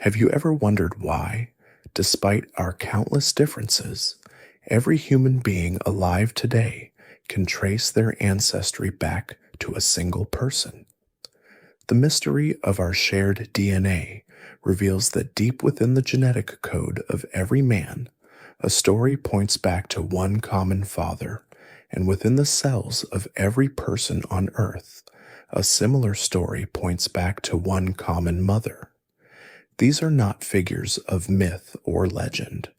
Have you ever wondered why, despite our countless differences, every human being alive today can trace their ancestry back to a single person? The mystery of our shared DNA reveals that deep within the genetic code of every man, a story points back to one common father, and within the cells of every person on Earth, a similar story points back to one common mother. These are not figures of myth or legend,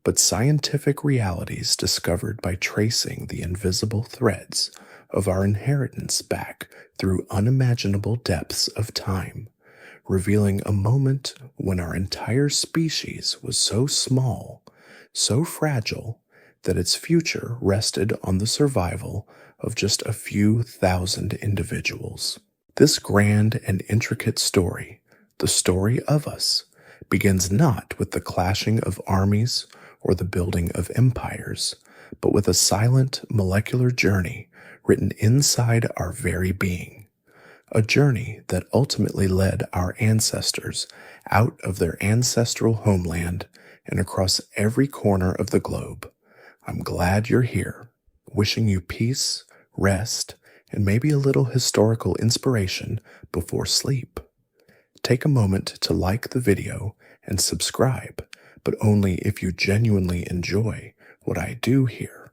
but scientific realities discovered by tracing the invisible threads of our inheritance back through unimaginable depths of time, revealing a moment when our entire species was so small, so fragile, that its future rested on the survival of just a few thousand individuals. This grand and intricate story, the story of us, begins not with the clashing of armies or the building of empires, but with a silent molecular journey written inside our very being. A journey that ultimately led our ancestors out of their ancestral homeland and across every corner of the globe. I'm glad you're here, wishing you peace, rest, and maybe a little historical inspiration before sleep. Take a moment to like the video and subscribe, but only if you genuinely enjoy what I do here.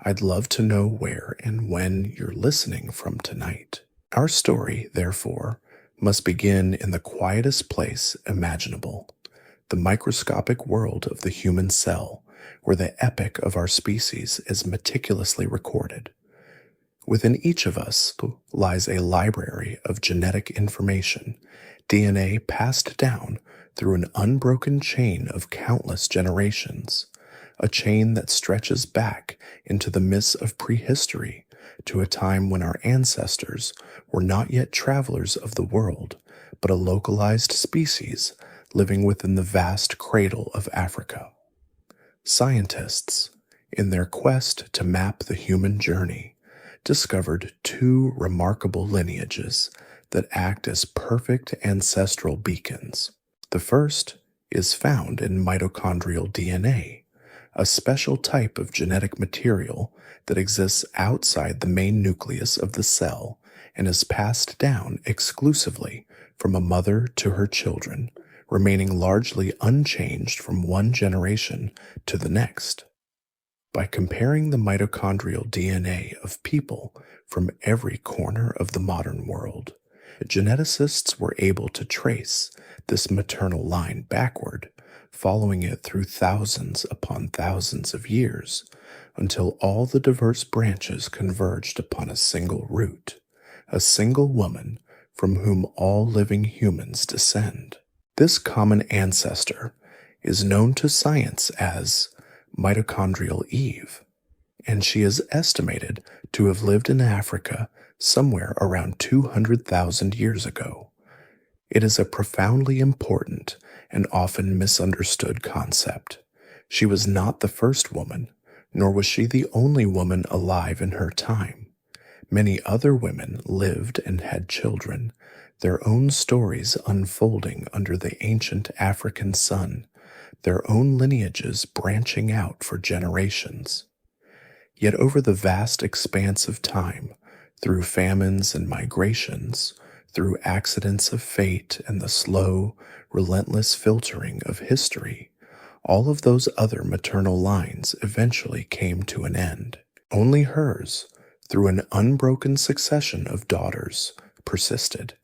I'd love to know where and when you're listening from tonight. Our story, therefore, must begin in the quietest place imaginable, the microscopic world of the human cell, where the epic of our species is meticulously recorded. Within each of us lies a library of genetic information, DNA passed down through an unbroken chain of countless generations, a chain that stretches back into the mists of prehistory to a time when our ancestors were not yet travelers of the world, but a localized species living within the vast cradle of Africa. Scientists, in their quest to map the human journey, discovered two remarkable lineages that act as perfect ancestral beacons. The first is found in mitochondrial DNA, a special type of genetic material that exists outside the main nucleus of the cell and is passed down exclusively from a mother to her children, remaining largely unchanged from one generation to the next. By comparing the mitochondrial DNA of people from every corner of the modern world, geneticists were able to trace this maternal line backward, following it through thousands upon thousands of years, until all the diverse branches converged upon a single root, a single woman from whom all living humans descend. This common ancestor is known to science as mitochondrial Eve, and she is estimated to have lived in Africa somewhere around 200,000 years ago. It is a profoundly important and often misunderstood concept. She was not the first woman, nor was she the only woman alive in her time. Many other women lived and had children, their own stories unfolding under the ancient African sun, their own lineages branching out for generations. Yet over the vast expanse of time, through famines and migrations, through accidents of fate and the slow, relentless filtering of history, all of those other maternal lines eventually came to an end. Only hers, through an unbroken succession of daughters, persisted,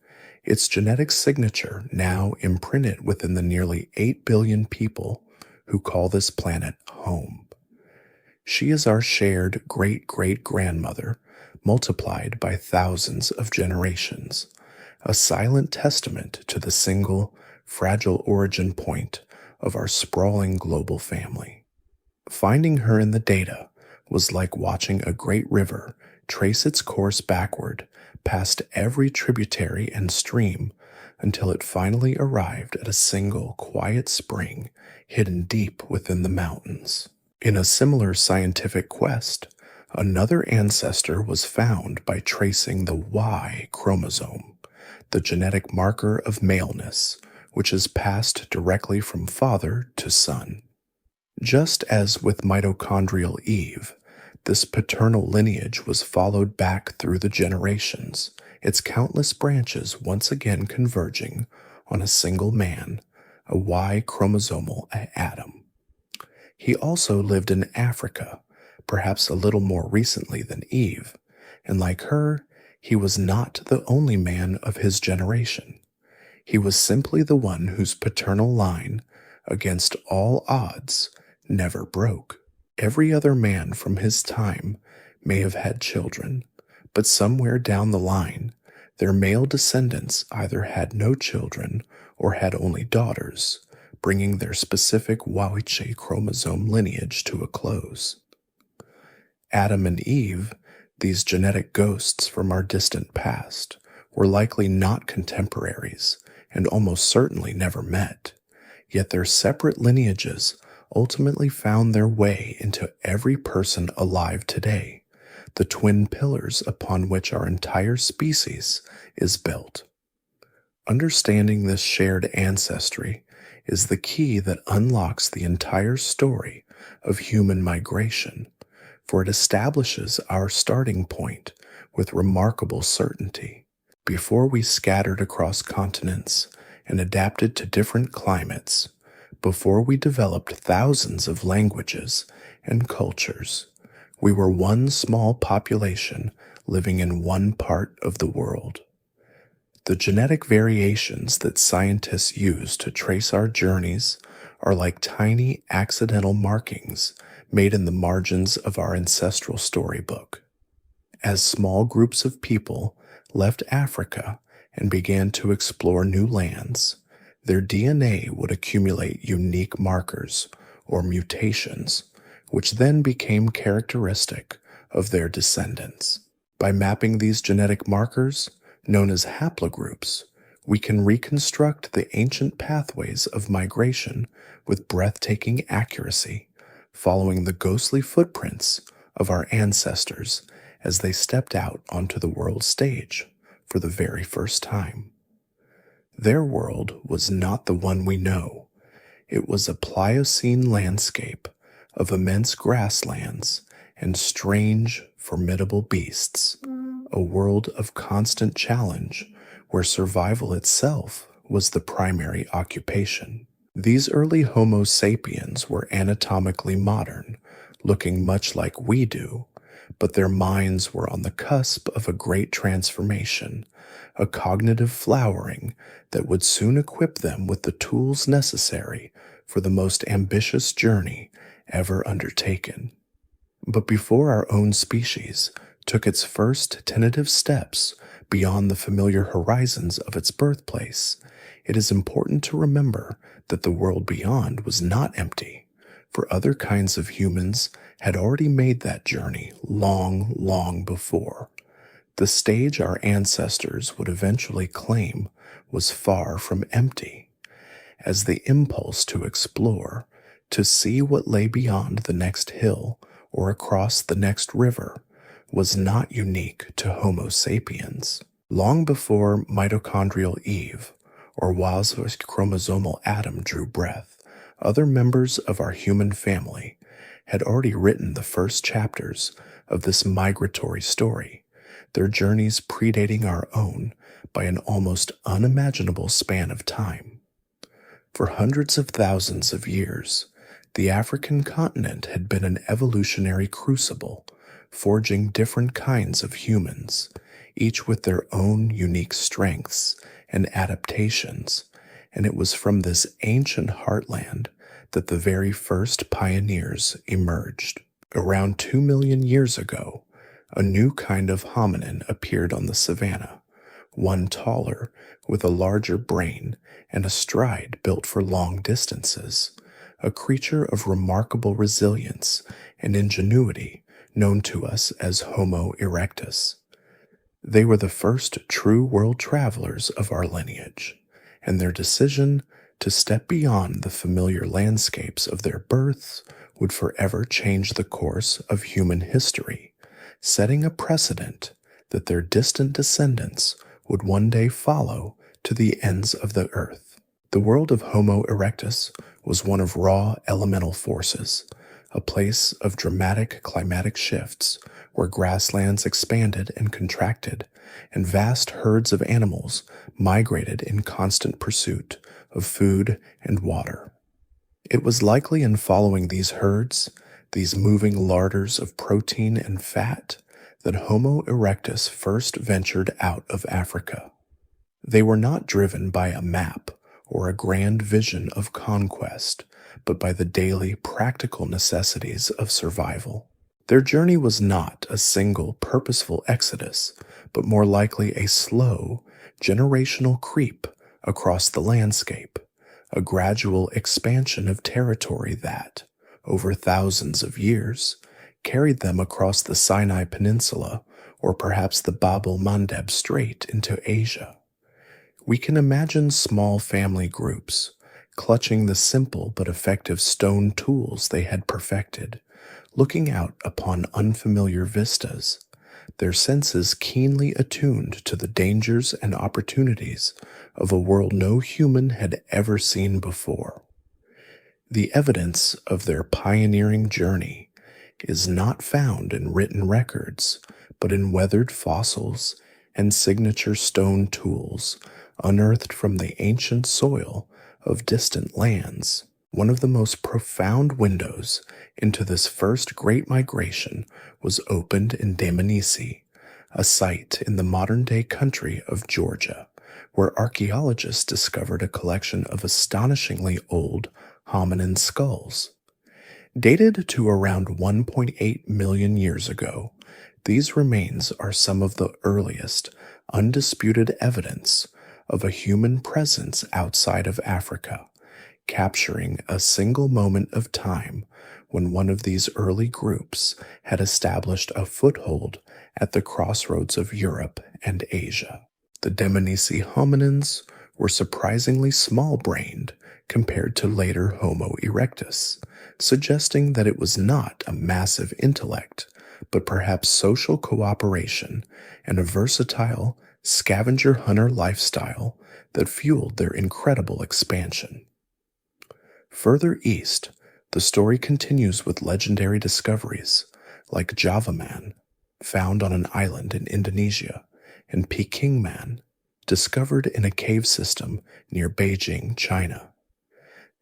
its genetic signature now imprinted within the nearly 8 billion people who call this planet home. She is our shared great-great-grandmother, multiplied by thousands of generations, a silent testament to the single, fragile origin point of our sprawling global family. Finding her in the data was like watching a great river trace its course backward past every tributary and stream until it finally arrived at a single quiet spring hidden deep within the mountains. In a similar scientific quest, another ancestor was found by tracing the Y chromosome, the genetic marker of maleness, which is passed directly from father to son. Just as with mitochondrial Eve, this paternal lineage was followed back through the generations, its countless branches once again converging on a single man, a Y chromosomal Adam. He also lived in Africa, perhaps a little more recently than Eve, and like her, he was not the only man of his generation. He was simply the one whose paternal line, against all odds, never broke. Every other man from his time may have had children, but somewhere down the line, their male descendants either had no children or had only daughters, bringing their specific Y chromosome lineage to a close. Adam and Eve, these genetic ghosts from our distant past, were likely not contemporaries and almost certainly never met, yet their separate lineages ultimately found their way into every person alive today, the twin pillars upon which our entire species is built. Understanding this shared ancestry is the key that unlocks the entire story of human migration, for it establishes our starting point with remarkable certainty. Before we scattered across continents and adapted to different climates, before we developed thousands of languages and cultures, we were one small population living in one part of the world. The genetic variations that scientists use to trace our journeys are like tiny accidental markings made in the margins of our ancestral storybook. As small groups of people left Africa and began to explore new lands, their DNA would accumulate unique markers or mutations, which then became characteristic of their descendants. By mapping these genetic markers, known as haplogroups, we can reconstruct the ancient pathways of migration with breathtaking accuracy, following the ghostly footprints of our ancestors as they stepped out onto the world stage for the very first time. Their world was not the one we know. It was a Pliocene landscape of immense grasslands and strange, formidable beasts, a world of constant challenge where survival itself was the primary occupation. These early Homo sapiens were anatomically modern, looking much like we do, but their minds were on the cusp of a great transformation, a cognitive flowering that would soon equip them with the tools necessary for the most ambitious journey ever undertaken. But before our own species took its first tentative steps beyond the familiar horizons of its birthplace, it is important to remember that the world beyond was not empty, for other kinds of humans had already made that journey long, long before. The stage our ancestors would eventually claim was far from empty, as the impulse to explore, to see what lay beyond the next hill or across the next river, was not unique to Homo sapiens. Long before mitochondrial Eve or whilst chromosomal Adam drew breath, other members of our human family had already written the first chapters of this migratory story, their journeys predating our own by an almost unimaginable span of time. For hundreds of thousands of years, the African continent had been an evolutionary crucible, forging different kinds of humans, each with their own unique strengths and adaptations, and it was from this ancient heartland that the very first pioneers emerged. Around 2 million years ago, a new kind of hominin appeared on the savanna, one taller, with a larger brain and a stride built for long distances, a creature of remarkable resilience and ingenuity known to us as Homo erectus. They were the first true world travelers of our lineage, and their decision to step beyond the familiar landscapes of their births would forever change the course of human history, setting a precedent that their distant descendants would one day follow to the ends of the earth. The world of Homo erectus was one of raw elemental forces, a place of dramatic climatic shifts where grasslands expanded and contracted, and vast herds of animals migrated in constant pursuit of food and water. It was likely in following these herds, these moving larders of protein and fat, that Homo erectus first ventured out of Africa. They were not driven by a map or a grand vision of conquest, but by the daily practical necessities of survival. Their journey was not a single purposeful exodus, but more likely a slow, generational creep across the landscape, a gradual expansion of territory that, over thousands of years, carried them across the Sinai Peninsula or perhaps the Bab el-Mandeb Strait into Asia. We can imagine small family groups, clutching the simple but effective stone tools they had perfected, looking out upon unfamiliar vistas, their senses keenly attuned to the dangers and opportunities of a world no human had ever seen before. The evidence of their pioneering journey is not found in written records, but in weathered fossils and signature stone tools unearthed from the ancient soil of distant lands. One of the most profound windows into this first great migration was opened in Dmanisi, a site in the modern-day country of Georgia, where archaeologists discovered a collection of astonishingly old hominin skulls. Dated to around 1.8 million years ago, these remains are some of the earliest, undisputed evidence of a human presence outside of Africa, capturing a single moment of time when one of these early groups had established a foothold at the crossroads of Europe and Asia. The Dmanisi hominins were surprisingly small-brained compared to later Homo erectus, suggesting that it was not a massive intellect, but perhaps social cooperation and a versatile scavenger-hunter lifestyle that fueled their incredible expansion. Further east, the story continues with legendary discoveries like Java Man, found on an island in Indonesia, and Peking Man, discovered in a cave system near Beijing, China.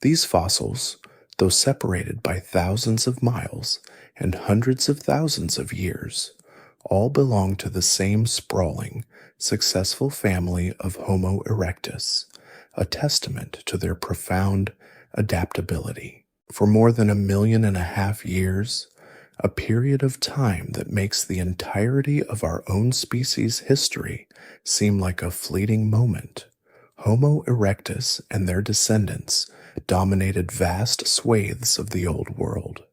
These fossils, though separated by thousands of miles and hundreds of thousands of years, all belong to the same sprawling, successful family of Homo erectus, a testament to their profound adaptability. For more than 1.5 million years, a period of time that makes the entirety of our own species' history seem like a fleeting moment, Homo erectus and their descendants dominated vast swathes of the Old World.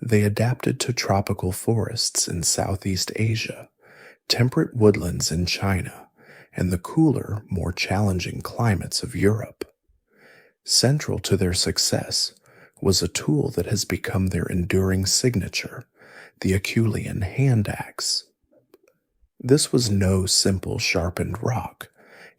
They adapted to tropical forests in Southeast Asia, temperate woodlands in China, and the cooler, more challenging climates of Europe. Central to their success was a tool that has become their enduring signature, the Acheulean hand axe. This was no simple sharpened rock.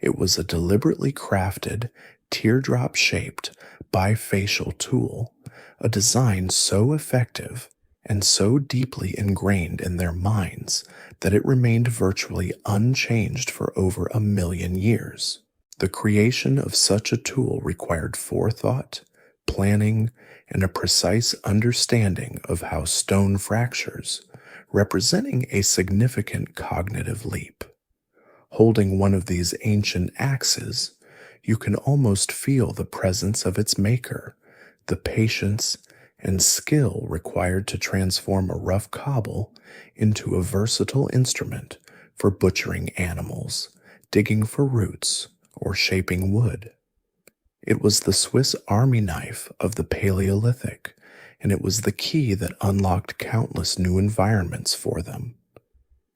It was a deliberately crafted, teardrop-shaped, bifacial tool, a design so effective and so deeply ingrained in their minds that it remained virtually unchanged for over 1 million years. The creation of such a tool required forethought, planning, and a precise understanding of how stone fractures, representing a significant cognitive leap. Holding one of these ancient axes, you can almost feel the presence of its maker, the patience and skill required to transform a rough cobble into a versatile instrument for butchering animals, digging for roots, or shaping wood. It was the Swiss Army knife of the Paleolithic, and it was the key that unlocked countless new environments for them.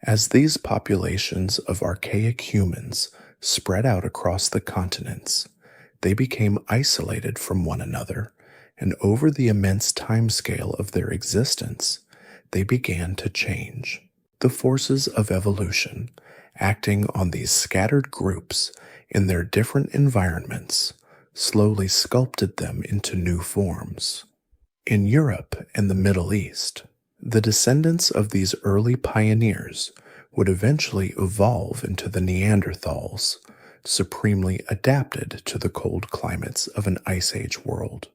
As these populations of archaic humans spread out across the continents, they became isolated from one another, and over the immense timescale of their existence, they began to change. The forces of evolution, acting on these scattered groups in their different environments, slowly sculpted them into new forms. In Europe and the Middle East, the descendants of these early pioneers would eventually evolve into the Neanderthals, supremely adapted to the cold climates of an Ice Age world.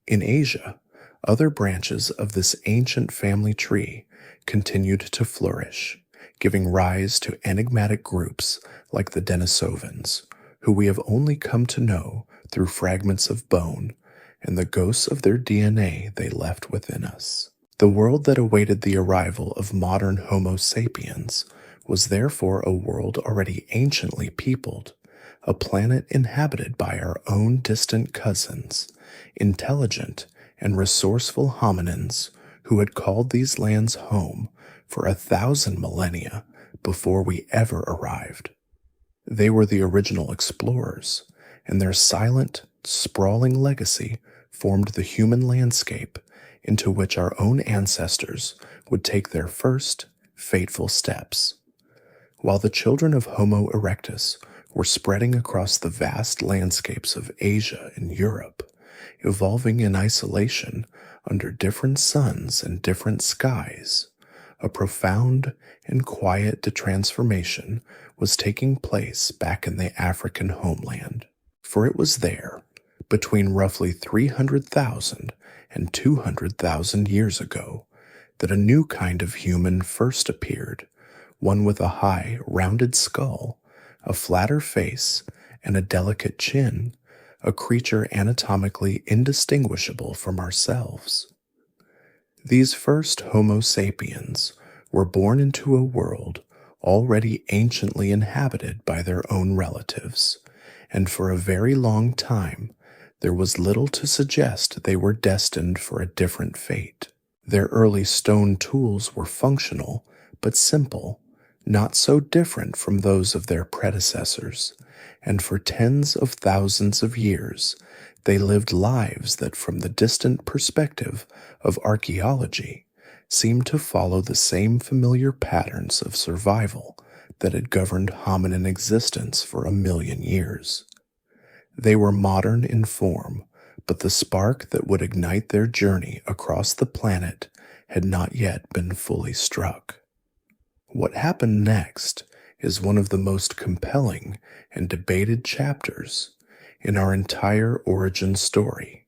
In Asia, other branches of this ancient family tree continued to flourish, giving rise to enigmatic groups like the Denisovans, who we have only come to know through fragments of bone and the ghosts of their DNA they left within us. The world that awaited the arrival of modern Homo sapiens was therefore a world already anciently peopled, a planet inhabited by our own distant cousins, intelligent and resourceful hominins who had called these lands home for 1,000 millennia before we ever arrived. They were the original explorers, and their silent, sprawling legacy formed the human landscape into which our own ancestors would take their first fateful steps. While the children of Homo erectus were spreading across the vast landscapes of Asia and Europe, evolving in isolation under different suns and different skies, a profound and quiet transformation was taking place back in the African homeland. For it was there, between roughly 300,000 and 200,000 years ago, that a new kind of human first appeared, one with a high, rounded skull, a flatter face, and a delicate chin, a creature anatomically indistinguishable from ourselves. These first Homo sapiens were born into a world already anciently inhabited by their own relatives, and for a very long time there was little to suggest they were destined for a different fate. Their early stone tools were functional but simple, not so different from those of their predecessors, and for tens of thousands of years they lived lives that, from the distant perspective of archaeology, seemed to follow the same familiar patterns of survival that had governed hominin existence for 1,000,000 years. They were modern in form, but the spark that would ignite their journey across the planet had not yet been fully struck. What happened next is one of the most compelling and debated chapters in our entire origin story,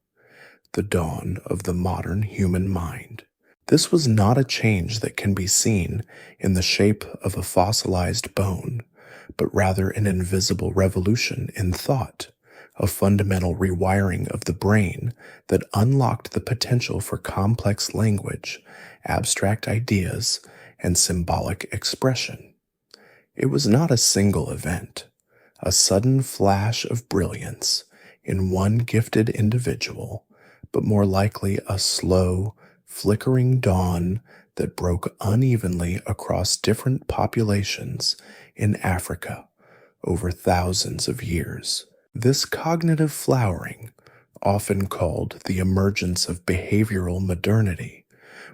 the dawn of the modern human mind. This was not a change that can be seen in the shape of a fossilized bone, but rather an invisible revolution in thought, a fundamental rewiring of the brain that unlocked the potential for complex language, abstract ideas, and symbolic expression. It was not a single event, a sudden flash of brilliance in one gifted individual, but more likely a slow, flickering dawn that broke unevenly across different populations in Africa over thousands of years. This cognitive flowering, often called the emergence of behavioral modernity,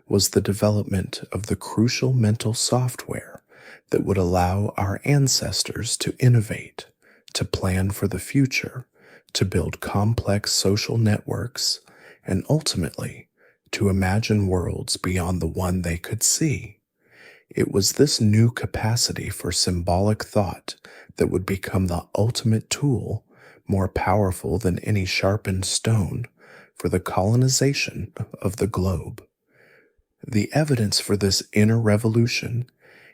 was the development of the crucial mental software that would allow our ancestors to innovate, to plan for the future, to build complex social networks, and ultimately to imagine worlds beyond the one they could see. It was this new capacity for symbolic thought that would become the ultimate tool, more powerful than any sharpened stone, for the colonization of the globe. The evidence for this inner revolution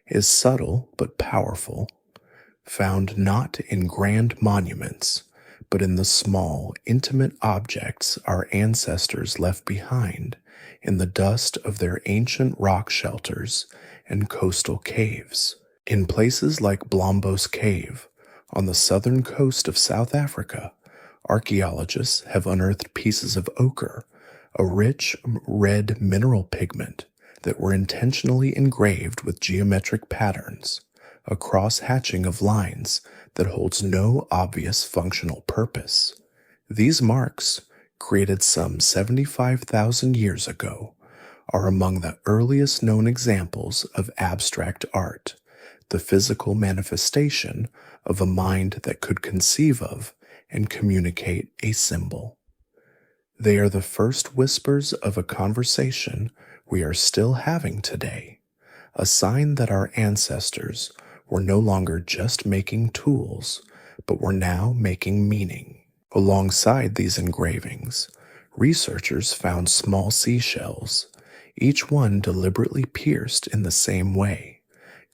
is subtle but powerful, found not in grand monuments, but in the small, intimate objects our ancestors left behind in the dust of their ancient rock shelters and coastal caves. In places like Blombos Cave, on the southern coast of South Africa, archaeologists have unearthed pieces of ochre, a rich red mineral pigment that were intentionally engraved with geometric patterns, a cross-hatching of lines that holds no obvious functional purpose. These marks, created some 75,000 years ago, are among the earliest known examples of abstract art, the physical manifestation of a mind that could conceive of and communicate a symbol. They are the first whispers of a conversation we are still having today, a sign that our ancestors were no longer just making tools, but were now making meaning. Alongside these engravings, researchers found small seashells, each one deliberately pierced in the same way,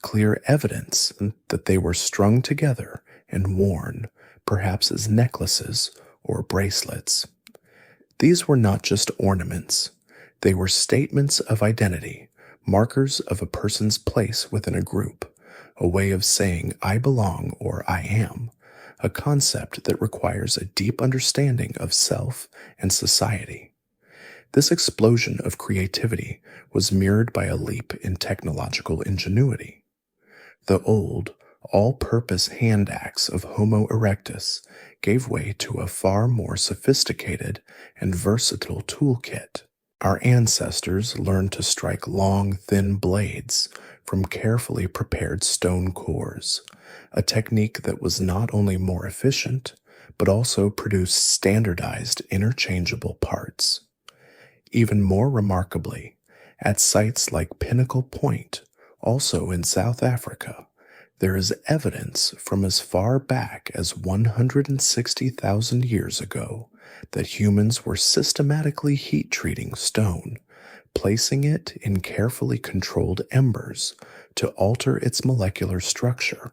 clear evidence that they were strung together and worn, perhaps as necklaces or bracelets. These were not just ornaments, they were statements of identity, markers of a person's place within a group, a way of saying I belong or I am, a concept that requires a deep understanding of self and society. This explosion of creativity was mirrored by a leap in technological ingenuity. The old, all-purpose hand axe of Homo erectus gave way to a far more sophisticated and versatile toolkit. Our ancestors learned to strike long, thin blades from carefully prepared stone cores, a technique that was not only more efficient, but also produced standardized interchangeable parts. Even more remarkably, at sites like Pinnacle Point, also in South Africa, there is evidence from as far back as 160,000 years ago that humans were systematically heat treating stone, placing it in carefully controlled embers to alter its molecular structure,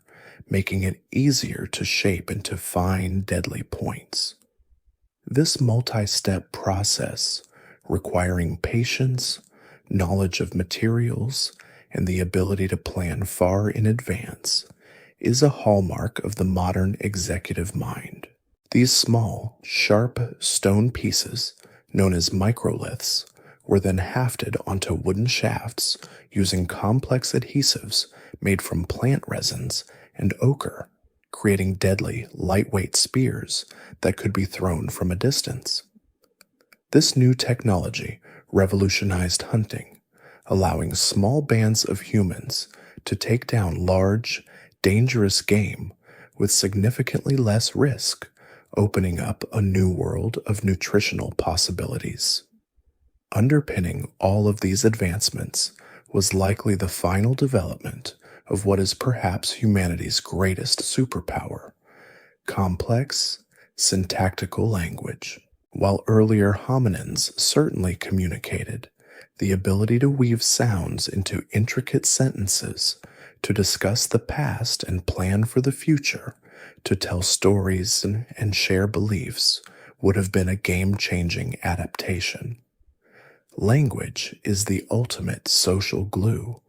making it easier to shape into fine, deadly points. This multi-step process, requiring patience, knowledge of materials, and the ability to plan far in advance, is a hallmark of the modern executive mind. These small, sharp stone pieces, known as microliths, were then hafted onto wooden shafts using complex adhesives made from plant resins and ochre, creating deadly, lightweight spears that could be thrown from a distance. This new technology revolutionized hunting, allowing small bands of humans to take down large, dangerous game with significantly less risk, opening up a new world of nutritional possibilities. Underpinning all of these advancements was likely the final development of what is perhaps humanity's greatest superpower: complex, syntactical language. While earlier hominins certainly communicated, the ability to weave sounds into intricate sentences, to discuss the past and plan for the future, to tell stories and share beliefs, would have been a game-changing adaptation. Language is the ultimate social glue,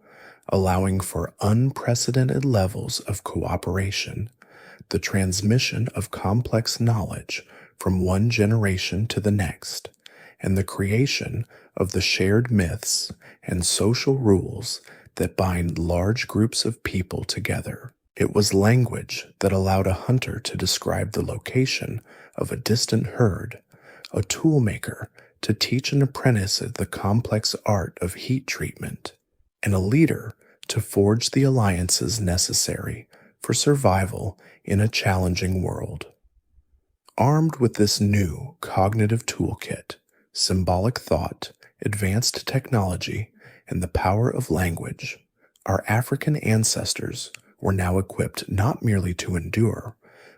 allowing for unprecedented levels of cooperation, the transmission of complex knowledge from one generation to the next, and the creation of the shared myths and social rules that bind large groups of people together. It was language that allowed a hunter to describe the location of a distant herd, a toolmaker to teach an apprentice the complex art of heat treatment, and a leader to forge the alliances necessary for survival in a challenging world. Armed with this new cognitive toolkit, symbolic thought, advanced technology, and the power of language, our African ancestors were now equipped not merely to endure,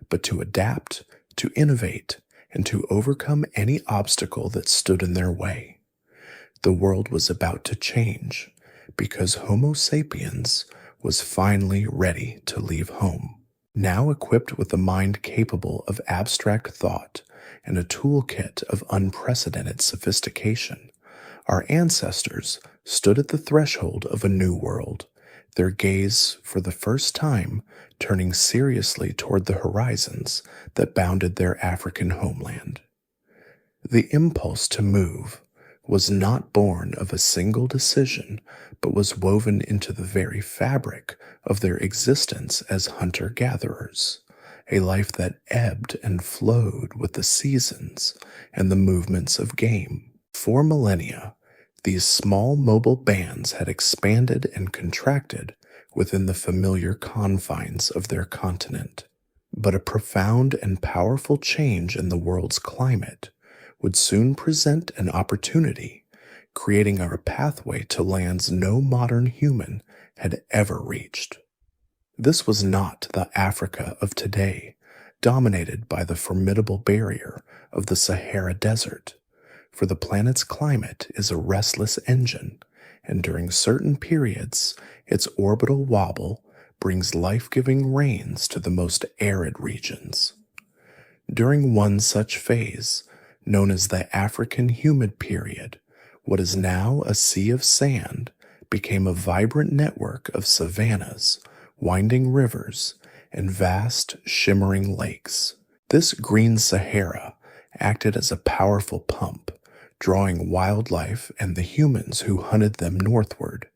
but to adapt, to innovate, and to overcome any obstacle that stood in their way. The world was about to change because Homo sapiens was finally ready to leave home. Now equipped with a mind capable of abstract thought and a toolkit of unprecedented sophistication, our ancestors stood at the threshold of a new world, their gaze for the first time turning seriously toward the horizons that bounded their African homeland. The impulse to move was not born of a single decision, but was woven into the very fabric of their existence as hunter-gatherers, a life that ebbed and flowed with the seasons and the movements of game. For millennia, these small mobile bands had expanded and contracted within the familiar confines of their continent. But a profound and powerful change in the world's climate would soon present an opportunity, creating a pathway to lands no modern human had ever reached. This was not the Africa of today, dominated by the formidable barrier of the Sahara Desert, for the planet's climate is a restless engine, and during certain periods, its orbital wobble brings life-giving rains to the most arid regions. During one such phase, known as the African humid period, what is now a sea of sand became a vibrant network of savannas, winding rivers, and vast, shimmering lakes. This green Sahara acted as a powerful pump, drawing wildlife and the humans who hunted them northward,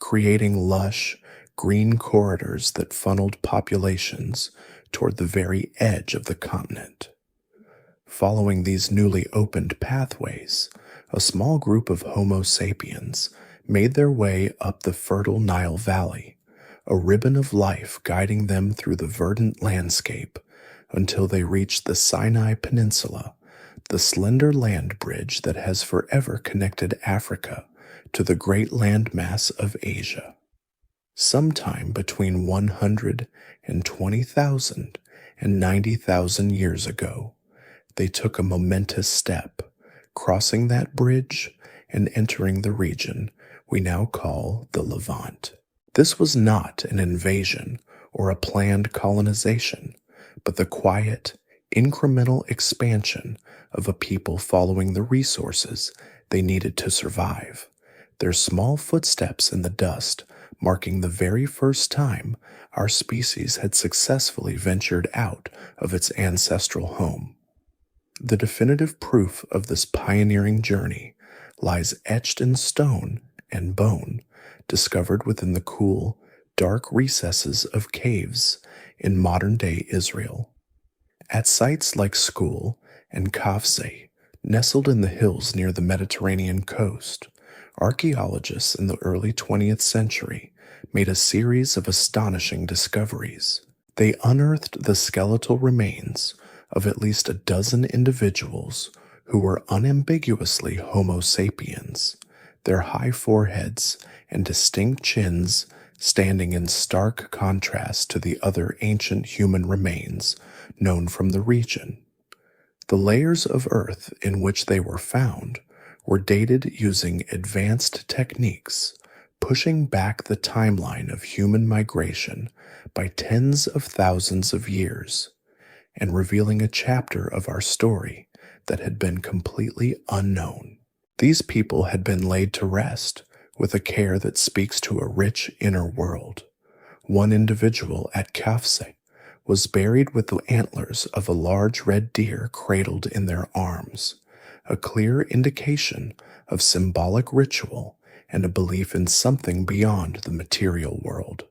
creating lush, green corridors that funneled populations toward the very edge of the continent. Following these newly opened pathways, a small group of Homo sapiens made their way up the fertile Nile Valley, a ribbon of life guiding them through the verdant landscape until they reached the Sinai Peninsula, the slender land bridge that has forever connected Africa to the great landmass of Asia. Sometime between 120,000 and 90,000 years ago, they took a momentous step, crossing that bridge and entering the region we now call the Levant. This was not an invasion or a planned colonization, but the quiet, incremental expansion of a people following the resources they needed to survive, their small footsteps in the dust marking the very first time our species had successfully ventured out of its ancestral home. The definitive proof of this pioneering journey lies etched in stone and bone, discovered within the cool, dark recesses of caves in modern-day Israel. At sites like Skul and Kafse, nestled in the hills near the Mediterranean coast, archaeologists in the early 20th century made a series of astonishing discoveries. They unearthed the skeletal remains of at least a dozen individuals who were unambiguously Homo sapiens, their high foreheads and distinct chins standing in stark contrast to the other ancient human remains known from the region. The layers of earth in which they were found were dated using advanced techniques, pushing back the timeline of human migration by tens of thousands of years, and revealing a chapter of our story that had been completely unknown. These people had been laid to rest with a care that speaks to a rich inner world. One individual at Kafse was buried with the antlers of a large red deer cradled in their arms, a clear indication of symbolic ritual and a belief in something beyond the material world.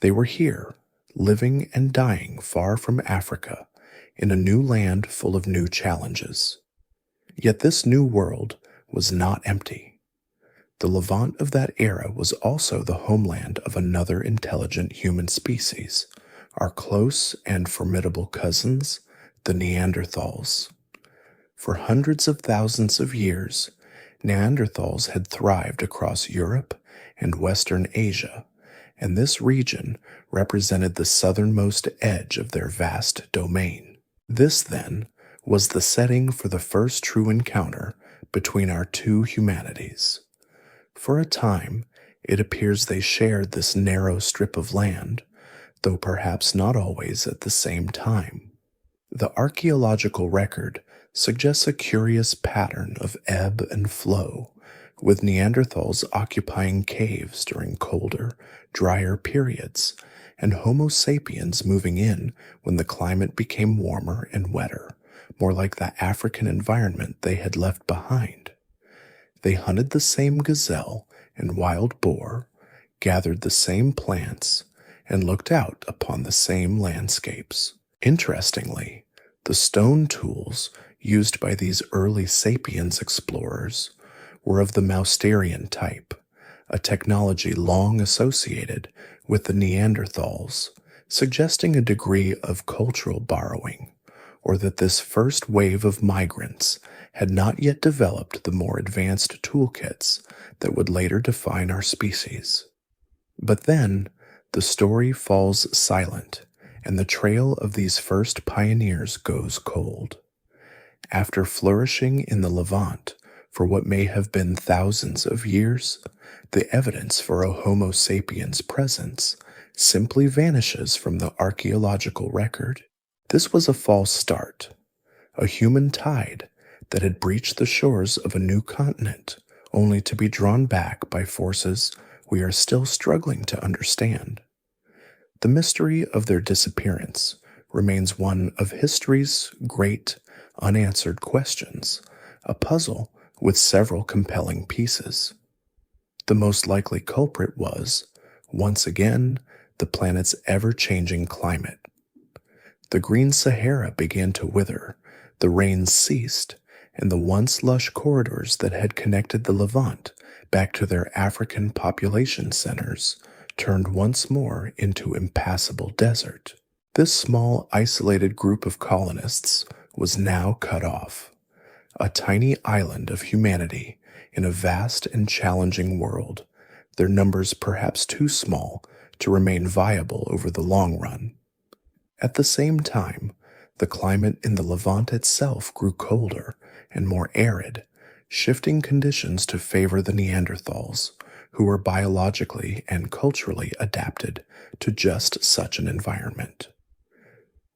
They were here, living and dying far from Africa, in a new land full of new challenges. Yet this new world was not empty. The Levant of that era was also the homeland of another intelligent human species, our close and formidable cousins, the Neanderthals. For hundreds of thousands of years, Neanderthals had thrived across Europe and Western Asia, and this region represented the southernmost edge of their vast domain. This, then, was the setting for the first true encounter between our two humanities. For a time, it appears they shared this narrow strip of land, though perhaps not always at the same time. The archaeological record suggests a curious pattern of ebb and flow, with Neanderthals occupying caves during colder, drier periods, and Homo sapiens moving in when the climate became warmer and wetter, more like the African environment they had left behind. They hunted the same gazelle and wild boar, gathered the same plants, and looked out upon the same landscapes. Interestingly, the stone tools used by these early sapiens explorers were of the Mousterian type, a technology long associated with the Neanderthals, suggesting a degree of cultural borrowing, or that this first wave of migrants had not yet developed the more advanced toolkits that would later define our species. But then, the story falls silent, and the trail of these first pioneers goes cold. After flourishing in the Levant for what may have been thousands of years, the evidence for a Homo sapiens presence simply vanishes from the archaeological record. This was a false start, a human tide that had breached the shores of a new continent, only to be drawn back by forces we are still struggling to understand. The mystery of their disappearance remains one of history's great unanswered questions, a puzzle with several compelling pieces. The most likely culprit was, once again, the planet's ever-changing climate. The green Sahara began to wither, the rains ceased, and the once lush corridors that had connected the Levant back to their African population centers turned once more into impassable desert. This small, isolated group of colonists was now cut off, a tiny island of humanity in a vast and challenging world, their numbers perhaps too small to remain viable over the long run. At the same time, the climate in the Levant itself grew colder and more arid, shifting conditions to favor the Neanderthals, who were biologically and culturally adapted to just such an environment.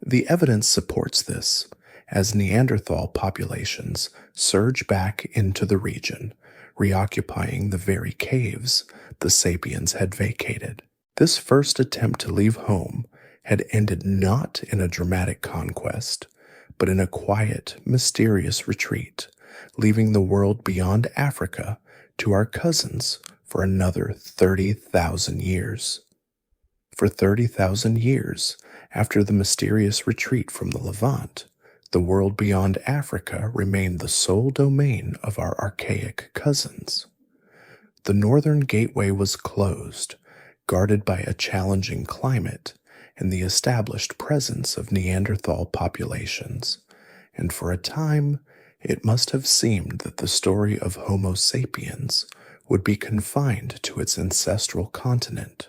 The evidence supports this, as Neanderthal populations surge back into the region, reoccupying the very caves the sapiens had vacated. This first attempt to leave home had ended not in a dramatic conquest, but in a quiet, mysterious retreat, leaving the world beyond Africa to our cousins for another 30,000 years. For 30,000 years after the mysterious retreat from the Levant, the world beyond Africa remained the sole domain of our archaic cousins. The northern gateway was closed, guarded by a challenging climate and the established presence of Neanderthal populations, and for a time it must have seemed that the story of Homo sapiens would be confined to its ancestral continent.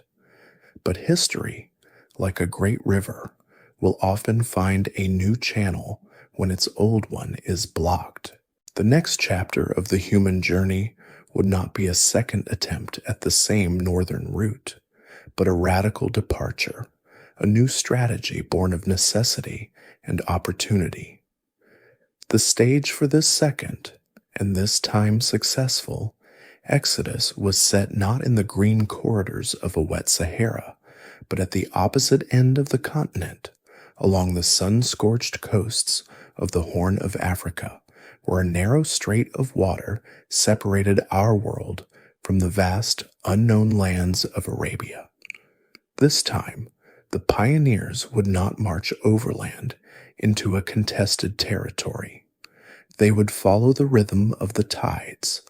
But history, like a great river, will often find a new channel when its old one is blocked. The next chapter of the human journey would not be a second attempt at the same northern route, but a radical departure, a new strategy born of necessity and opportunity. The stage for this second, and this time successful, exodus was set not in the green corridors of a wet Sahara, but at the opposite end of the continent, along the sun-scorched coasts of the Horn of Africa, where a narrow strait of water separated our world from the vast, unknown lands of Arabia. This time, the pioneers would not march overland into a contested territory. They would follow the rhythm of the tides,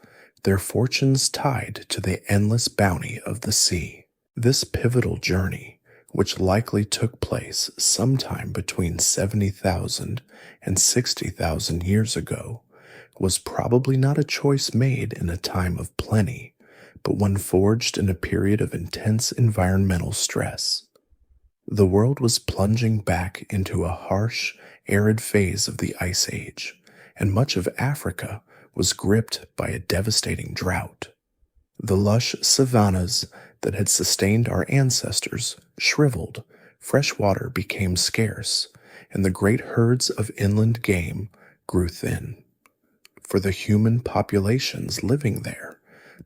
their fortunes tied to the endless bounty of the sea. This pivotal journey, which likely took place sometime between 70,000 and 60,000 years ago, was probably not a choice made in a time of plenty, but one forged in a period of intense environmental stress. The world was plunging back into a harsh, arid phase of the Ice Age, and much of Africa was gripped by a devastating drought. The lush savannas that had sustained our ancestors shriveled, fresh water became scarce, and the great herds of inland game grew thin. For the human populations living there,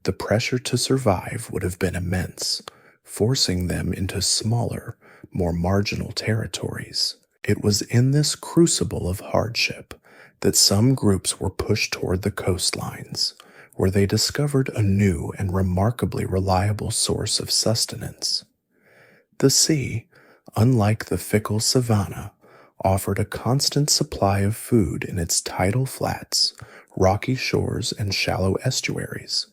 the pressure to survive would have been immense, forcing them into smaller, more marginal territories. It was in this crucible of hardship that some groups were pushed toward the coastlines, where they discovered a new and remarkably reliable source of sustenance. The sea, unlike the fickle savanna, offered a constant supply of food in its tidal flats, rocky shores, and shallow estuaries.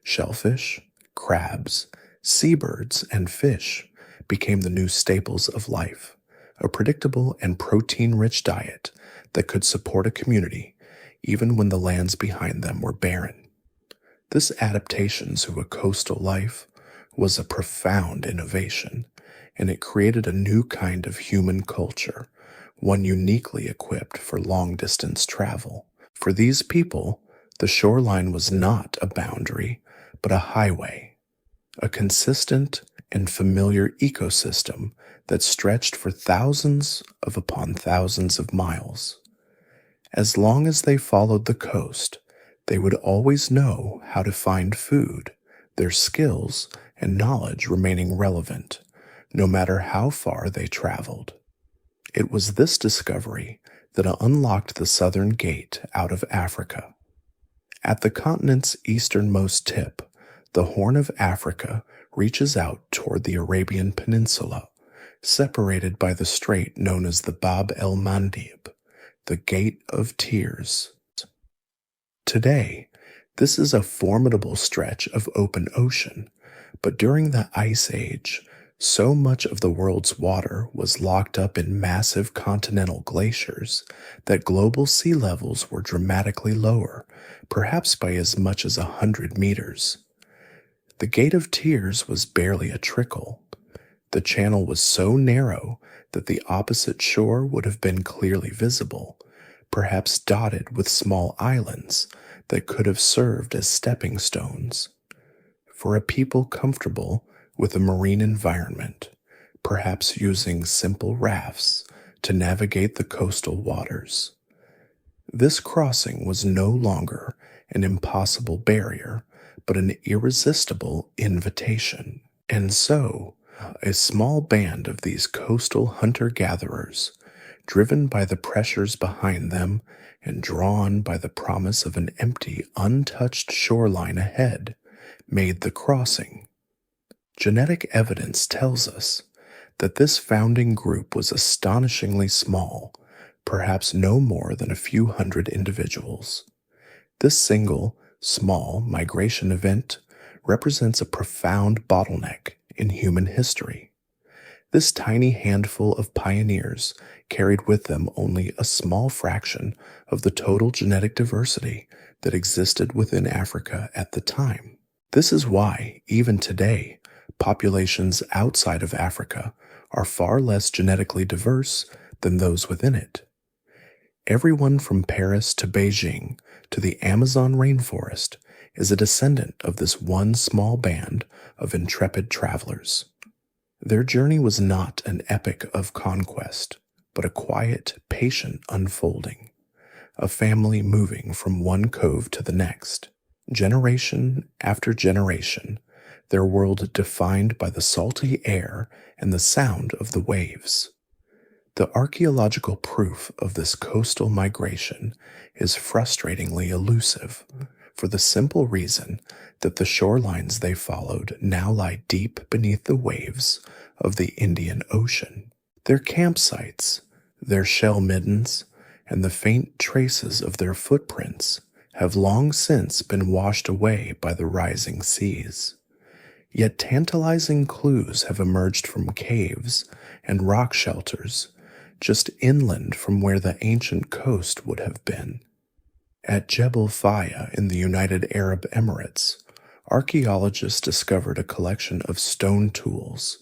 Shellfish, crabs, seabirds, and fish became the new staples of life, a predictable and protein-rich diet that could support a community even when the lands behind them were barren. This adaptation to a coastal life was a profound innovation, and it created a new kind of human culture, one uniquely equipped for long-distance travel. For these people, the shoreline was not a boundary, but a highway, a consistent and familiar ecosystem that stretched for thousands upon thousands of miles. As long as they followed the coast, they would always know how to find food, their skills and knowledge remaining relevant, no matter how far they traveled. It was this discovery that unlocked the southern gate out of Africa. At the continent's easternmost tip, the Horn of Africa reaches out toward the Arabian Peninsula, separated by the strait known as the Bab el-Mandeb, the Gate of Tears. Today, this is a formidable stretch of open ocean, but during the Ice Age, so much of the world's water was locked up in massive continental glaciers that global sea levels were dramatically lower, perhaps by as much as 100 meters. The Gate of Tears was barely a trickle. The channel was so narrow that the opposite shore would have been clearly visible, perhaps dotted with small islands that could have served as stepping stones. For a people comfortable with a marine environment, perhaps using simple rafts to navigate the coastal waters. This crossing was no longer an impossible barrier, but an irresistible invitation. And so, a small band of these coastal hunter-gatherers, driven by the pressures behind them and drawn by the promise of an empty, untouched shoreline ahead, made the crossing. Genetic evidence tells us that this founding group was astonishingly small, perhaps no more than a few hundred individuals. This single, small migration event represents a profound bottleneck in human history. This tiny handful of pioneers carried with them only a small fraction of the total genetic diversity that existed within Africa at the time. This is why, even today, populations outside of Africa are far less genetically diverse than those within it. Everyone from Paris to Beijing to the Amazon rainforest is a descendant of this one small band of intrepid travelers. Their journey was not an epic of conquest, but a quiet, patient unfolding, a family moving from one cove to the next, generation after generation, their world defined by the salty air and the sound of the waves. The archaeological proof of this coastal migration is frustratingly elusive, for the simple reason that the shorelines they followed now lie deep beneath the waves of the Indian Ocean. Their campsites, their shell middens, and the faint traces of their footprints have long since been washed away by the rising seas. Yet tantalizing clues have emerged from caves and rock shelters just inland from where the ancient coast would have been. At Jebel Faya in the United Arab Emirates, archaeologists discovered a collection of stone tools,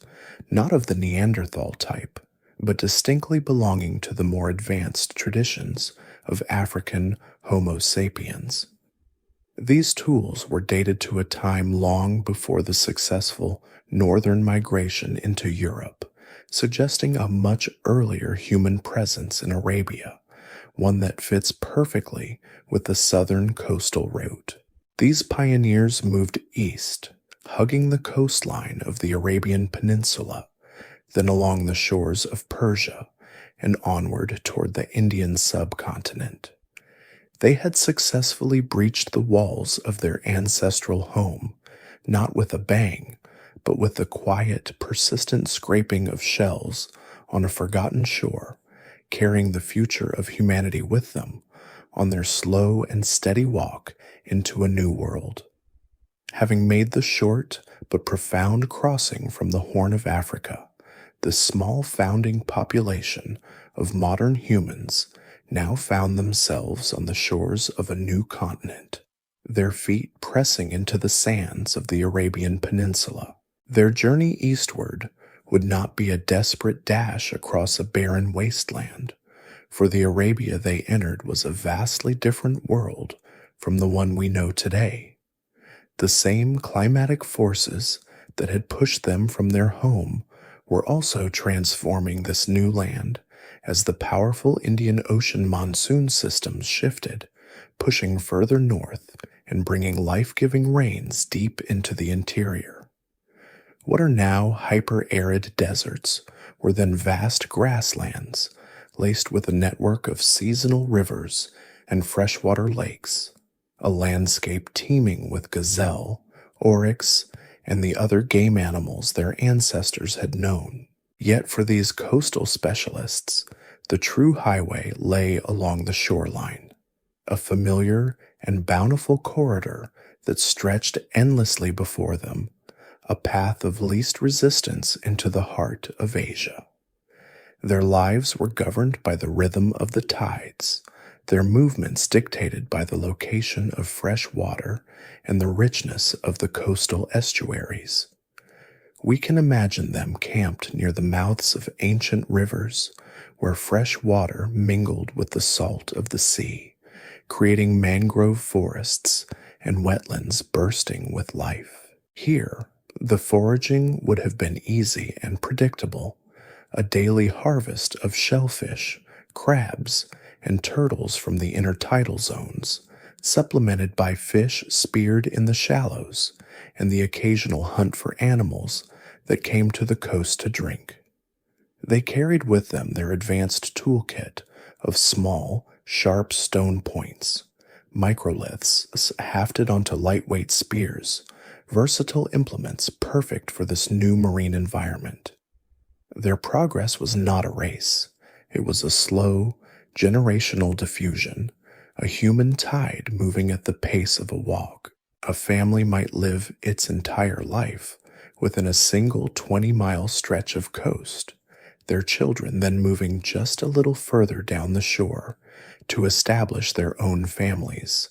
not of the Neanderthal type, but distinctly belonging to the more advanced traditions of African Homo sapiens. These tools were dated to a time long before the successful northern migration into Europe, suggesting a much earlier human presence in Arabia, one that fits perfectly with the southern coastal route. These pioneers moved east, hugging the coastline of the Arabian Peninsula, then along the shores of Persia, and onward toward the Indian subcontinent. They had successfully breached the walls of their ancestral home, not with a bang, but with the quiet, persistent scraping of shells on a forgotten shore, carrying the future of humanity with them on their slow and steady walk into a new world. Having made the short but profound crossing from the Horn of Africa, the small founding population of modern humans now found themselves on the shores of a new continent, their feet pressing into the sands of the Arabian Peninsula. Their journey eastward would not be a desperate dash across a barren wasteland, for the Arabia they entered was a vastly different world from the one we know today. The same climatic forces that had pushed them from their home were also transforming this new land as the powerful Indian Ocean monsoon systems shifted, pushing further north and bringing life-giving rains deep into the interior. What are now hyper-arid deserts were then vast grasslands laced with a network of seasonal rivers and freshwater lakes, a landscape teeming with gazelle, oryx, and the other game animals their ancestors had known. Yet for these coastal specialists, the true highway lay along the shoreline, a familiar and bountiful corridor that stretched endlessly before them, a path of least resistance into the heart of Asia. Their lives were governed by the rhythm of the tides, their movements dictated by the location of fresh water and the richness of the coastal estuaries. We can imagine them camped near the mouths of ancient rivers, where fresh water mingled with the salt of the sea, creating mangrove forests and wetlands bursting with life. Here, the foraging would have been easy and predictable, a daily harvest of shellfish, crabs, and turtles from the intertidal zones, supplemented by fish speared in the shallows and the occasional hunt for animals that came to the coast to drink. They carried with them their advanced toolkit of small, sharp stone points, microliths hafted onto lightweight spears, versatile implements perfect for this new marine environment. Their progress was not a race. It was a slow, generational diffusion, a human tide moving at the pace of a walk. A family might live its entire life within a single 20-mile stretch of coast, their children then moving just a little further down the shore to establish their own families,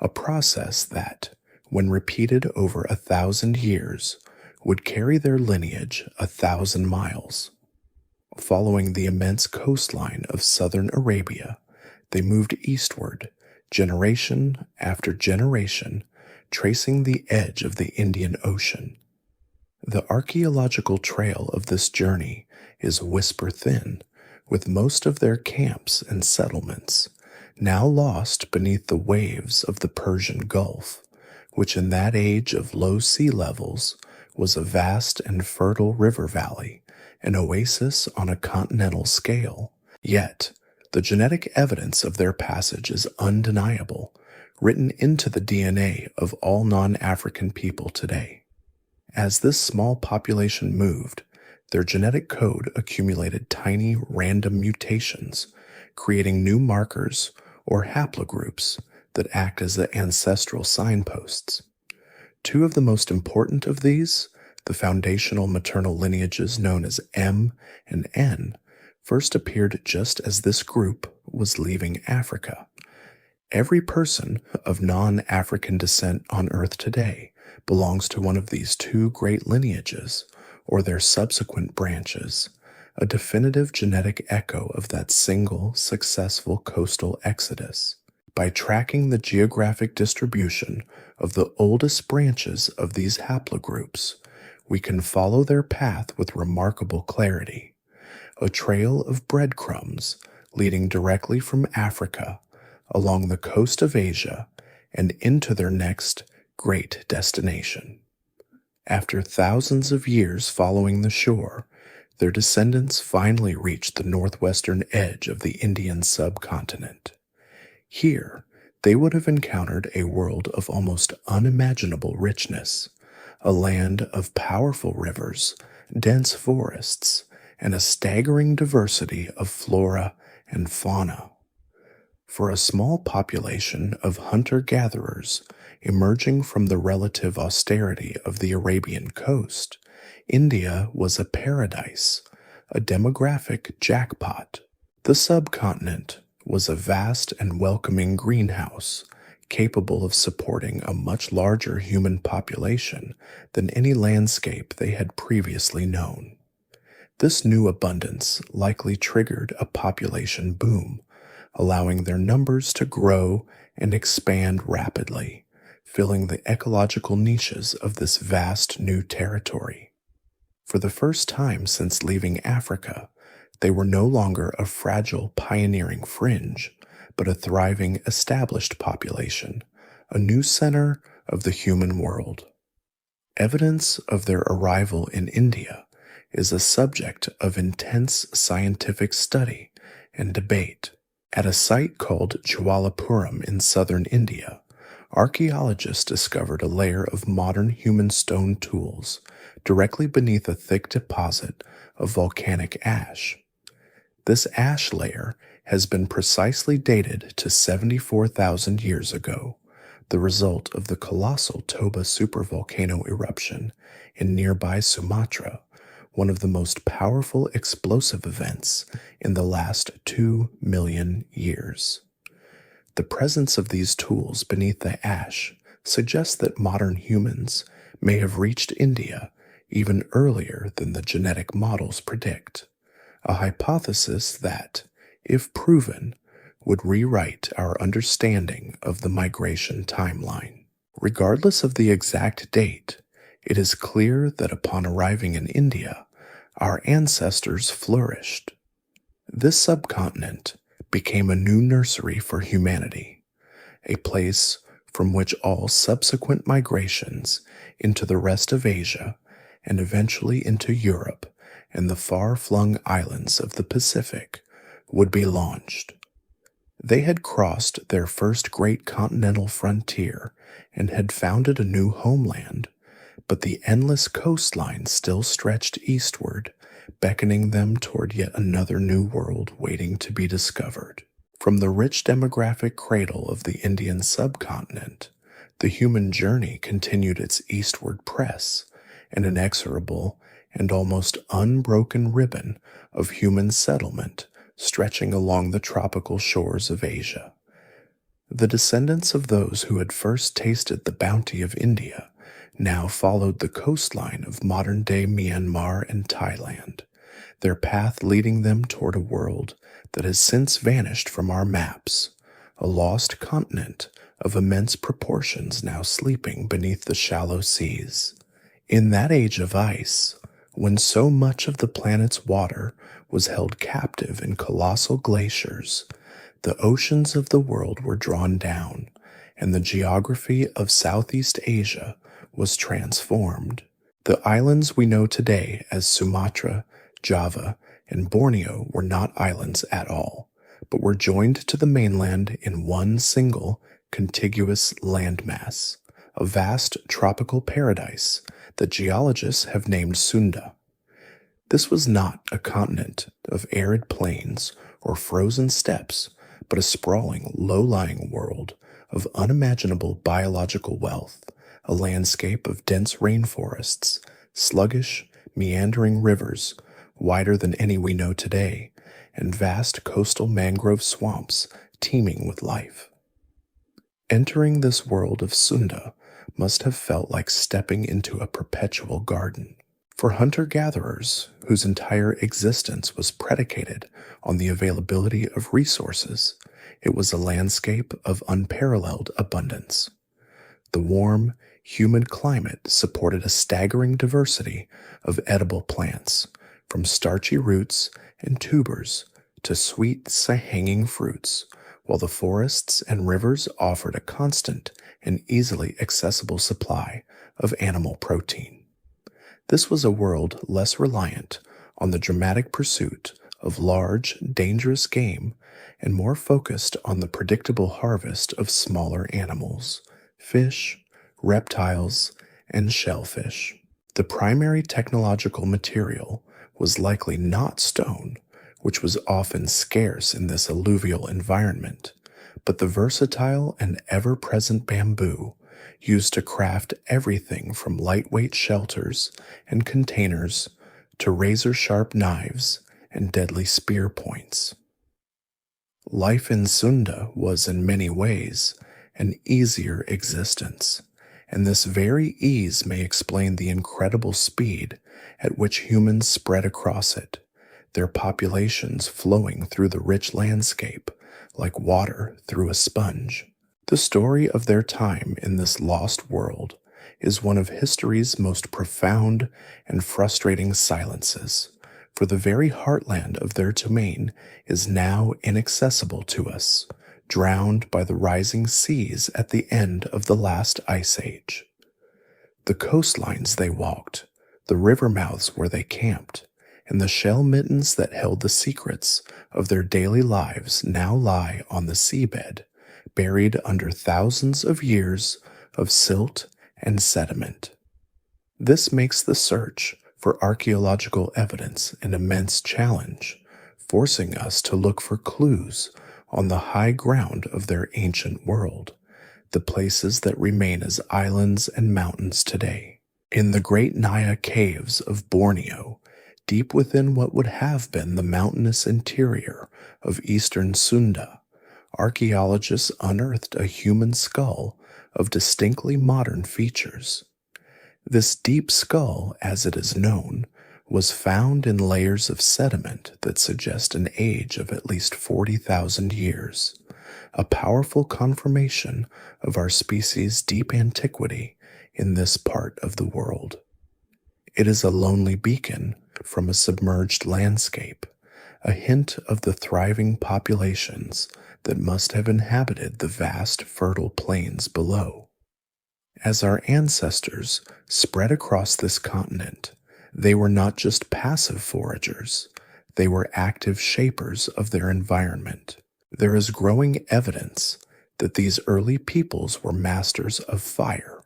a process that, when repeated over 1,000 years, would carry their lineage 1,000 miles. Following the immense coastline of southern Arabia, they moved eastward, generation after generation, tracing the edge of the Indian Ocean. The archaeological trail of this journey is whisper-thin, with most of their camps and settlements now lost beneath the waves of the Persian Gulf, which in that age of low sea levels was a vast and fertile river valley, an oasis on a continental scale. Yet, the genetic evidence of their passage is undeniable, written into the DNA of all non-African people today. As this small population moved, their genetic code accumulated tiny random mutations, creating new markers or haplogroups that act as the ancestral signposts. Two of the most important of these, the foundational maternal lineages known as M and N, first appeared just as this group was leaving Africa. Every person of non-African descent on Earth today belongs to one of these two great lineages, or their subsequent branches, a definitive genetic echo of that single successful coastal exodus. By tracking the geographic distribution of the oldest branches of these haplogroups, we can follow their path with remarkable clarity, a trail of breadcrumbs leading directly from Africa along the coast of Asia and into their next great destination. After thousands of years following the shore, their descendants finally reached the northwestern edge of the Indian subcontinent. Here, they would have encountered a world of almost unimaginable richness, a land of powerful rivers, dense forests, and a staggering diversity of flora and fauna. For a small population of hunter-gatherers emerging from the relative austerity of the Arabian coast, India was a paradise, a demographic jackpot. The subcontinent was a vast and welcoming greenhouse, capable of supporting a much larger human population than any landscape they had previously known. This new abundance likely triggered a population boom, allowing their numbers to grow and expand rapidly, filling the ecological niches of this vast new territory. For the first time since leaving Africa, they were no longer a fragile pioneering fringe, but a thriving established population, a new center of the human world. Evidence of their arrival in India is a subject of intense scientific study and debate. At a site called Jwalapuram in southern India, archaeologists discovered a layer of modern human stone tools directly beneath a thick deposit of volcanic ash. This ash layer has been precisely dated to 74,000 years ago, the result of the colossal Toba supervolcano eruption in nearby Sumatra, one of the most powerful explosive events in the last 2 million years. The presence of these tools beneath the ash suggests that modern humans may have reached India even earlier than the genetic models predict, a hypothesis that, if proven, would rewrite our understanding of the migration timeline. Regardless of the exact date, it is clear that upon arriving in India, our ancestors flourished. This subcontinent became a new nursery for humanity, a place from which all subsequent migrations into the rest of Asia and eventually into Europe and the far-flung islands of the Pacific would be launched. They had crossed their first great continental frontier and had founded a new homeland, but the endless coastline still stretched eastward, beckoning them toward yet another new world waiting to be discovered. From the rich demographic cradle of the Indian subcontinent, the human journey continued its eastward press, an inexorable and almost unbroken ribbon of human settlement stretching along the tropical shores of Asia. The descendants of those who had first tasted the bounty of India now followed the coastline of modern-day Myanmar and Thailand, their path leading them toward a world that has since vanished from our maps, a lost continent of immense proportions now sleeping beneath the shallow seas. In that age of ice, when so much of the planet's water was held captive in colossal glaciers, the oceans of the world were drawn down, and the geography of Southeast Asia was transformed. The islands we know today as Sumatra, Java, and Borneo were not islands at all, but were joined to the mainland in one single contiguous landmass, a vast tropical paradise that geologists have named Sunda. This was not a continent of arid plains or frozen steppes, but a sprawling, low-lying world of unimaginable biological wealth, a landscape of dense rainforests, sluggish, meandering rivers, wider than any we know today, and vast coastal mangrove swamps teeming with life. Entering this world of Sunda must have felt like stepping into a perpetual garden. For hunter-gatherers, whose entire existence was predicated on the availability of resources, it was a landscape of unparalleled abundance. The warm, humid climate supported a staggering diversity of edible plants, from starchy roots and tubers to sweet, hanging fruits, while the forests and rivers offered a constant and easily accessible supply of animal protein. This was a world less reliant on the dramatic pursuit of large, dangerous game and more focused on the predictable harvest of smaller animals, fish, reptiles, and shellfish. The primary technological material was likely not stone, which was often scarce in this alluvial environment, but the versatile and ever-present bamboo used to craft everything from lightweight shelters and containers to razor-sharp knives and deadly spear points. Life in Sunda was in many ways an easier existence, and this very ease may explain the incredible speed at which humans spread across it, their populations flowing through the rich landscape like water through a sponge. The story of their time in this lost world is one of history's most profound and frustrating silences, for the very heartland of their domain is now inaccessible to us, drowned by the rising seas at the end of the last ice age. The coastlines they walked, the river mouths where they camped, and the shell middens that held the secrets of their daily lives now lie on the seabed, buried under thousands of years of silt and sediment. This makes the search for archaeological evidence an immense challenge, forcing us to look for clues on the high ground of their ancient world, the places that remain as islands and mountains today. In the great Naya caves of Borneo, deep within what would have been the mountainous interior of eastern Sunda, archaeologists unearthed a human skull of distinctly modern features. This deep skull, as it is known, was found in layers of sediment that suggest an age of at least 40,000 years, a powerful confirmation of our species' deep antiquity in this part of the world. It is a lonely beacon from a submerged landscape, a hint of the thriving populations that must have inhabited the vast fertile plains below. As our ancestors spread across this continent, they were not just passive foragers, they were active shapers of their environment. There is growing evidence that these early peoples were masters of fire,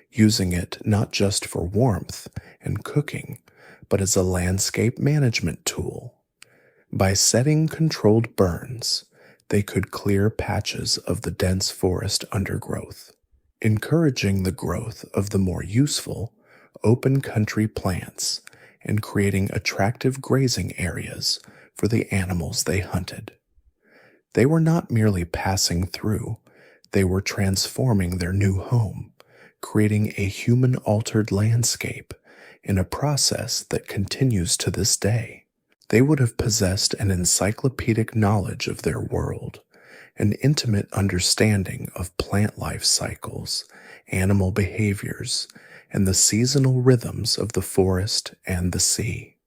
using it not just for warmth and cooking, but as a landscape management tool. By setting controlled burns, they could clear patches of the dense forest undergrowth, encouraging the growth of the more useful, open country plants and creating attractive grazing areas for the animals they hunted. They were not merely passing through, they were transforming their new home, creating a human-altered landscape in a process that continues to this day. They would have possessed an encyclopedic knowledge of their world, an intimate understanding of plant life cycles, animal behaviors, and the seasonal rhythms of the forest and the sea.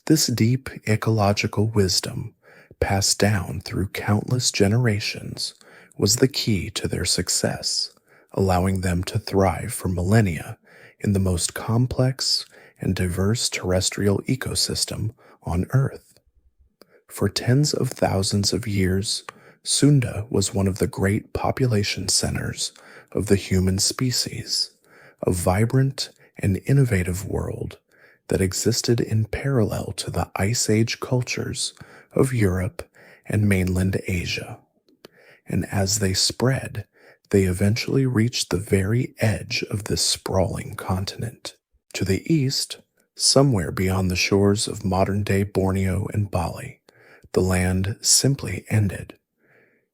This deep ecological wisdom, passed down through countless generations, was the key to their success, allowing them to thrive for millennia in the most complex and diverse terrestrial ecosystem on Earth. For tens of thousands of years, Sunda was one of the great population centers of the human species, a vibrant and innovative world that existed in parallel to the Ice Age cultures of Europe and mainland Asia. And as they spread, they eventually reached the very edge of this sprawling continent. To the east, somewhere beyond the shores of modern-day Borneo and Bali, the land simply ended.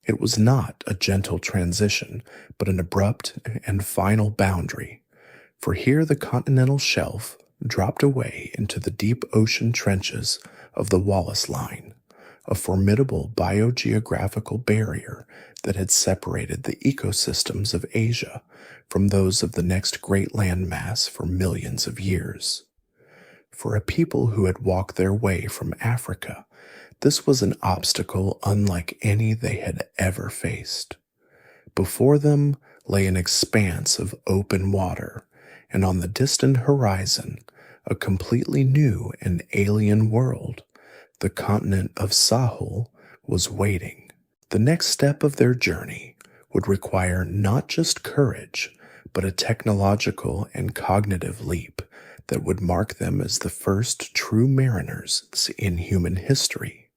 It was not a gentle transition, but an abrupt and final boundary, for here the continental shelf dropped away into the deep ocean trenches of the Wallace Line, a formidable biogeographical barrier that had separated the ecosystems of Asia from those of the next great landmass for millions of years. For a people who had walked their way from Africa, this was an obstacle unlike any they had ever faced. Before them lay an expanse of open water, and on the distant horizon, a completely new and alien world. The continent of Sahul was waiting. The next step of their journey would require not just courage, but a technological and cognitive leap that would mark them as the first true mariners in human history.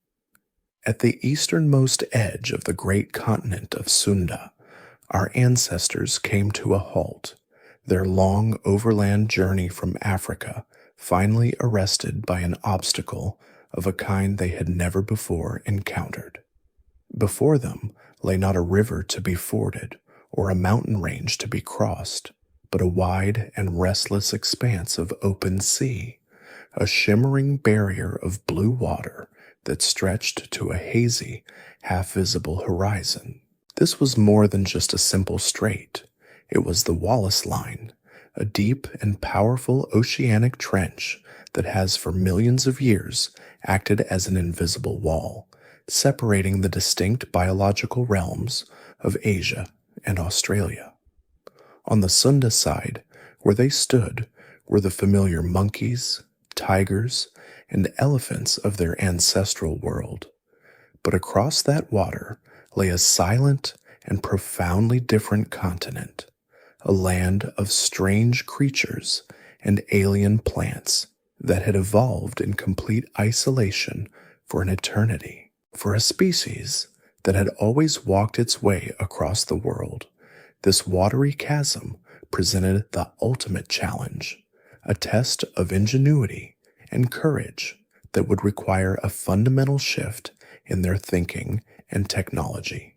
At the easternmost edge of the great continent of Sunda, our ancestors came to a halt, their long overland journey from Africa finally arrested by an obstacle of a kind they had never before encountered. Before them lay not a river to be forded or a mountain range to be crossed, but a wide and restless expanse of open sea, a shimmering barrier of blue water that stretched to a hazy, half-visible horizon. This was more than just a simple strait. It was the Wallace Line, a deep and powerful oceanic trench that has for millions of years acted as an invisible wall, separating the distinct biological realms of Asia and Australia. On the Sunda side, where they stood, were the familiar monkeys, tigers, and elephants of their ancestral world. But across that water lay a silent and profoundly different continent, a land of strange creatures and alien plants that had evolved in complete isolation for an eternity. For a species that had always walked its way across the world, this watery chasm presented the ultimate challenge, a test of ingenuity and courage that would require a fundamental shift in their thinking and technology.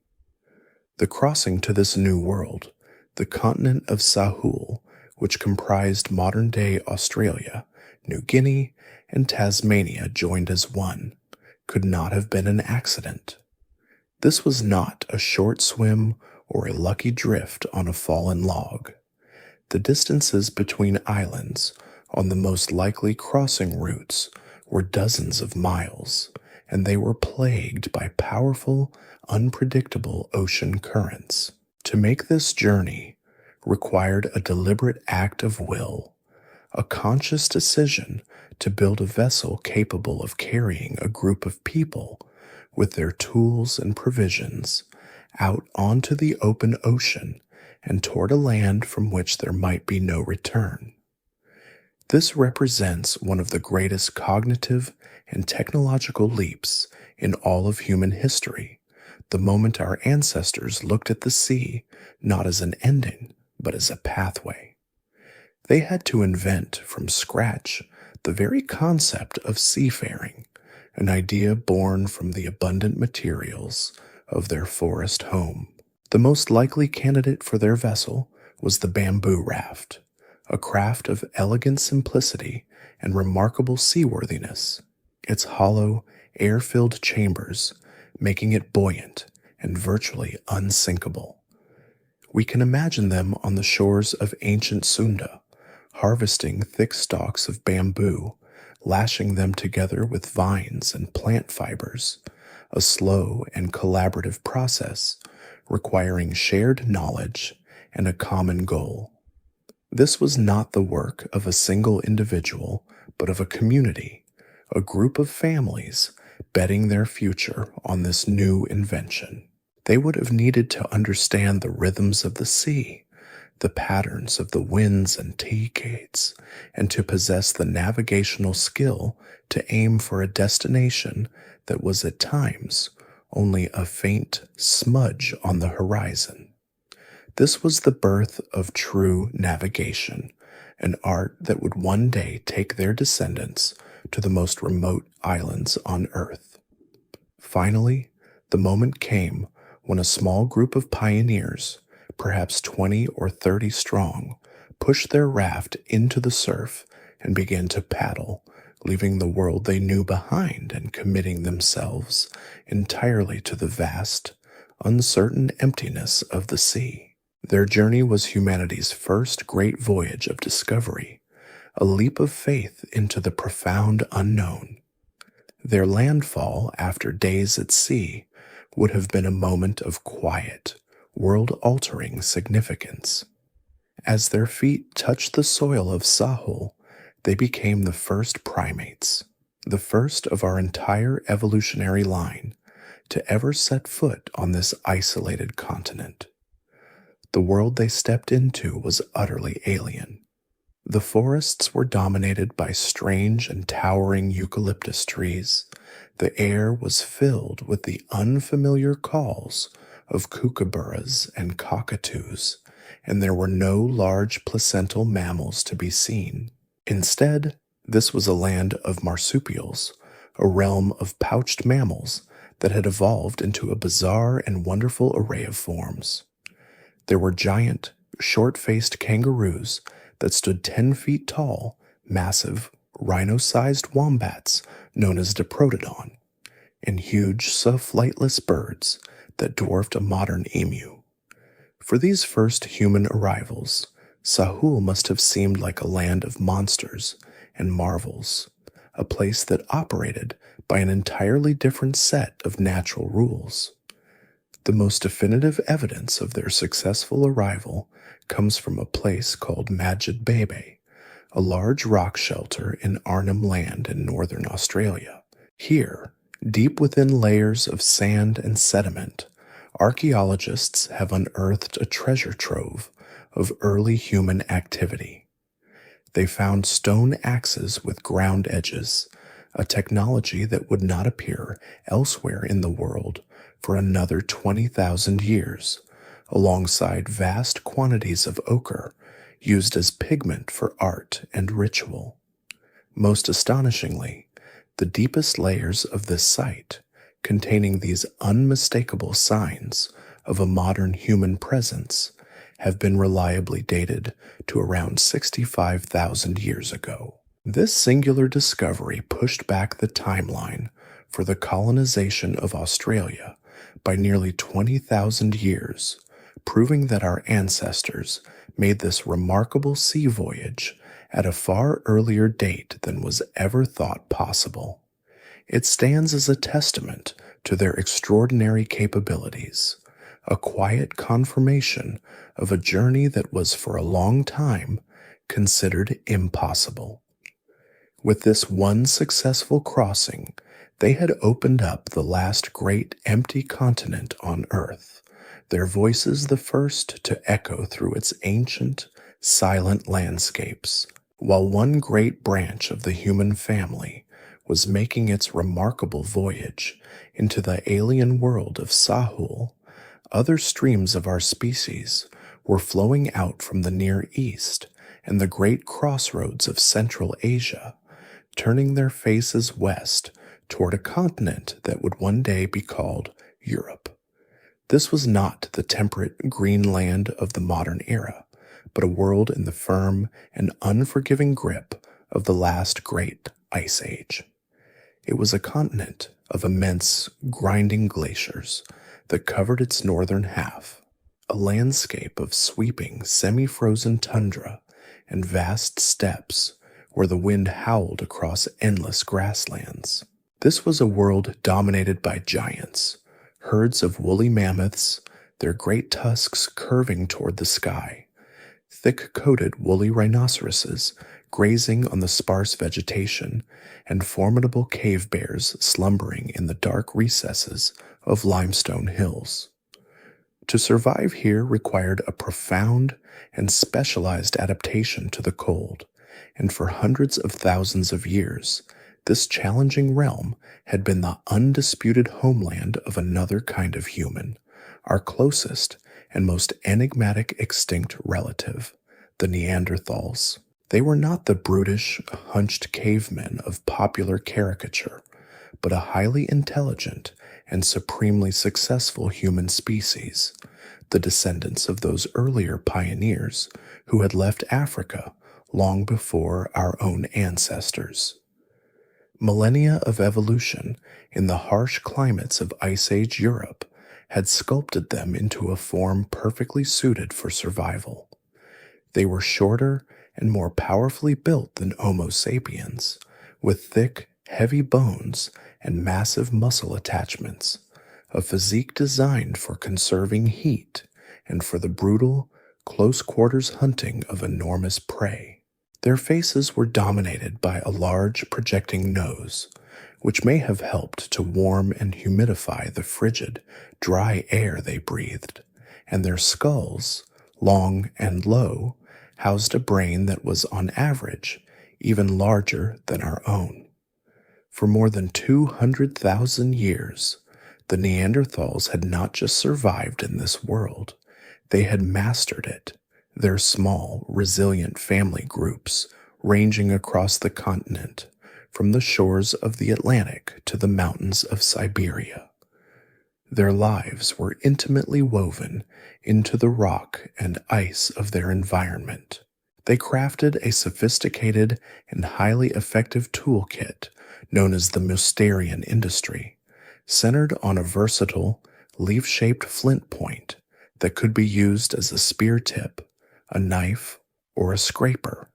The crossing to this new world, the continent of Sahul, which comprised modern-day Australia, New Guinea, and Tasmania joined as one, could not have been an accident. This was not a short swim or a lucky drift on a fallen log. The distances between islands on the most likely crossing routes were dozens of miles, and they were plagued by powerful, unpredictable ocean currents. To make this journey required a deliberate act of will, a conscious decision to build a vessel capable of carrying a group of people with their tools and provisions out onto the open ocean and toward a land from which there might be no return. This represents one of the greatest cognitive and technological leaps in all of human history, the moment our ancestors looked at the sea not as an ending, but as a pathway. They had to invent from scratch the very concept of seafaring, an idea born from the abundant materials of their forest home. The most likely candidate for their vessel was the bamboo raft, a craft of elegant simplicity and remarkable seaworthiness, its hollow, air-filled chambers making it buoyant and virtually unsinkable. We can imagine them on the shores of ancient Sunda, harvesting thick stalks of bamboo, lashing them together with vines and plant fibers, a slow and collaborative process requiring shared knowledge and a common goal. This was not the work of a single individual, but of a community, a group of families betting their future on this new invention. They would have needed to understand the rhythms of the sea, the patterns of the winds and tides, and to possess the navigational skill to aim for a destination that was at times only a faint smudge on the horizon. This was the birth of true navigation, an art that would one day take their descendants to the most remote islands on Earth. Finally, the moment came when a small group of pioneers, perhaps 20 or 30 strong, pushed their raft into the surf and began to paddle, leaving the world they knew behind and committing themselves entirely to the vast, uncertain emptiness of the sea. Their journey was humanity's first great voyage of discovery, a leap of faith into the profound unknown. Their landfall after days at sea would have been a moment of quiet, world-altering significance. As their feet touched the soil of Sahul, they became the first primates, the first of our entire evolutionary line to ever set foot on this isolated continent. The world they stepped into was utterly alien. The forests were dominated by strange and towering eucalyptus trees. The air was filled with the unfamiliar calls of kookaburras and cockatoos, and there were no large placental mammals to be seen. Instead, This was a land of marsupials, a realm of pouched mammals that had evolved into a bizarre and wonderful array of forms. There were giant, short-faced kangaroos that stood 10 feet tall, massive, rhino-sized wombats known as diprotodon, and huge, flightless birds that dwarfed a modern emu. For these first human arrivals, Sahul must have seemed like a land of monsters and marvels, a place that operated by an entirely different set of natural rules. The most definitive evidence of their successful arrival comes from a place called Majid Bebe, a large rock shelter in Arnhem Land in northern Australia. Here, deep within layers of sand and sediment, archaeologists have unearthed a treasure trove of early human activity. They found stone axes with ground edges, a technology that would not appear elsewhere in the world for another 20,000 years, alongside vast quantities of ochre used as pigment for art and ritual. Most astonishingly, the deepest layers of this site, containing these unmistakable signs of a modern human presence, have been reliably dated to around 65,000 years ago. This singular discovery pushed back the timeline for the colonization of Australia by nearly 20,000 years, proving that our ancestors made this remarkable sea voyage at a far earlier date than was ever thought possible. It stands as a testament to their extraordinary capabilities, a quiet confirmation of a journey that was for a long time considered impossible. With this one successful crossing, they had opened up the last great empty continent on Earth, their voices the first to echo through its ancient, silent landscapes. While one great branch of the human family was making its remarkable voyage into the alien world of Sahul, other streams of our species were flowing out from the Near East and the great crossroads of Central Asia, turning their faces west toward a continent that would one day be called Europe. This was not the temperate green land of the modern era, but a world in the firm and unforgiving grip of the last great ice age. It was a continent of immense, grinding glaciers that covered its northern half, a landscape of sweeping, semi-frozen tundra and vast steppes where the wind howled across endless grasslands. This was a world dominated by giants, herds of woolly mammoths, their great tusks curving toward the sky, thick-coated woolly rhinoceroses grazing on the sparse vegetation, and formidable cave bears slumbering in the dark recesses of limestone hills. To survive here required a profound and specialized adaptation to the cold, and for hundreds of thousands of years, this challenging realm had been the undisputed homeland of another kind of human, our closest and most enigmatic extinct relative, the Neanderthals. They were not the brutish, hunched cavemen of popular caricature, but a highly intelligent and supremely successful human species, the descendants of those earlier pioneers who had left Africa long before our own ancestors. Millennia of evolution in the harsh climates of Ice Age Europe had sculpted them into a form perfectly suited for survival. They were shorter and more powerfully built than Homo sapiens, with thick, heavy bones and massive muscle attachments, a physique designed for conserving heat and for the brutal, close-quarters hunting of enormous prey. Their faces were dominated by a large projecting nose, which may have helped to warm and humidify the frigid, dry air they breathed, and their skulls, long and low, housed a brain that was on average even larger than our own. For more than 200,000 years, the Neanderthals had not just survived in this world, they had mastered it. Their small, resilient family groups ranging across the continent, from the shores of the Atlantic to the mountains of Siberia. Their lives were intimately woven into the rock and ice of their environment. They crafted a sophisticated and highly effective toolkit known as the Mousterian industry, centered on a versatile, leaf-shaped flint point that could be used as a spear tip, a knife, or a scraper.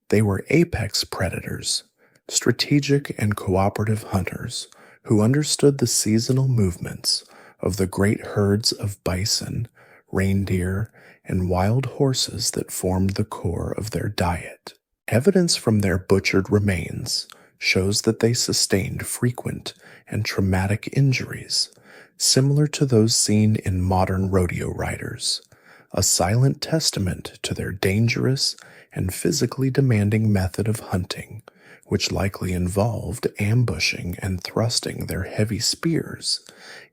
They were apex predators, strategic and cooperative hunters who understood the seasonal movements of the great herds of bison, reindeer, and wild horses that formed the core of their diet. Evidence from their butchered remains shows that they sustained frequent and traumatic injuries, similar to those seen in modern rodeo riders, a silent testament to their dangerous and physically demanding method of hunting, which likely involved ambushing and thrusting their heavy spears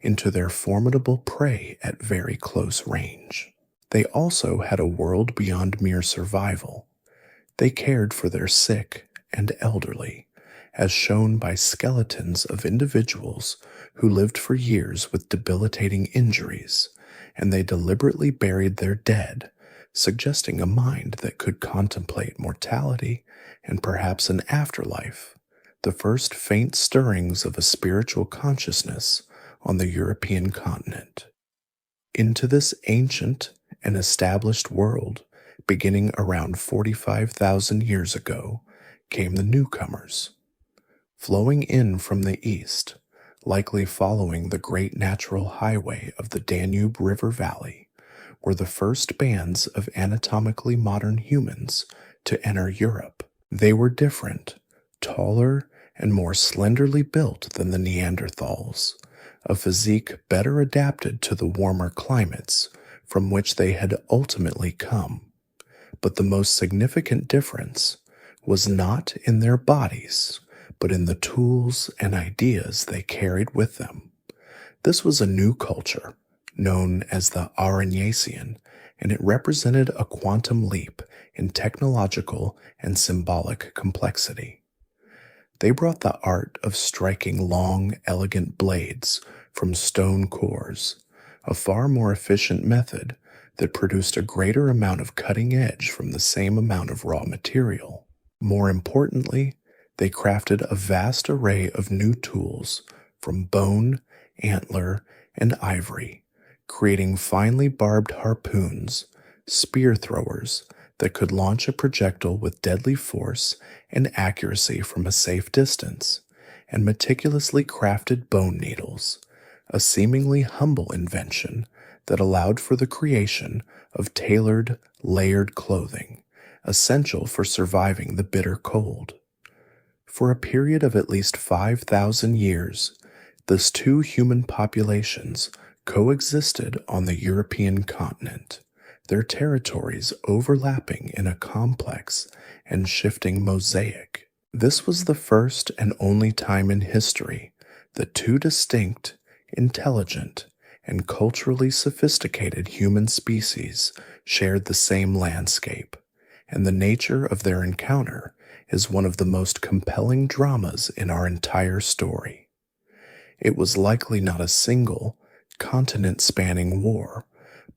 into their formidable prey at very close range. They also had a world beyond mere survival. They cared for their sick and elderly, as shown by skeletons of individuals who lived for years with debilitating injuries, and they deliberately buried their dead, suggesting a mind that could contemplate mortality and perhaps an afterlife, the first faint stirrings of a spiritual consciousness on the European continent. Into this ancient and established world, beginning around 45,000 years ago, came the newcomers. Flowing in from the east, likely following the great natural highway of the Danube River Valley, were the first bands of anatomically modern humans to enter Europe. They were different, taller, and more slenderly built than the Neanderthals, a physique better adapted to the warmer climates from which they had ultimately come. But the most significant difference was not in their bodies, but in the tools and ideas they carried with them. This was a new culture, known as the Aurignacian, and it represented a quantum leap in technological and symbolic complexity. They brought the art of striking long, elegant blades from stone cores, a far more efficient method that produced a greater amount of cutting edge from the same amount of raw material. More importantly, they crafted a vast array of new tools from bone, antler, and ivory, creating finely barbed harpoons, spear throwers that could launch a projectile with deadly force and accuracy from a safe distance, and meticulously crafted bone needles, a seemingly humble invention that allowed for the creation of tailored, layered clothing, essential for surviving the bitter cold. For a period of at least 5,000 years, these two human populations coexisted on the European continent, their territories overlapping in a complex and shifting mosaic. This was the first and only time in history that two distinct, intelligent, and culturally sophisticated human species shared the same landscape, and the nature of their encounter is one of the most compelling dramas in our entire story. It was likely not a single, continent-spanning war,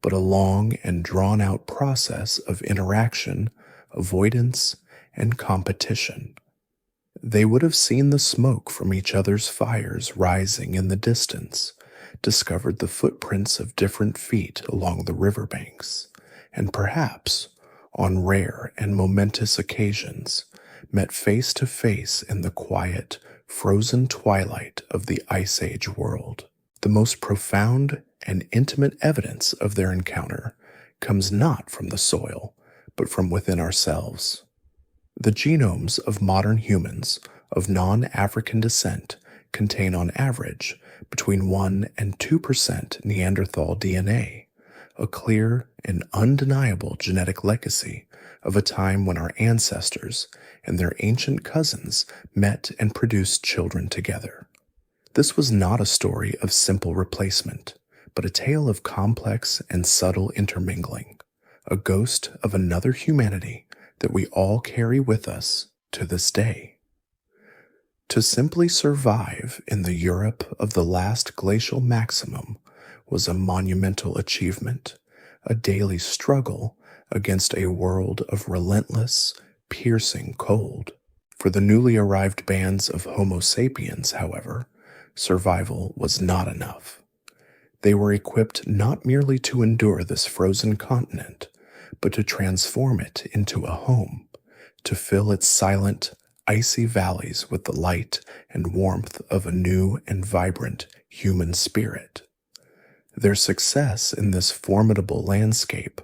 but a long and drawn-out process of interaction, avoidance, and competition. They would have seen the smoke from each other's fires rising in the distance, discovered the footprints of different feet along the riverbanks, and perhaps, on rare and momentous occasions, met face to face in the quiet, frozen twilight of the Ice Age world. The most profound and intimate evidence of their encounter comes not from the soil, but from within ourselves. The genomes of modern humans of non-African descent contain on average between 1 and 2% Neanderthal DNA, a clear and undeniable genetic legacy of a time when our ancestors and their ancient cousins met and produced children together. This was not a story of simple replacement, but a tale of complex and subtle intermingling, a ghost of another humanity that we all carry with us to this day. To simply survive in the Europe of the last glacial maximum was a monumental achievement, a daily struggle against a world of relentless, piercing cold. For the newly arrived bands of Homo sapiens, however, survival was not enough. They were equipped not merely to endure this frozen continent, but to transform it into a home, to fill its silent, icy valleys with the light and warmth of a new and vibrant human spirit. Their success in this formidable landscape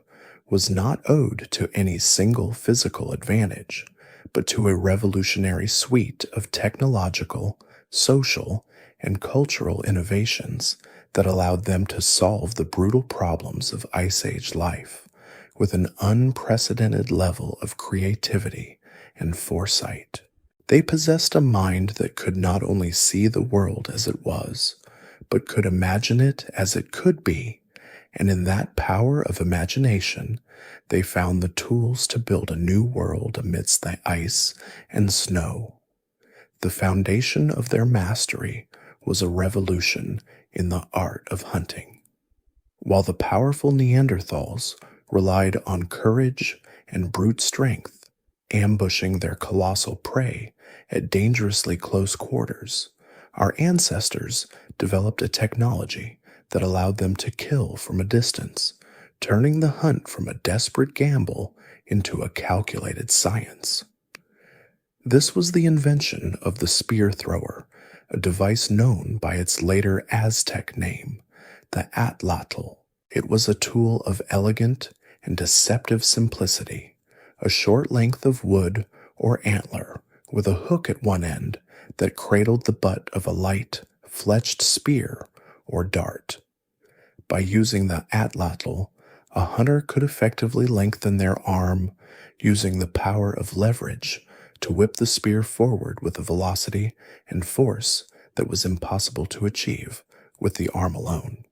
was not owed to any single physical advantage, but to a revolutionary suite of technological, social, and cultural innovations that allowed them to solve the brutal problems of Ice Age life with an unprecedented level of creativity and foresight. They possessed a mind that could not only see the world as it was, but could imagine it as it could be, and in that power of imagination, they found the tools to build a new world amidst the ice and snow. The foundation of their mastery was a revolution in the art of hunting. While the powerful Neanderthals relied on courage and brute strength, ambushing their colossal prey at dangerously close quarters, our ancestors developed a technology that allowed them to kill from a distance, turning the hunt from a desperate gamble into a calculated science. This was the invention of the spear thrower, a device known by its later Aztec name, the atlatl. It was a tool of elegant and deceptive simplicity, a short length of wood or antler with a hook at one end that cradled the butt of a light, fletched spear or dart. By using the atlatl, a hunter could effectively lengthen their arm, using the power of leverage to whip the spear forward with a velocity and force that was impossible to achieve with the arm alone.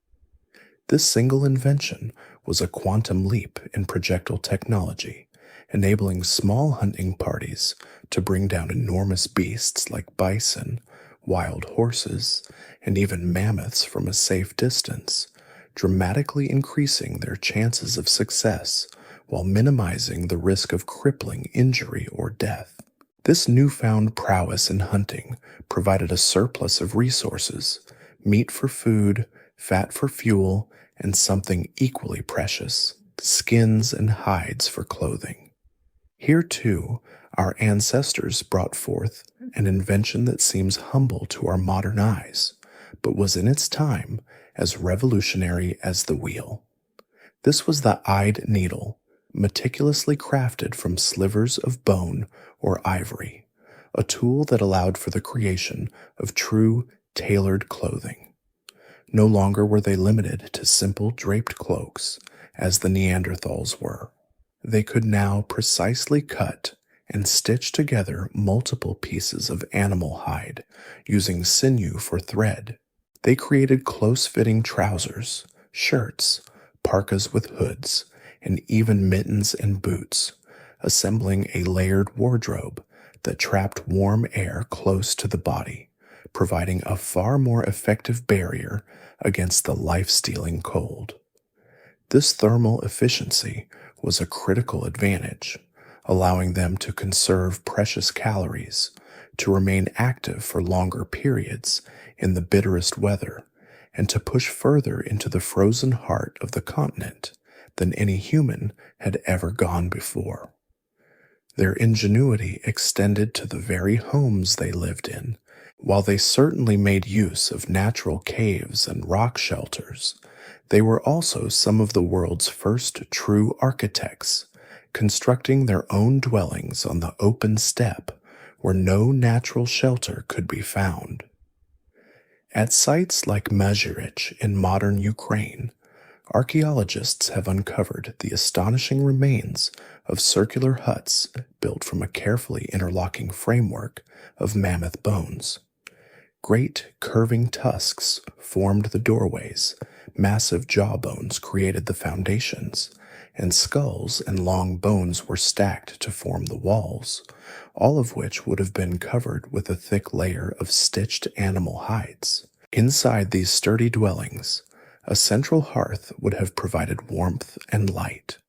This single invention was a quantum leap in projectile technology, enabling small hunting parties to bring down enormous beasts like bison, wild horses, and even mammoths from a safe distance, dramatically increasing their chances of success while minimizing the risk of crippling injury or death. This newfound prowess in hunting provided a surplus of resources, meat for food, fat for fuel, and something equally precious, skins and hides for clothing. Here, too, our ancestors brought forth an invention that seems humble to our modern eyes, but was in its time as revolutionary as the wheel. This was the eyed needle, meticulously crafted from slivers of bone or ivory, a tool that allowed for the creation of true, tailored clothing. No longer were they limited to simple draped cloaks, as the Neanderthals were. They could now precisely cut and stitch together multiple pieces of animal hide, using sinew for thread. They created close-fitting trousers, shirts, parkas with hoods, and even mittens and boots, assembling a layered wardrobe that trapped warm air close to the body, providing a far more effective barrier against the life-stealing cold. This thermal efficiency was a critical advantage, allowing them to conserve precious calories, to remain active for longer periods in the bitterest weather, and to push further into the frozen heart of the continent than any human had ever gone before. Their ingenuity extended to the very homes they lived in. While they certainly made use of natural caves and rock shelters, they were also some of the world's first true architects, constructing their own dwellings on the open steppe where no natural shelter could be found. At sites like Mazirich in modern Ukraine, archaeologists have uncovered the astonishing remains of circular huts built from a carefully interlocking framework of mammoth bones. Great curving tusks formed the doorways, massive jawbones created the foundations, and skulls and long bones were stacked to form the walls, all of which would have been covered with a thick layer of stitched animal hides. Inside these sturdy dwellings, a central hearth would have provided warmth and light,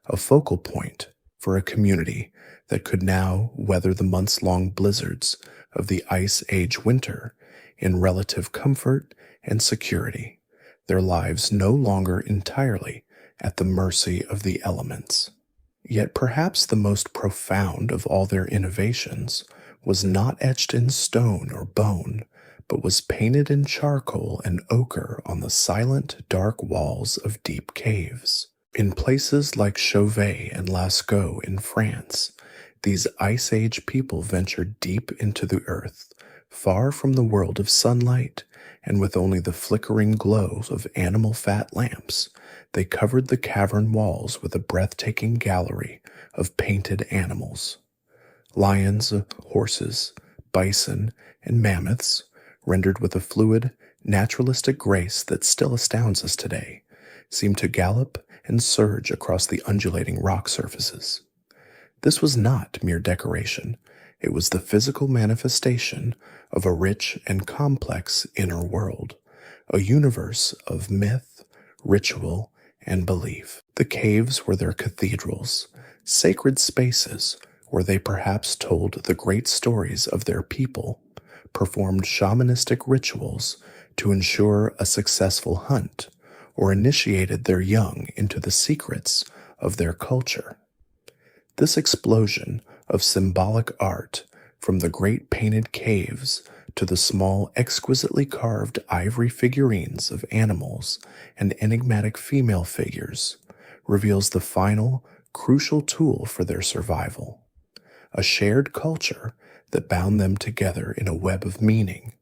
a focal point for a community that could now weather the months-long blizzards of the Ice Age winter in relative comfort and security, their lives no longer entirely at the mercy of the elements. Yet perhaps the most profound of all their innovations was not etched in stone or bone, but was painted in charcoal and ochre on the silent, dark walls of deep caves. In places like Chauvet and Lascaux in France, these Ice Age people ventured deep into the earth, far from the world of sunlight, and with only the flickering glow of animal fat lamps, they covered the cavern walls with a breathtaking gallery of painted animals. Lions, horses, bison, and mammoths, rendered with a fluid, naturalistic grace that still astounds us today, seemed to gallop and surge across the undulating rock surfaces. This was not mere decoration. It was the physical manifestation of a rich and complex inner world, a universe of myth, ritual, and belief. The caves were their cathedrals, sacred spaces where they perhaps told the great stories of their people, performed shamanistic rituals to ensure a successful hunt, or initiated their young into the secrets of their culture. This explosion of symbolic art, from the great painted caves to the small, exquisitely carved ivory figurines of animals and enigmatic female figures, reveals the final, crucial tool for their survival, a shared culture that bound them together in a web of meaning,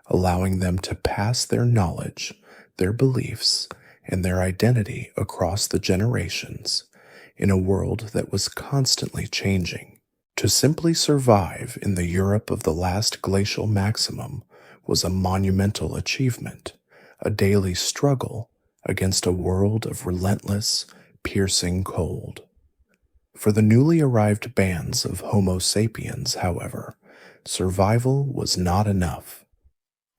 allowing them to pass their knowledge, their beliefs, and their identity across the generations in a world that was constantly changing. To simply survive in the Europe of the last glacial maximum was a monumental achievement, a daily struggle against a world of relentless, piercing cold. For the newly arrived bands of Homo sapiens, however, survival was not enough.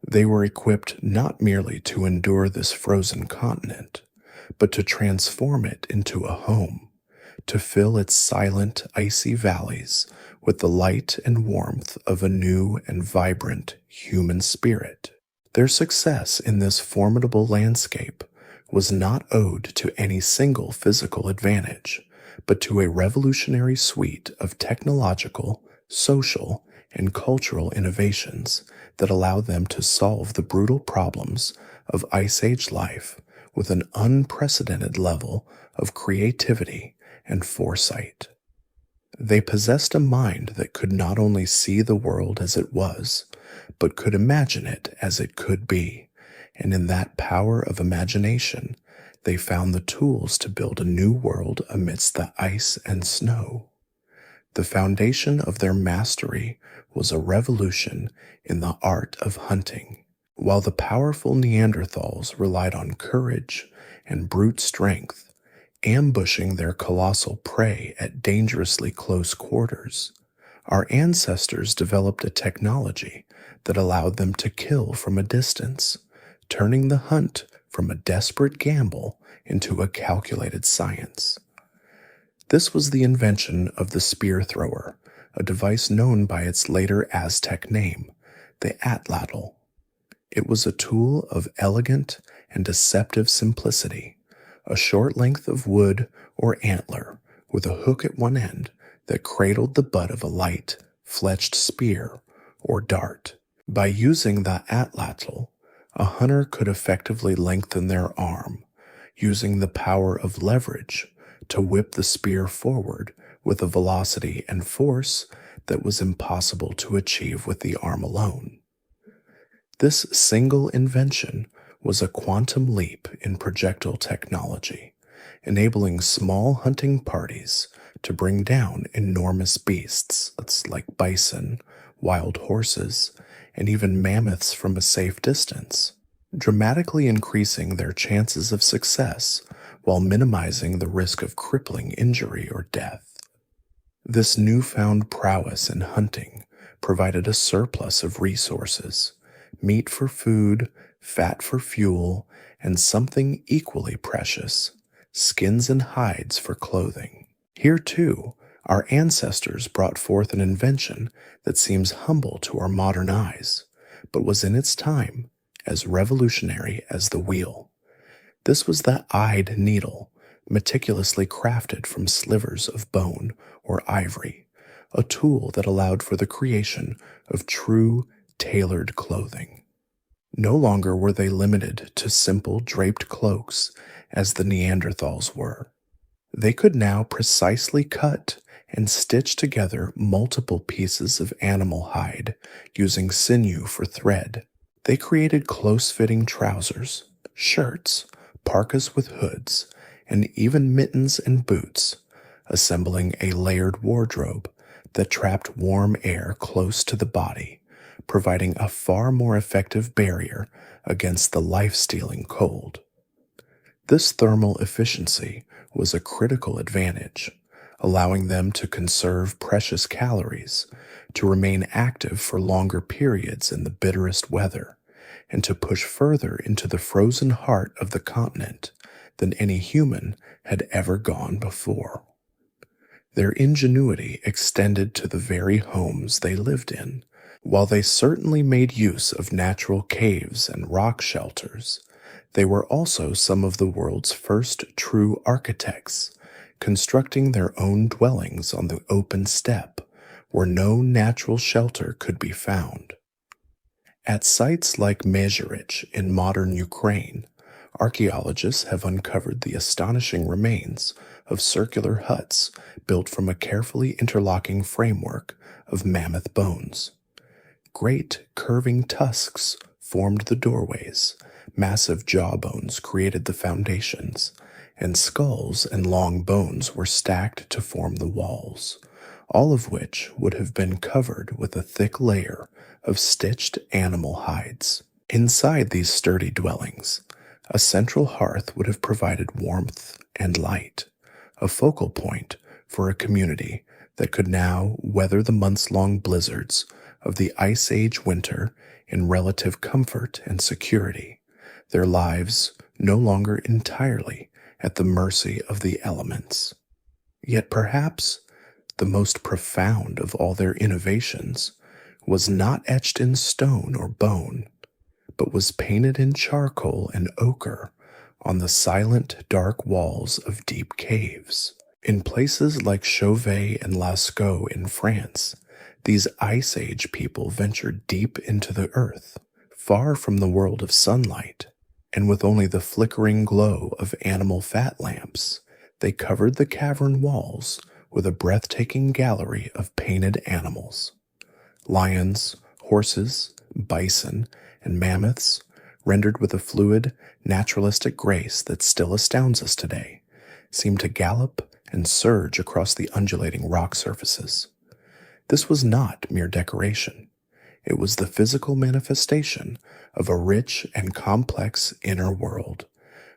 They were equipped not merely to endure this frozen continent, but to transform it into a home, to fill its silent, icy valleys with the light and warmth of a new and vibrant human spirit. Their success in this formidable landscape was not owed to any single physical advantage, but to a revolutionary suite of technological, social, and cultural innovations that allowed them to solve the brutal problems of Ice Age life with an unprecedented level of creativity and foresight. They possessed a mind that could not only see the world as it was, but could imagine it as it could be, and in that power of imagination, they found the tools to build a new world amidst the ice and snow. The foundation of their mastery was a revolution in the art of hunting. While the powerful Neanderthals relied on courage and brute strength, ambushing their colossal prey at dangerously close quarters, our ancestors developed a technology that allowed them to kill from a distance, turning the hunt from a desperate gamble into a calculated science. This was the invention of the spear thrower, a device known by its later Aztec name, the atlatl. It was a tool of elegant and deceptive simplicity, a short length of wood or antler with a hook at one end that cradled the butt of a light, fletched spear or dart. By using the atlatl, a hunter could effectively lengthen their arm, using the power of leverage to whip the spear forward with a velocity and force that was impossible to achieve with the arm alone. This single invention was a quantum leap in projectile technology, enabling small hunting parties to bring down enormous beasts like bison, wild horses, and even mammoths from a safe distance, dramatically increasing their chances of success while minimizing the risk of crippling injury or death. This newfound prowess in hunting provided a surplus of resources: meat for food, fat for fuel, and something equally precious: skins and hides for clothing. Here, too, our ancestors brought forth an invention that seems humble to our modern eyes, but was in its time as revolutionary as the wheel. This was the eyed needle, meticulously crafted from slivers of bone or ivory, a tool that allowed for the creation of true, tailored clothing. No longer were they limited to simple draped cloaks as the Neanderthals were. They could now precisely cut and stitch together multiple pieces of animal hide using sinew for thread. They created close-fitting trousers, shirts, parkas with hoods, and even mittens and boots, assembling a layered wardrobe that trapped warm air close to the body, providing a far more effective barrier against the life-stealing cold. This thermal efficiency was a critical advantage, allowing them to conserve precious calories, to remain active for longer periods in the bitterest weather, and to push further into the frozen heart of the continent than any human had ever gone before. Their ingenuity extended to the very homes they lived in. While they certainly made use of natural caves and rock shelters, they were also some of the world's first true architects, constructing their own dwellings on the open steppe, where no natural shelter could be found. At sites like Mezhirich in modern Ukraine, archaeologists have uncovered the astonishing remains of circular huts built from a carefully interlocking framework of mammoth bones. Great curving tusks formed the doorways, massive jawbones created the foundations, and skulls and long bones were stacked to form the walls, all of which would have been covered with a thick layer of stitched animal hides. Inside these sturdy dwellings, a central hearth would have provided warmth and light, a focal point for a community that could now weather the months-long blizzards of the Ice Age winter in relative comfort and security, their lives no longer entirely at the mercy of the elements. Yet perhaps the most profound of all their innovations was not etched in stone or bone, but was painted in charcoal and ochre on the silent, dark walls of deep caves. In places like Chauvet and Lascaux in France, these Ice Age people ventured deep into the earth, far from the world of sunlight, and with only the flickering glow of animal fat lamps, they covered the cavern walls with a breathtaking gallery of painted animals. Lions, horses, bison, and mammoths, rendered with a fluid, naturalistic grace that still astounds us today, seemed to gallop and surge across the undulating rock surfaces. This was not mere decoration. It was the physical manifestation of a rich and complex inner world,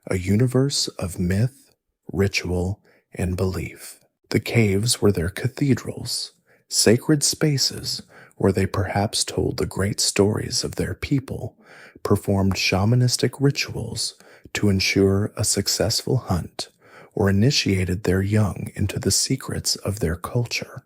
a universe of myth, ritual, and belief. The caves were their cathedrals, sacred spaces where they perhaps told the great stories of their people, performed shamanistic rituals to ensure a successful hunt, or initiated their young into the secrets of their culture.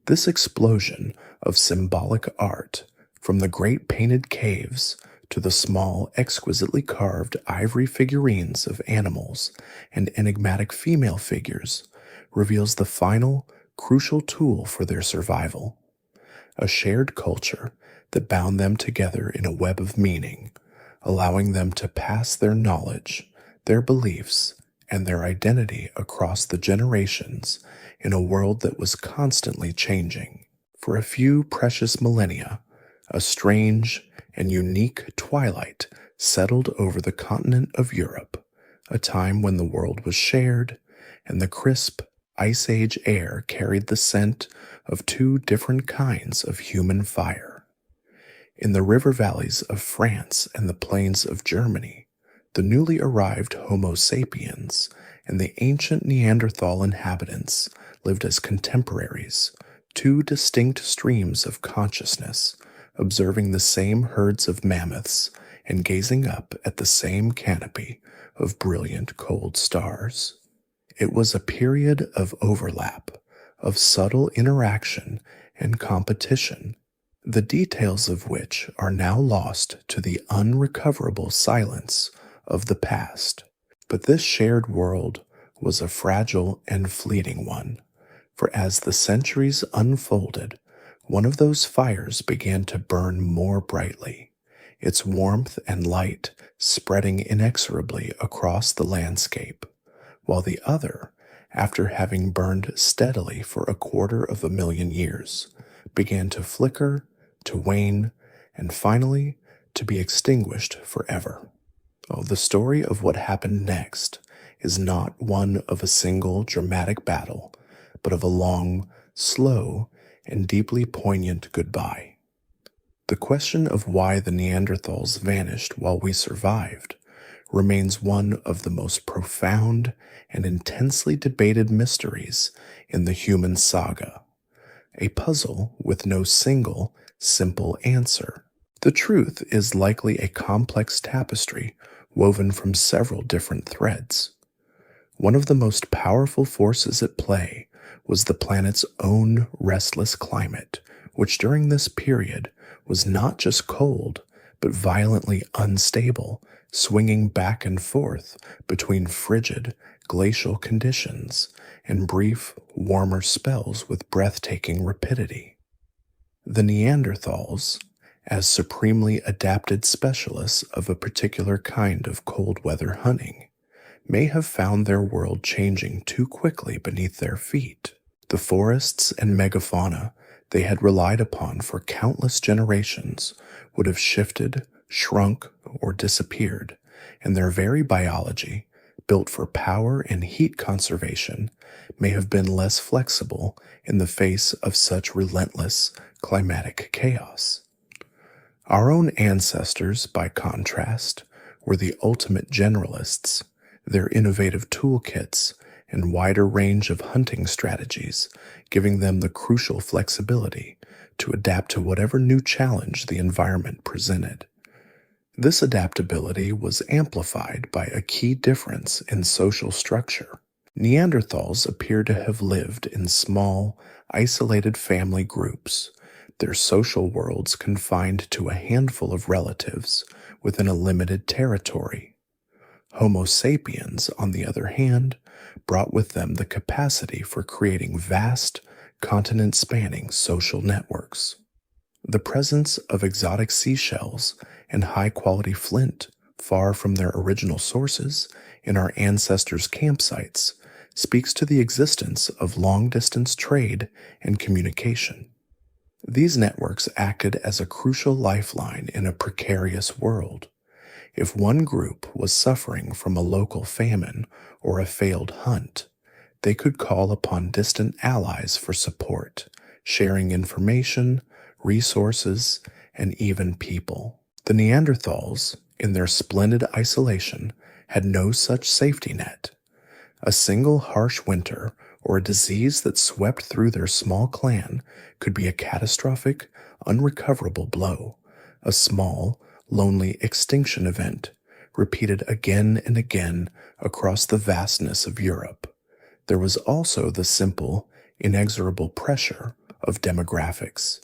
This explosion of symbolic art, from the great painted caves to the small, exquisitely carved ivory figurines of animals and enigmatic female figures, reveals the final, crucial tool for their survival: a shared culture that bound them together in a web of meaning, allowing them to pass their knowledge, their beliefs, and their identity across the generations in a world that was constantly changing. For a few precious millennia, a strange and unique twilight settled over the continent of Europe, a time when the world was shared, and the crisp, Ice Age air carried the scent of two different kinds of human fire. In the river valleys of France and the plains of Germany, The newly arrived Homo sapiens and the ancient Neanderthal inhabitants lived as contemporaries, two distinct streams of consciousness, observing the same herds of mammoths and gazing up at the same canopy of brilliant cold stars. It was a period of overlap, of subtle interaction and competition, the details of which are now lost to the unrecoverable silence of the past. But this shared world was a fragile and fleeting one, for as the centuries unfolded, one of those fires began to burn more brightly, its warmth and light spreading inexorably across the landscape, while the other, after having burned steadily for 250,000 years, began to flicker, to wane, and finally to be extinguished forever. Oh, the story of what happened next is not one of a single dramatic battle, but of a long, slow, and deeply poignant goodbye. The question of why the Neanderthals vanished while we survived remains one of the most profound and intensely debated mysteries in the human saga, a puzzle with no single, simple answer. The truth is likely a complex tapestry woven from several different threads. One of the most powerful forces at play was the planet's own restless climate, which during this period was not just cold, but violently unstable, swinging back and forth between frigid, glacial conditions and brief, warmer spells with breathtaking rapidity. The Neanderthals, as supremely adapted specialists of a particular kind of cold weather hunting, may have found their world changing too quickly beneath their feet. The forests and megafauna they had relied upon for countless generations would have shifted, shrunk, or disappeared, and their very biology, built for power and heat conservation, may have been less flexible in the face of such relentless climatic chaos. Our own ancestors, by contrast, were the ultimate generalists. Their innovative toolkits and wider range of hunting strategies giving them the crucial flexibility to adapt to whatever new challenge the environment presented. This adaptability was amplified by a key difference in social structure. Neanderthals appear to have lived in small, isolated family groups, their social worlds confined to a handful of relatives within a limited territory. Homo sapiens, on the other hand, brought with them the capacity for creating vast, continent-spanning social networks. The presence of exotic seashells and high-quality flint far from their original sources in our ancestors' campsites speaks to the existence of long-distance trade and communication. These networks acted as a crucial lifeline in a precarious world. If one group was suffering from a local famine or a failed hunt, they could call upon distant allies for support, sharing information, resources, and even people. The Neanderthals, in their splendid isolation, had no such safety net. A single harsh winter or a disease that swept through their small clan could be a catastrophic, unrecoverable blow, a small, lonely extinction event, repeated again and again across the vastness of Europe. There was also the simple, inexorable pressure of demographics.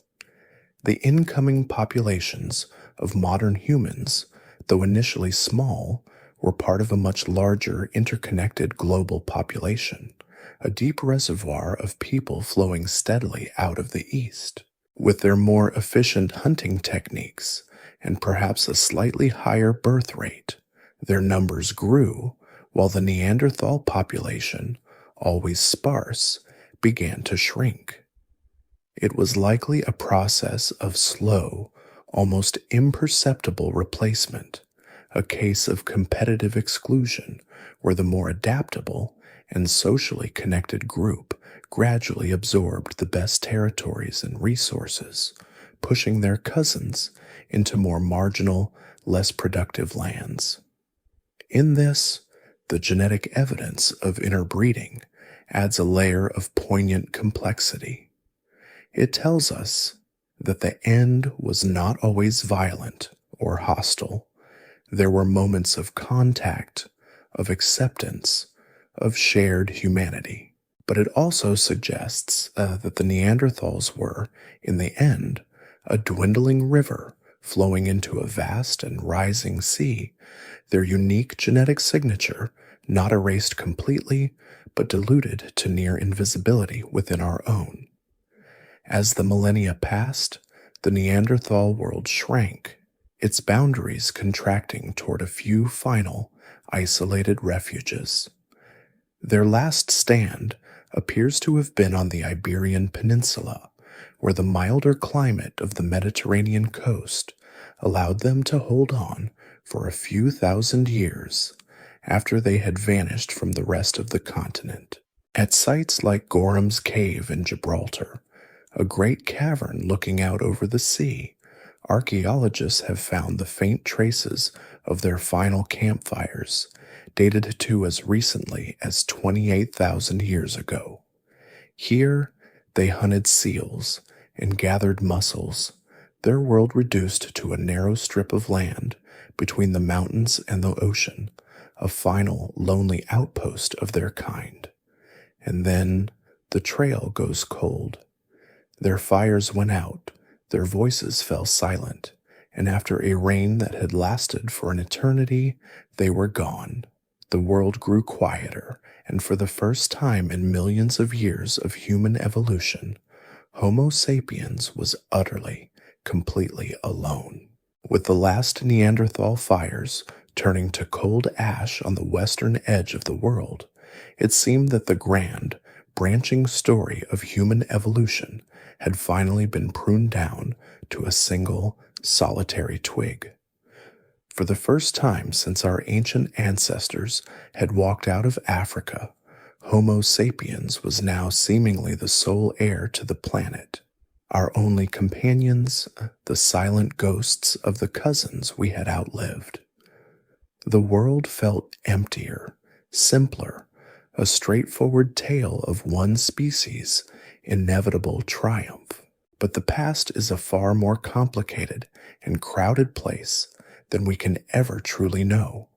The incoming populations of modern humans, though initially small, were part of a much larger interconnected global population, a deep reservoir of people flowing steadily out of the east. With their more efficient hunting techniques and perhaps a slightly higher birth rate, their numbers grew, while the Neanderthal population, always sparse, began to shrink. It was likely a process of slow, almost imperceptible replacement, a case of competitive exclusion where the more adaptable and socially connected group gradually absorbed the best territories and resources, pushing their cousins into more marginal, less productive lands. In this, the genetic evidence of interbreeding adds a layer of poignant complexity. It tells us that the end was not always violent or hostile. There were moments of contact, of acceptance, of shared humanity. But it also suggests that the Neanderthals were, in the end, a dwindling river flowing into a vast and rising sea, their unique genetic signature not erased completely, but diluted to near invisibility within our own. As the millennia passed, the Neanderthal world shrank, its boundaries contracting toward a few final, isolated refuges. Their last stand appears to have been on the Iberian Peninsula, where the milder climate of the Mediterranean coast allowed them to hold on for a few thousand years after they had vanished from the rest of the continent. At sites like Gorham's Cave in Gibraltar, a great cavern looking out over the sea, archaeologists have found the faint traces of their final campfires, dated to as recently as 28,000 years ago. Here, they hunted seals and gathered mussels, their world reduced to a narrow strip of land between the mountains and the ocean, a final, lonely outpost of their kind. And then the trail goes cold. Their fires went out, their voices fell silent, and after a rain that had lasted for an eternity, they were gone. The world grew quieter, and for the first time in millions of years of human evolution, Homo sapiens was utterly, completely alone. With the last Neanderthal fires turning to cold ash on the western edge of the world, it seemed that the grand, branching story of human evolution had finally been pruned down to a single, solitary twig. For the first time since our ancient ancestors had walked out of Africa, Homo sapiens was now seemingly the sole heir to the planet. Our only companions, the silent ghosts of the cousins we had outlived. The world felt emptier, simpler, a straightforward tale of one species' inevitable triumph. But the past is a far more complicated and crowded place than we can ever truly know.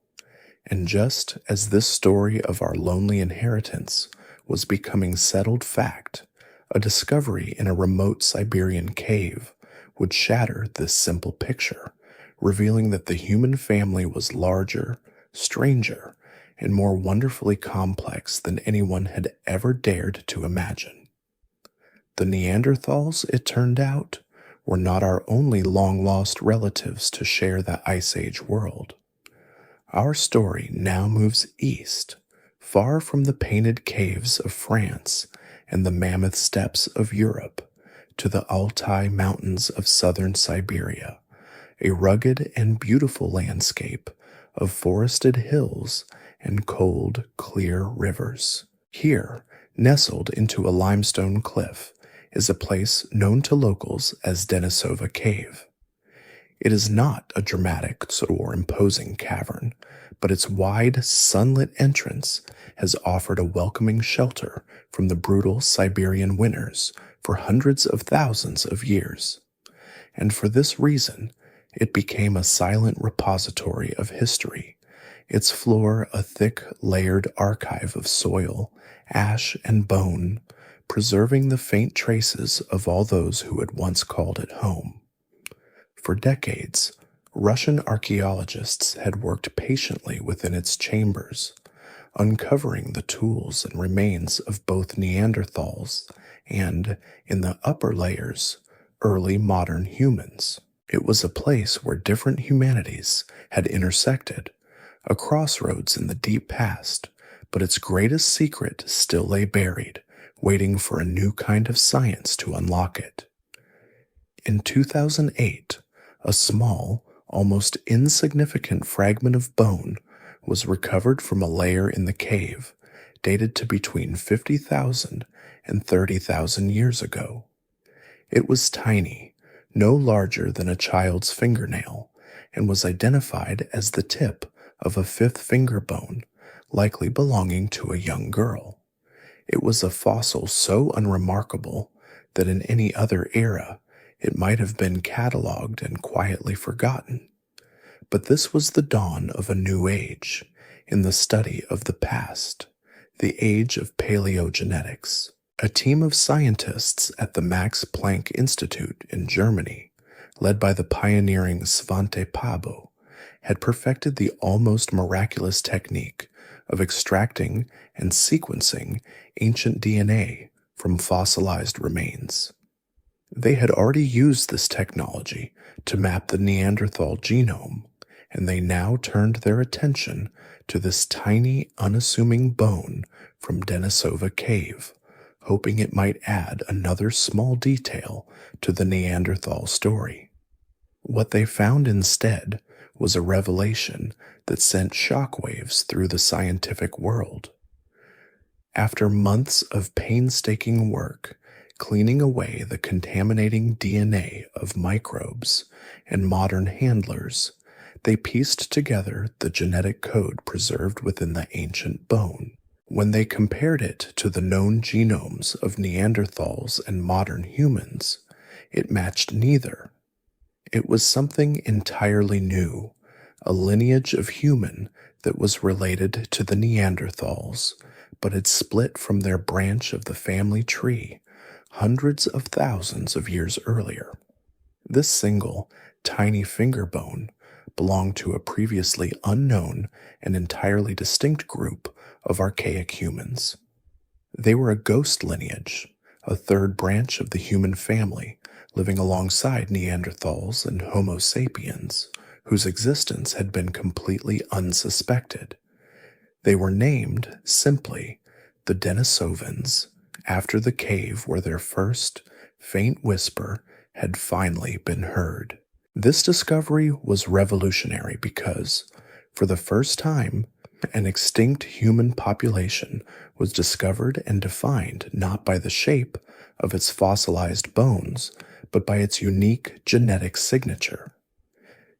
And just as this story of our lonely inheritance was becoming settled fact, a discovery in a remote Siberian cave would shatter this simple picture, revealing that the human family was larger, stranger, and more wonderfully complex than anyone had ever dared to imagine. The Neanderthals, it turned out, were not our only long-lost relatives to share the Ice Age world. Our story now moves east, far from the painted caves of France and the mammoth steppes of Europe, to the Altai Mountains of southern Siberia, a rugged and beautiful landscape of forested hills and cold, clear rivers. Here, nestled into a limestone cliff, is a place known to locals as Denisova Cave. It is not a dramatic or imposing cavern, but its wide, sunlit entrance has offered a welcoming shelter from the brutal Siberian winters for hundreds of thousands of years. And for this reason, it became a silent repository of history, its floor a thick, layered archive of soil, ash, and bone, preserving the faint traces of all those who had once called it home. For decades, Russian archaeologists had worked patiently within its chambers, uncovering the tools and remains of both Neanderthals and, in the upper layers, early modern humans. It was a place where different humanities had intersected, a crossroads in the deep past, but its greatest secret still lay buried, waiting for a new kind of science to unlock it. In 2008, a small, almost insignificant fragment of bone was recovered from a layer in the cave, dated to between 50,000 and 30,000 years ago. It was tiny, no larger than a child's fingernail, and was identified as the tip of a fifth finger bone, likely belonging to a young girl. It was a fossil so unremarkable that in any other era it might have been catalogued and quietly forgotten. But this was the dawn of a new age in the study of the past, the age of paleogenetics. A team of scientists at the Max Planck Institute in Germany, led by the pioneering Svante Pabo, had perfected the almost miraculous technique of extracting and sequencing ancient DNA from fossilized remains. They had already used this technology to map the Neanderthal genome, and they now turned their attention to this tiny, unassuming bone from Denisova Cave, hoping it might add another small detail to the Neanderthal story. What they found instead was a revelation that sent shockwaves through the scientific world. After months of painstaking work, cleaning away the contaminating DNA of microbes and modern handlers, they pieced together the genetic code preserved within the ancient bone. When they compared it to the known genomes of Neanderthals and modern humans, it matched neither. It was something entirely new, a lineage of human that was related to the Neanderthals, but had split from their branch of the family tree hundreds of thousands of years earlier. This single, tiny finger bone belonged to a previously unknown and entirely distinct group of archaic humans. They were a ghost lineage, a third branch of the human family, living alongside Neanderthals and Homo sapiens, whose existence had been completely unsuspected. They were named, simply, the Denisovans, after the cave where their first, faint whisper had finally been heard. This discovery was revolutionary because, for the first time, an extinct human population was discovered and defined not by the shape of its fossilized bones, but by its unique genetic signature.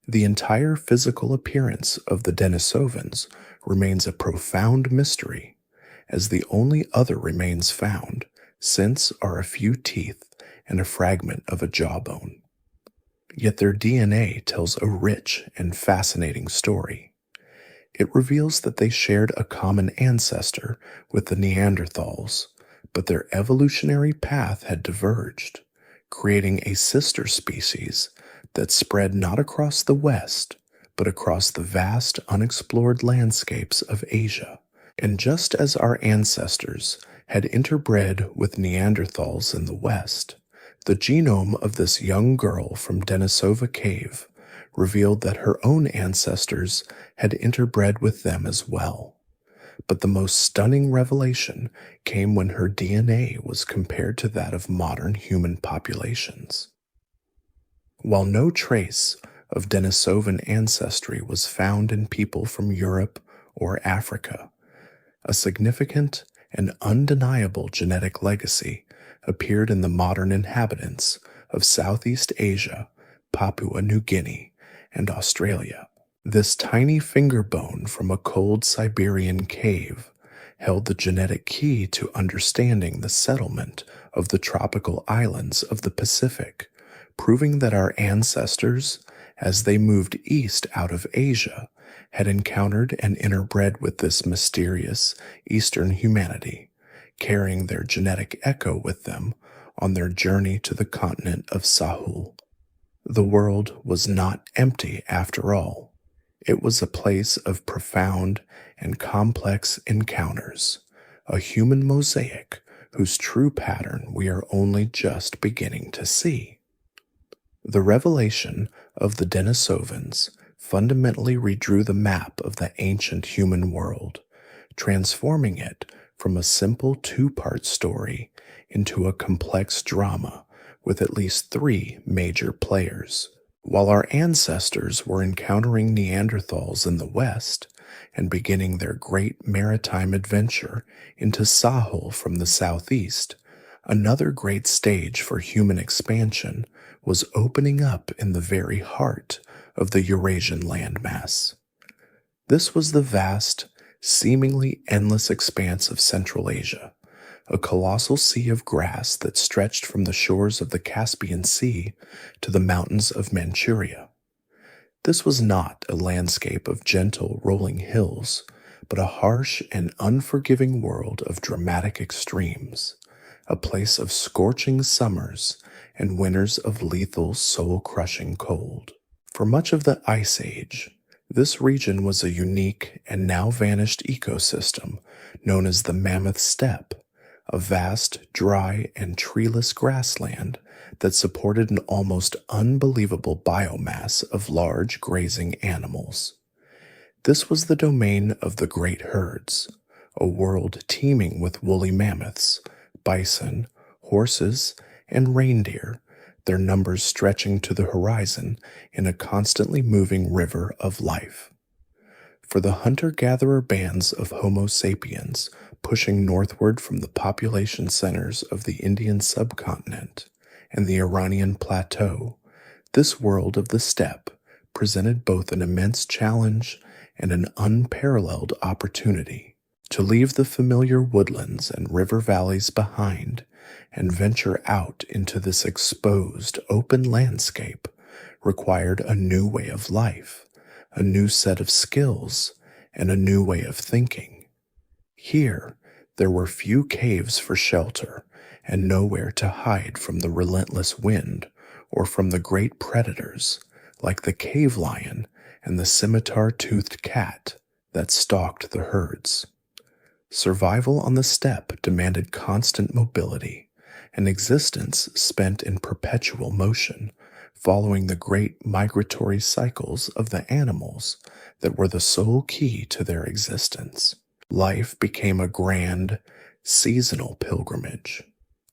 The entire physical appearance of the Denisovans remains a profound mystery, as the only other remains found since are a few teeth and a fragment of a jawbone. Yet their DNA tells a rich and fascinating story. It reveals that they shared a common ancestor with the Neanderthals, but their evolutionary path had diverged, creating a sister species that spread not across the West, but across the vast unexplored landscapes of Asia. And just as our ancestors had interbred with Neanderthals in the West, the genome of this young girl from Denisova Cave revealed that her own ancestors had interbred with them as well. But the most stunning revelation came when her DNA was compared to that of modern human populations. While no trace of Denisovan ancestry was found in people from Europe or Africa, a significant and undeniable genetic legacy appeared in the modern inhabitants of Southeast Asia, Papua New Guinea, and Australia. This tiny finger bone from a cold Siberian cave held the genetic key to understanding the settlement of the tropical islands of the Pacific, proving that our ancestors, as they moved east out of Asia, had encountered and interbred with this mysterious Eastern humanity, carrying their genetic echo with them on their journey to the continent of Sahul. The world was not empty after all. It was a place of profound and complex encounters, a human mosaic whose true pattern we are only just beginning to see. The revelation of the Denisovans fundamentally redrew the map of the ancient human world, transforming it from a simple two-part story into a complex drama with at least 3 major players. While our ancestors were encountering Neanderthals in the West and beginning their great maritime adventure into Sahul from the southeast, another great stage for human expansion was opening up in the very heart of the Eurasian landmass. This was the vast, seemingly endless expanse of Central Asia, a colossal sea of grass that stretched from the shores of the Caspian Sea to the mountains of Manchuria. This was not a landscape of gentle rolling hills, but a harsh and unforgiving world of dramatic extremes, a place of scorching summers and winters of lethal, soul-crushing cold. For much of the Ice Age, this region was a unique and now vanished ecosystem known as the Mammoth Steppe, a vast, dry, and treeless grassland that supported an almost unbelievable biomass of large grazing animals. This was the domain of the great herds, a world teeming with woolly mammoths, bison, horses, and reindeer, their numbers stretching to the horizon in a constantly moving river of life. For the hunter-gatherer bands of Homo sapiens pushing northward from the population centers of the Indian subcontinent and the Iranian plateau, this world of the steppe presented both an immense challenge and an unparalleled opportunity to leave the familiar woodlands and river valleys behind and venture out into this exposed, open landscape required a new way of life, a new set of skills, and a new way of thinking. Here, there were few caves for shelter and nowhere to hide from the relentless wind or from the great predators like the cave lion and the scimitar-toothed cat that stalked the herds. Survival on the steppe demanded constant mobility, an existence spent in perpetual motion, following the great migratory cycles of the animals that were the sole key to their existence. Life became a grand, seasonal pilgrimage,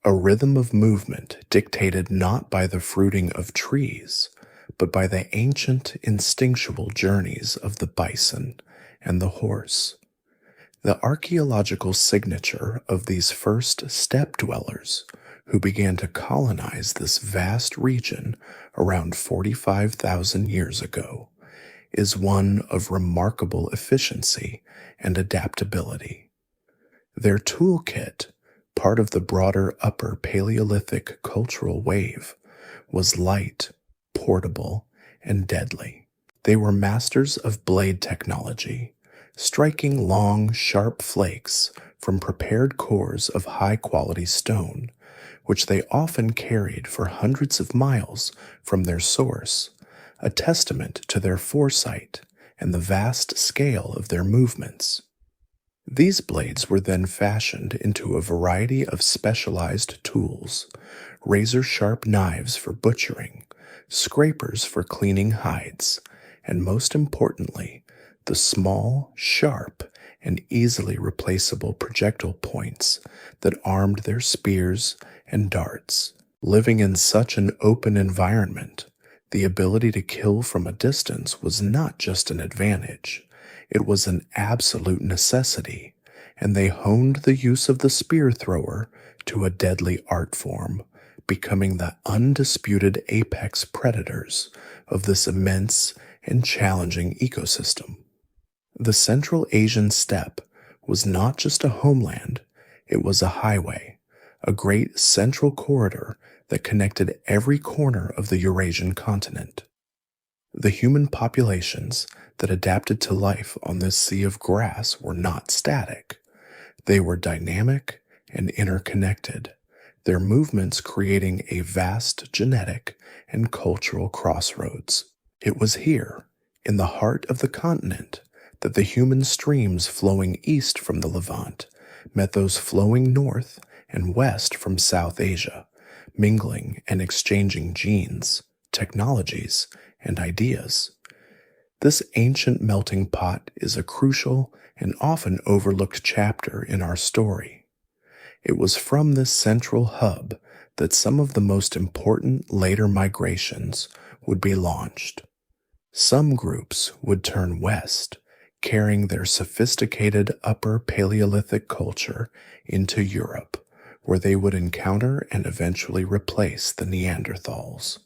a rhythm of movement dictated not by the fruiting of trees, but by the ancient instinctual journeys of the bison and the horse. The archaeological signature of these first steppe dwellers, who began to colonize this vast region around 45,000 years ago, is one of remarkable efficiency and adaptability. Their toolkit, part of the broader Upper Paleolithic cultural wave, was light, portable, and deadly. They were masters of blade technology, striking long, sharp flakes from prepared cores of high-quality stone, which they often carried for hundreds of miles from their source, a testament to their foresight and the vast scale of their movements. These blades were then fashioned into a variety of specialized tools, razor-sharp knives for butchering, scrapers for cleaning hides, and most importantly, the small, sharp, and easily replaceable projectile points that armed their spears and darts. Living in such an open environment, the ability to kill from a distance was not just an advantage, it was an absolute necessity, and they honed the use of the spear thrower to a deadly art form, becoming the undisputed apex predators of this immense and challenging ecosystem. The Central Asian steppe was not just a homeland, it was a highway, a great central corridor that connected every corner of the Eurasian continent. The human populations that adapted to life on this sea of grass were not static. They were dynamic and interconnected, their movements creating a vast genetic and cultural crossroads. It was here, in the heart of the continent, that the human streams flowing east from the Levant met those flowing north and west from South Asia, mingling and exchanging genes, technologies, and ideas. This ancient melting pot is a crucial and often overlooked chapter in our story. It was from this central hub that some of the most important later migrations would be launched. Some groups would turn west, carrying their sophisticated Upper Paleolithic culture into Europe, where they would encounter and eventually replace the Neanderthals.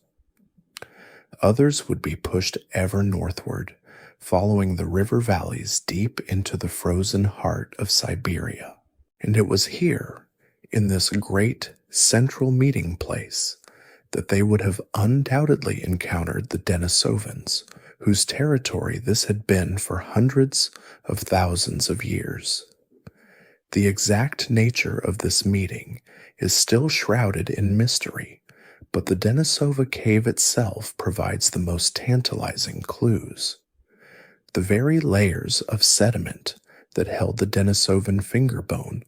Others would be pushed ever northward, following the river valleys deep into the frozen heart of Siberia. And it was here, in this great central meeting place, that they would have undoubtedly encountered the Denisovans, whose territory this had been for hundreds of thousands of years. The exact nature of this meeting is still shrouded in mystery, but the Denisova cave itself provides the most tantalizing clues. The very layers of sediment that held the Denisovan finger bone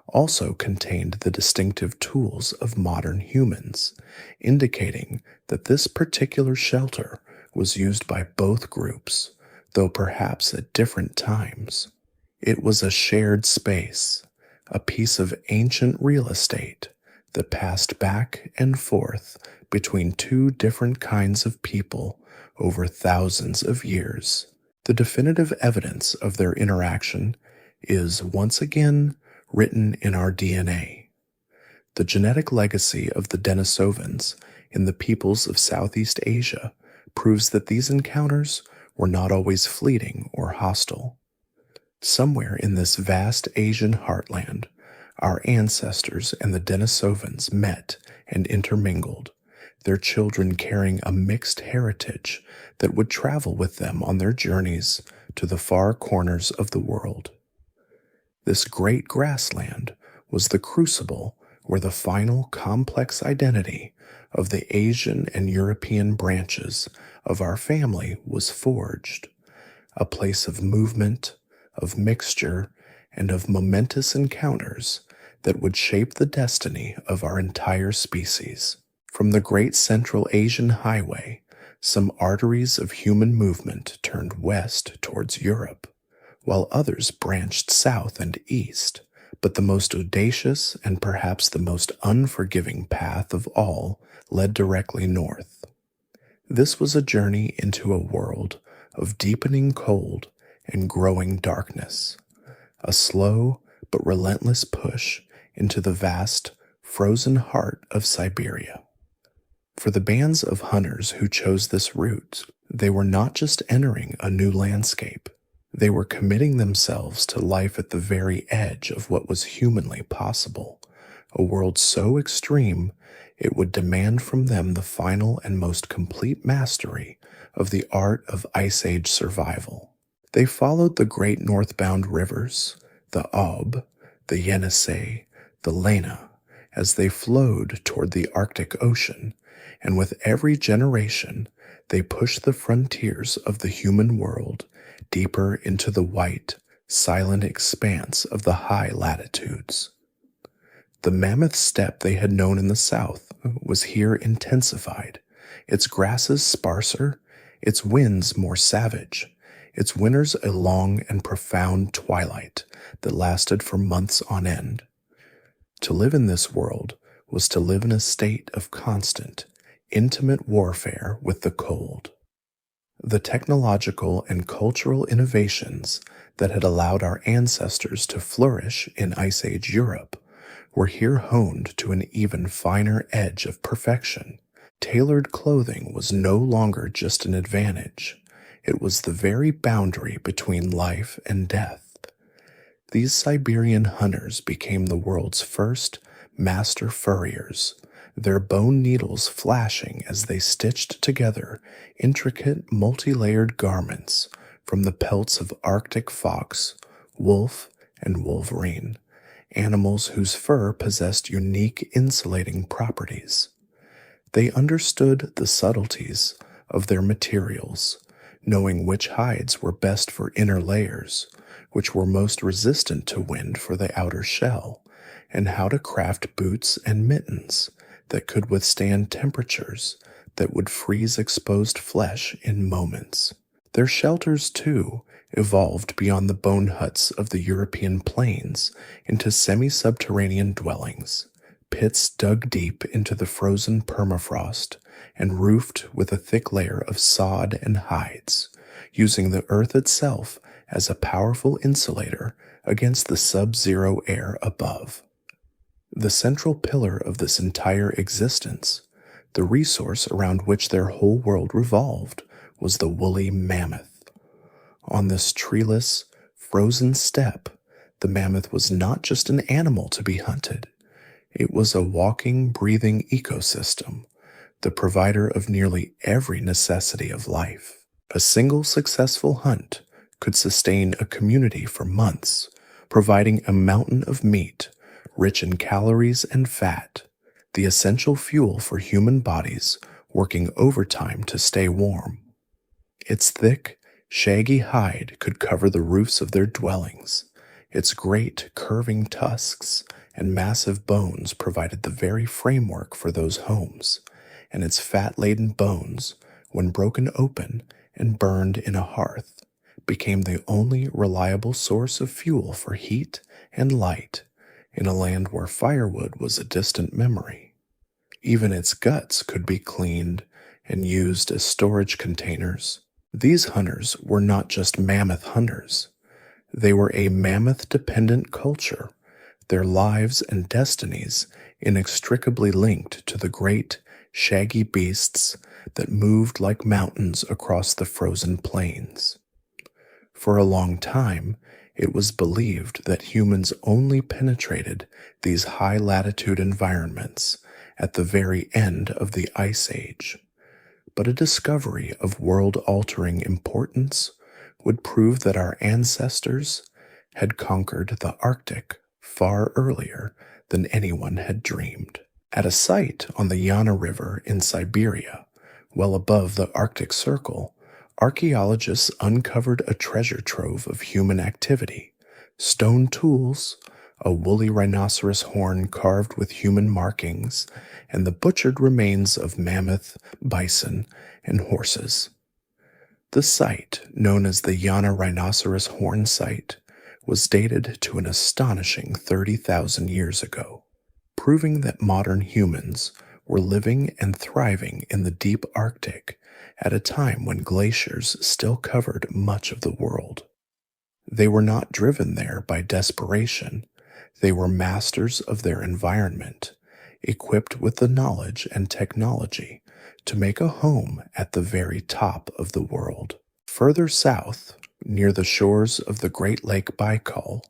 also contained the distinctive tools of modern humans, indicating that this particular shelter was used by both groups, though perhaps at different times. It was a shared space, a piece of ancient real estate that passed back and forth between two different kinds of people over thousands of years. The definitive evidence of their interaction is once again written in our DNA. The genetic legacy of the Denisovans in the peoples of Southeast Asia proves that these encounters were not always fleeting or hostile. Somewhere in this vast Asian heartland, our ancestors and the Denisovans met and intermingled, their children carrying a mixed heritage that would travel with them on their journeys to the far corners of the world. This great grassland was the crucible where the final complex identity of the Asian and European branches of our family was forged, a place of movement, of mixture, and of momentous encounters that would shape the destiny of our entire species. From the great Central Asian highway, some arteries of human movement turned west towards Europe, while others branched south and east, but the most audacious and perhaps the most unforgiving path of all led directly north. This was a journey into a world of deepening cold and growing darkness, a slow but relentless push into the vast, frozen heart of Siberia. For the bands of hunters who chose this route, they were not just entering a new landscape, they were committing themselves to life at the very edge of what was humanly possible, a world so extreme it would demand from them the final and most complete mastery of the art of Ice Age survival. They followed the great northbound rivers, the Ob, the Yenisei, the Lena, as they flowed toward the Arctic Ocean, and with every generation they pushed the frontiers of the human world deeper into the white, silent expanse of the high latitudes. The mammoth steppe they had known in the south was here intensified, its grasses sparser, its winds more savage, its winters a long and profound twilight that lasted for months on end. To live in this world was to live in a state of constant, intimate warfare with the cold. The technological and cultural innovations that had allowed our ancestors to flourish in Ice Age Europe were here honed to an even finer edge of perfection. Tailored clothing was no longer just an advantage, it was the very boundary between life and death. These Siberian hunters became the world's first master furriers, their bone needles flashing as they stitched together intricate multi-layered garments from the pelts of Arctic fox, wolf, and wolverine, animals whose fur possessed unique insulating properties. They understood the subtleties of their materials, knowing which hides were best for inner layers, which were most resistant to wind for the outer shell, and how to craft boots and mittens that could withstand temperatures that would freeze exposed flesh in moments. Their shelters, too, evolved beyond the bone huts of the European plains into semi-subterranean dwellings, pits dug deep into the frozen permafrost and roofed with a thick layer of sod and hides, using the earth itself as a powerful insulator against the sub-zero air above. The central pillar of this entire existence, the resource around which their whole world revolved, was the woolly mammoth. On this treeless, frozen steppe, the mammoth was not just an animal to be hunted. It was a walking, breathing ecosystem, the provider of nearly every necessity of life. A single successful hunt could sustain a community for months, providing a mountain of meat, rich in calories and fat, the essential fuel for human bodies working overtime to stay warm. Its thick, shaggy hide could cover the roofs of their dwellings. Its great, curving tusks and massive bones provided the very framework for those homes, and its fat-laden bones, when broken open and burned in a hearth, became the only reliable source of fuel for heat and light in a land where firewood was a distant memory. Even its guts could be cleaned and used as storage containers. These hunters were not just mammoth hunters. They were a mammoth-dependent culture, their lives and destinies inextricably linked to the great, shaggy beasts that moved like mountains across the frozen plains. For a long time, it was believed that humans only penetrated these high-latitude environments at the very end of the Ice Age. But a discovery of world-altering importance would prove that our ancestors had conquered the Arctic far earlier than anyone had dreamed. At a site on the Yana River in Siberia, well above the Arctic Circle, archaeologists uncovered a treasure trove of human activity: stone tools, a woolly rhinoceros horn carved with human markings, and the butchered remains of mammoth, bison, and horses. The site, known as the Yana Rhinoceros Horn Site, was dated to an astonishing 30,000 years ago, proving that modern humans were living and thriving in the deep Arctic at a time when glaciers still covered much of the world. They were not driven there by desperation. They were masters of their environment, equipped with the knowledge and technology to make a home at the very top of the world. Further south, near the shores of the Great Lake Baikal,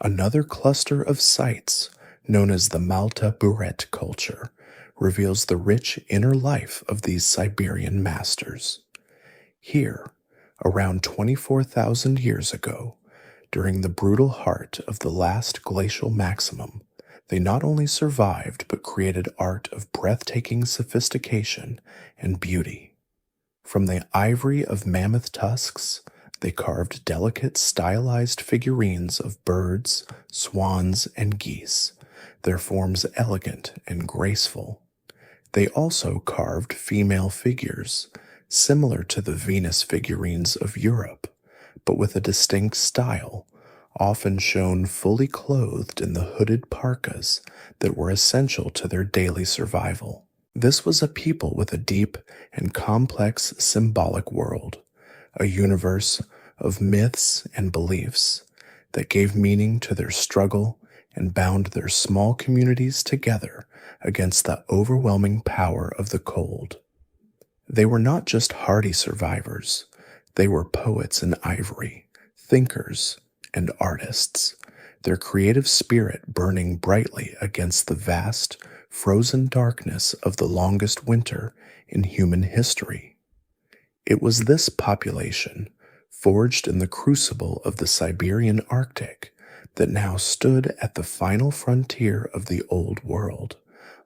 another cluster of sites, known as the Malta Buret culture, reveals the rich inner life of these Siberian masters. Here, around 24,000 years ago, during the brutal heart of the last glacial maximum, they not only survived but created art of breathtaking sophistication and beauty. From the ivory of mammoth tusks, they carved delicate, stylized figurines of birds, swans, and geese, their forms elegant and graceful. They also carved female figures, similar to the Venus figurines of Europe, but with a distinct style, often shown fully clothed in the hooded parkas that were essential to their daily survival. This was a people with a deep and complex symbolic world, a universe of myths and beliefs that gave meaning to their struggle and bound their small communities together against the overwhelming power of the cold. They were not just hardy survivors, they were poets in ivory, thinkers, and artists, their creative spirit burning brightly against the vast, frozen darkness of the longest winter in human history. It was this population, forged in the crucible of the Siberian Arctic, that now stood at the final frontier of the Old World,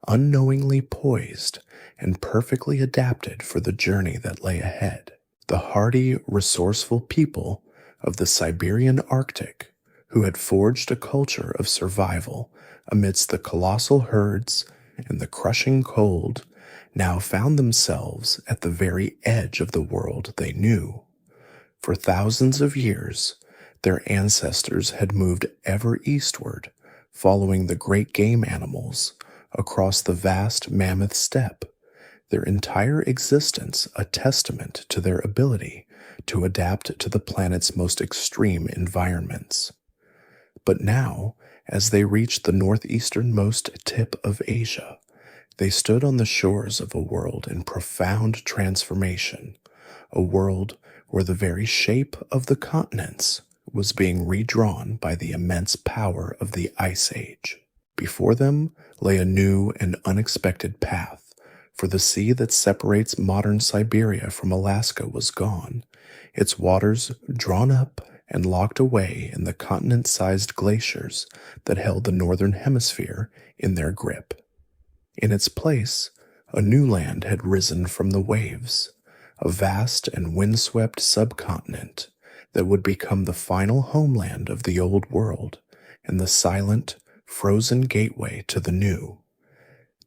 unknowingly poised and perfectly adapted for the journey that lay ahead. The hardy, resourceful people of the Siberian Arctic, who had forged a culture of survival amidst the colossal herds and the crushing cold, now found themselves at the very edge of the world they knew. For thousands of years, their ancestors had moved ever eastward, following the great game animals across the vast mammoth steppe, their entire existence a testament to their ability to adapt to the planet's most extreme environments. But now, as they reached the northeasternmost tip of Asia, they stood on the shores of a world in profound transformation, a world where the very shape of the continents was being redrawn by the immense power of the Ice Age. Before them lay a new and unexpected path, for the sea that separates modern Siberia from Alaska was gone, its waters drawn up and locked away in the continent-sized glaciers that held the northern hemisphere in their grip. In its place, a new land had risen from the waves, a vast and windswept subcontinent that would become the final homeland of the old world and the silent, frozen gateway to the new.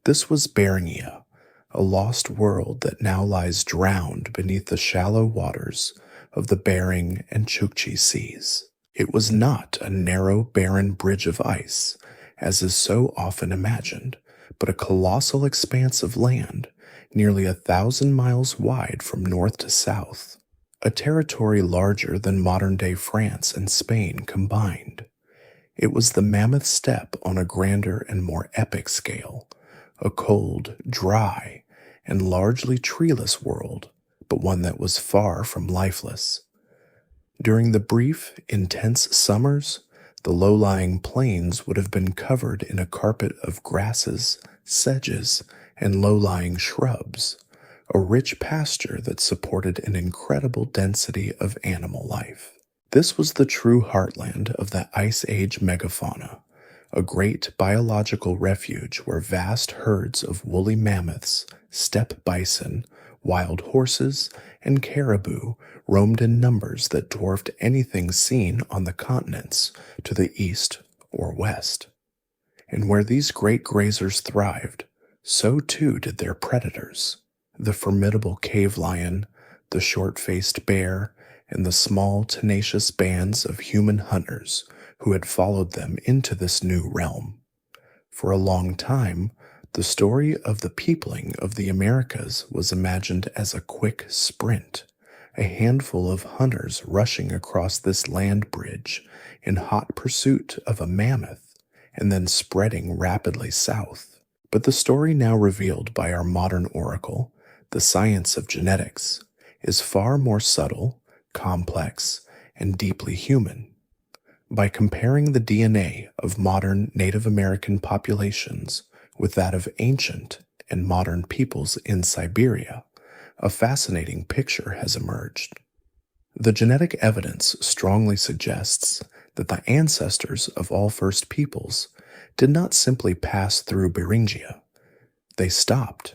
This was Beringia, a lost world that now lies drowned beneath the shallow waters of the Bering and Chukchi seas. It was not a narrow, barren bridge of ice, as is so often imagined, but a colossal expanse of land, nearly 1,000 miles wide from north to south, a territory larger than modern-day France and Spain combined. It was the mammoth steppe on a grander and more epic scale, a cold, dry, and largely treeless world, but one that was far from lifeless. During the brief, intense summers, the low-lying plains would have been covered in a carpet of grasses, sedges, and low-lying shrubs, a rich pasture that supported an incredible density of animal life. This was the true heartland of the Ice Age megafauna, a great biological refuge where vast herds of woolly mammoths, steppe bison, wild horses, and caribou roamed in numbers that dwarfed anything seen on the continents to the east or west. And where these great grazers thrived, so too did their predators, the formidable cave lion, the short-faced bear, and the small, tenacious bands of human hunters who had followed them into this new realm. For a long time, the story of the peopling of the Americas was imagined as a quick sprint, a handful of hunters rushing across this land bridge in hot pursuit of a mammoth, and then spreading rapidly south. But the story now revealed by our modern oracle, the science of genetics, is far more subtle, complex, and deeply human. By comparing the DNA of modern Native American populations with that of ancient and modern peoples in Siberia, a fascinating picture has emerged. The genetic evidence strongly suggests that the ancestors of all first peoples did not simply pass through Beringia. They stopped.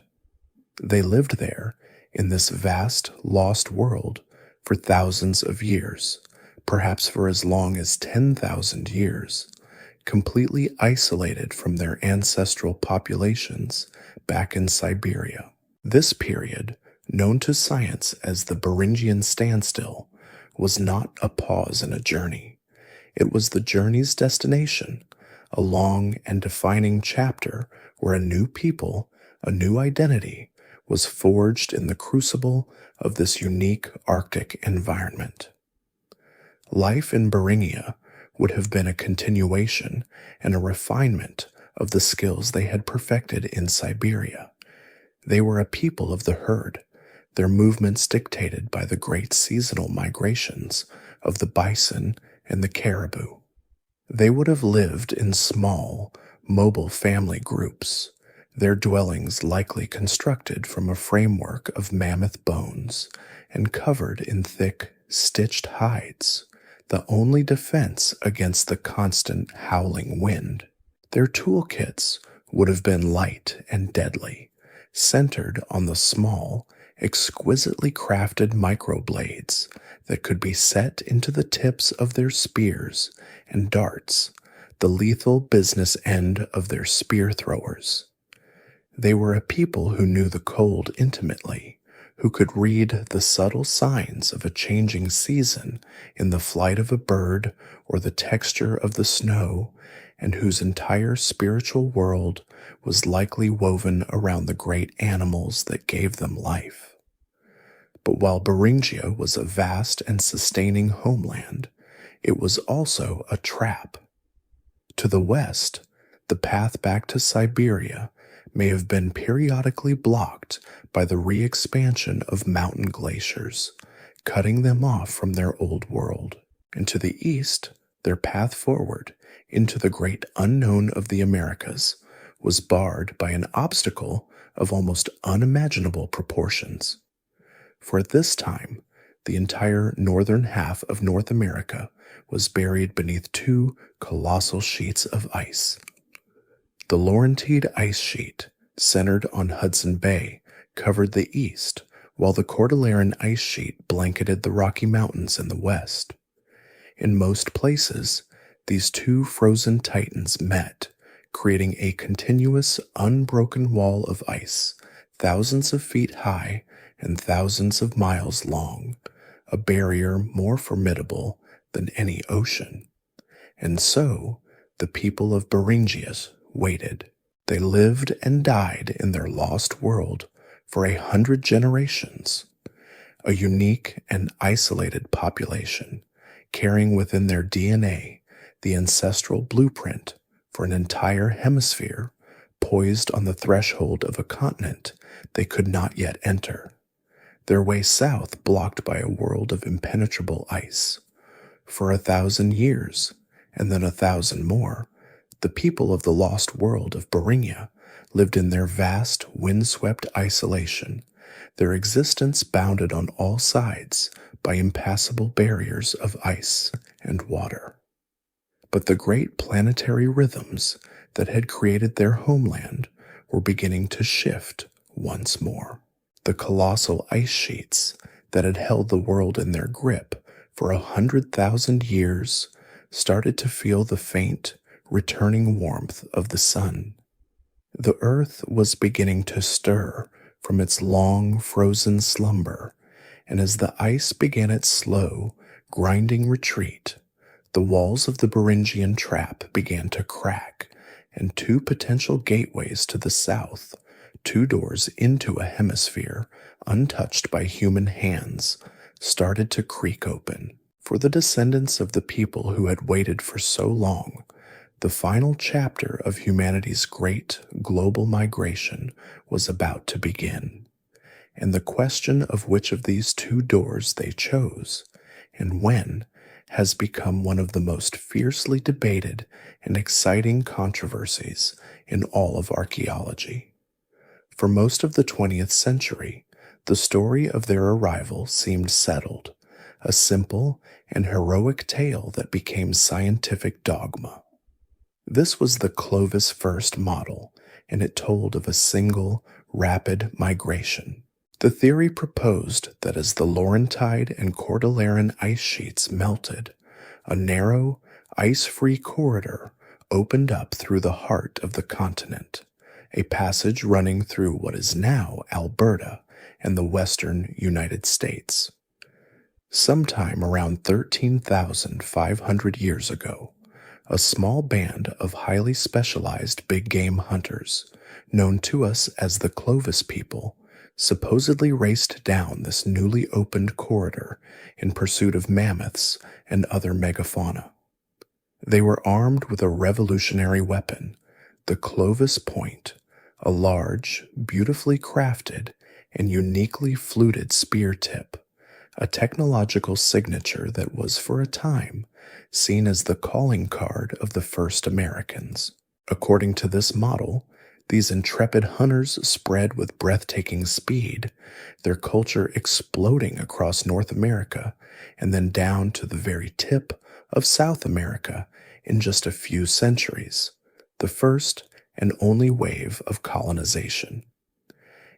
They lived there in this vast, lost world for thousands of years, perhaps for as long as 10,000 years, completely isolated from their ancestral populations back in Siberia. This period, known to science as the Beringian standstill, was not a pause in a journey. It was the journey's destination, a long and defining chapter where a new people, a new identity, was forged in the crucible of this unique Arctic environment. Life in Beringia would have been a continuation and a refinement of the skills they had perfected in Siberia. They were a people of the herd, their movements dictated by the great seasonal migrations of the bison and the caribou. They would have lived in small, mobile family groups, their dwellings likely constructed from a framework of mammoth bones and covered in thick, stitched hides, the only defense against the constant howling wind. Their toolkits would have been light and deadly, centered on the small, exquisitely crafted microblades that could be set into the tips of their spears and darts, the lethal business end of their spear throwers. They were a people who knew the cold intimately, who could read the subtle signs of a changing season in the flight of a bird or the texture of the snow, and whose entire spiritual world was likely woven around the great animals that gave them life. But while Beringia was a vast and sustaining homeland, it was also a trap. To the west, the path back to Siberia may have been periodically blocked by the re-expansion of mountain glaciers, cutting them off from their old world. And to the east, their path forward into the great unknown of the Americas was barred by an obstacle of almost unimaginable proportions. For at this time, the entire northern half of North America was buried beneath two colossal sheets of ice. The Laurentide ice sheet, centered on Hudson Bay, covered the east, while the Cordilleran ice sheet blanketed the Rocky Mountains in the west. In most places, these two frozen titans met, creating a continuous, unbroken wall of ice, thousands of feet high and thousands of miles long, a barrier more formidable than any ocean. And so, the people of Beringia waited. They lived and died in their lost world for 100 generations, a unique and isolated population, carrying within their DNA the ancestral blueprint for an entire hemisphere poised on the threshold of a continent they could not yet enter, their way south blocked by a world of impenetrable ice. For 1,000 years, and then 1,000 more, the people of the lost world of Beringia lived in their vast, windswept isolation, their existence bounded on all sides by impassable barriers of ice and water. But the great planetary rhythms that had created their homeland were beginning to shift once more. The colossal ice sheets that had held the world in their grip for 100,000 years started to feel the faint, returning warmth of the sun. The earth was beginning to stir from its long, frozen slumber, and as the ice began its slow, grinding retreat, the walls of the Beringian trap began to crack, and two potential gateways to the south, two doors into a hemisphere untouched by human hands, started to creak open. For the descendants of the people who had waited for so long, the final chapter of humanity's great global migration was about to begin. And the question of which of these two doors they chose, and when, has become one of the most fiercely debated and exciting controversies in all of archaeology. For most of the 20th century, the story of their arrival seemed settled, a simple and heroic tale that became scientific dogma. This was the Clovis first model, and it told of a single, rapid migration. The theory proposed that as the Laurentide and Cordilleran ice sheets melted, a narrow, ice-free corridor opened up through the heart of the continent, a passage running through what is now Alberta and the western United States. Sometime around 13,500 years ago, a small band of highly specialized big game hunters, known to us as the Clovis people, supposedly raced down this newly opened corridor in pursuit of mammoths and other megafauna. They were armed with a revolutionary weapon, the Clovis point, a large, beautifully crafted, and uniquely fluted spear tip, a technological signature that was for a time seen as the calling card of the first Americans. According to this model, these intrepid hunters spread with breathtaking speed, their culture exploding across North America and then down to the very tip of South America in just a few centuries, the first and only wave of colonization.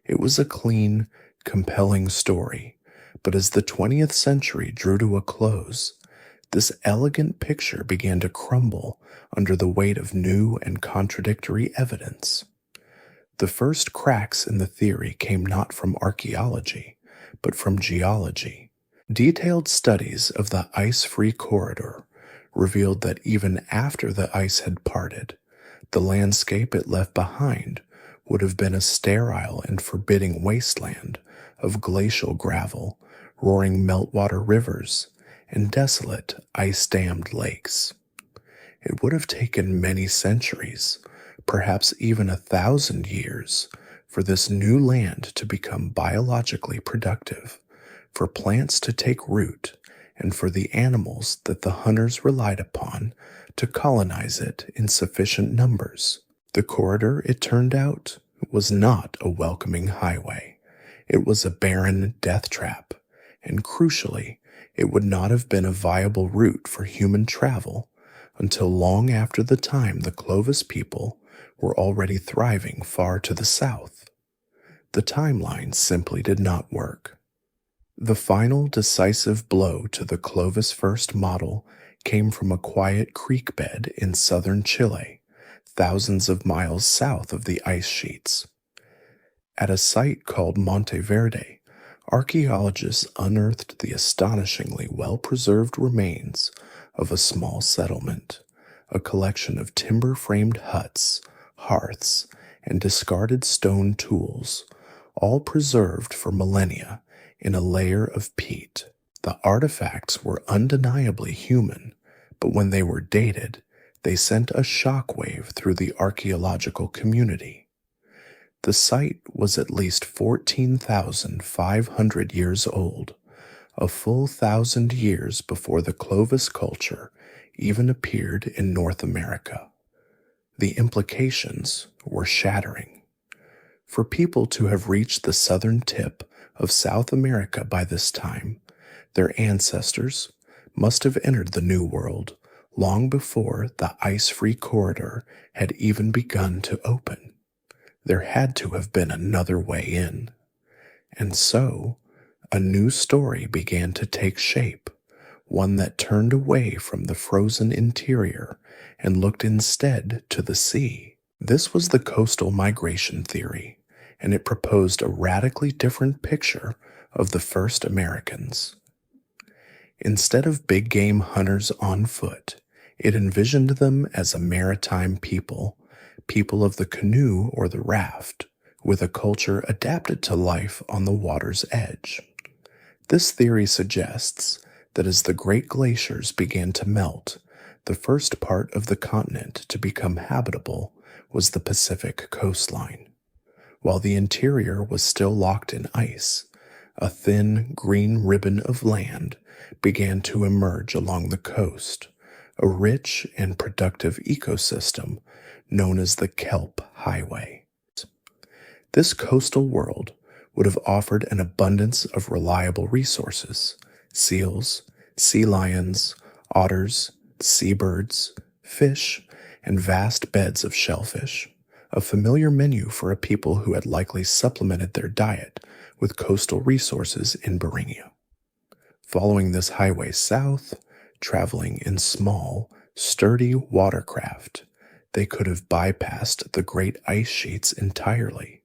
It was a clean, compelling story, but as the 20th century drew to a close, this elegant picture began to crumble under the weight of new and contradictory evidence. The first cracks in the theory came not from archaeology, but from geology. Detailed studies of the ice-free corridor revealed that even after the ice had parted, the landscape it left behind would have been a sterile and forbidding wasteland of glacial gravel, roaring meltwater rivers, and desolate ice-dammed lakes. It would have taken many centuries, perhaps even 1,000 years, for this new land to become biologically productive, for plants to take root and for the animals that the hunters relied upon to colonize it in sufficient numbers. The corridor, it turned out, was not a welcoming highway. It was a barren death trap, and crucially, it would not have been a viable route for human travel until long after the time the Clovis people were already thriving far to the south. The timeline simply did not work. The final decisive blow to the Clovis first model came from a quiet creek bed in southern Chile, thousands of miles south of the ice sheets. At a site called Monte Verde, archaeologists unearthed the astonishingly well-preserved remains of a small settlement, a collection of timber-framed huts, hearths, and discarded stone tools, all preserved for millennia in a layer of peat. The artifacts were undeniably human, but when they were dated, they sent a shockwave through the archaeological community. The site was at least 14,500 years old, a full 1,000 years before the Clovis culture even appeared in North America. The implications were shattering. For people to have reached the southern tip of South America by this time, their ancestors must have entered the New World long before the ice-free corridor had even begun to open. There had to have been another way in. And so, a new story began to take shape, one that turned away from the frozen interior and looked instead to the sea. This was the coastal migration theory, and it proposed a radically different picture of the first Americans. Instead of big game hunters on foot, it envisioned them as a maritime people of the canoe or the raft, with a culture adapted to life on the water's edge. This theory suggests that as the great glaciers began to melt, the first part of the continent to become habitable was the Pacific coastline. While the interior was still locked in ice, a thin green ribbon of land began to emerge along the coast, a rich and productive ecosystem known as the Kelp Highway. This coastal world would have offered an abundance of reliable resources: seals, sea lions, otters, seabirds, fish, and vast beds of shellfish, a familiar menu for a people who had likely supplemented their diet with coastal resources in Beringia. Following this highway south, traveling in small, sturdy watercraft, they could have bypassed the great ice sheets entirely,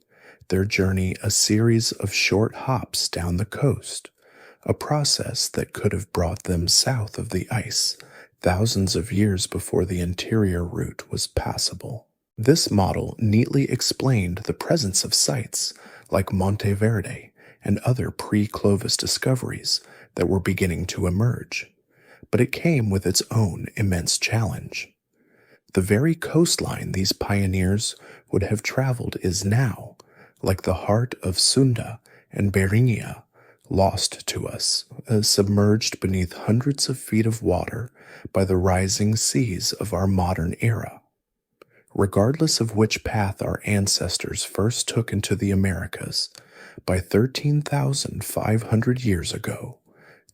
their journey a series of short hops down the coast, a process that could have brought them south of the ice thousands of years before the interior route was passable. This model neatly explained the presence of sites like Monte Verde and other pre-Clovis discoveries that were beginning to emerge, but it came with its own immense challenge. The very coastline these pioneers would have traveled is now, like the heart of Sunda and Beringia, lost to us, submerged beneath hundreds of feet of water by the rising seas of our modern era. Regardless of which path our ancestors first took into the Americas, by 13,500 years ago,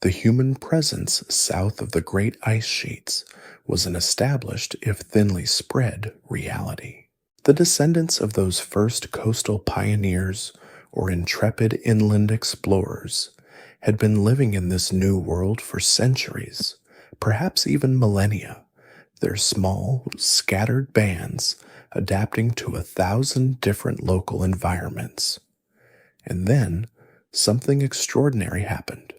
the human presence south of the great ice sheets was an established, if thinly spread, reality. The descendants of those first coastal pioneers or intrepid inland explorers had been living in this new world for centuries, perhaps even millennia, their small, scattered bands adapting to 1,000 different local environments. And then, something extraordinary happened.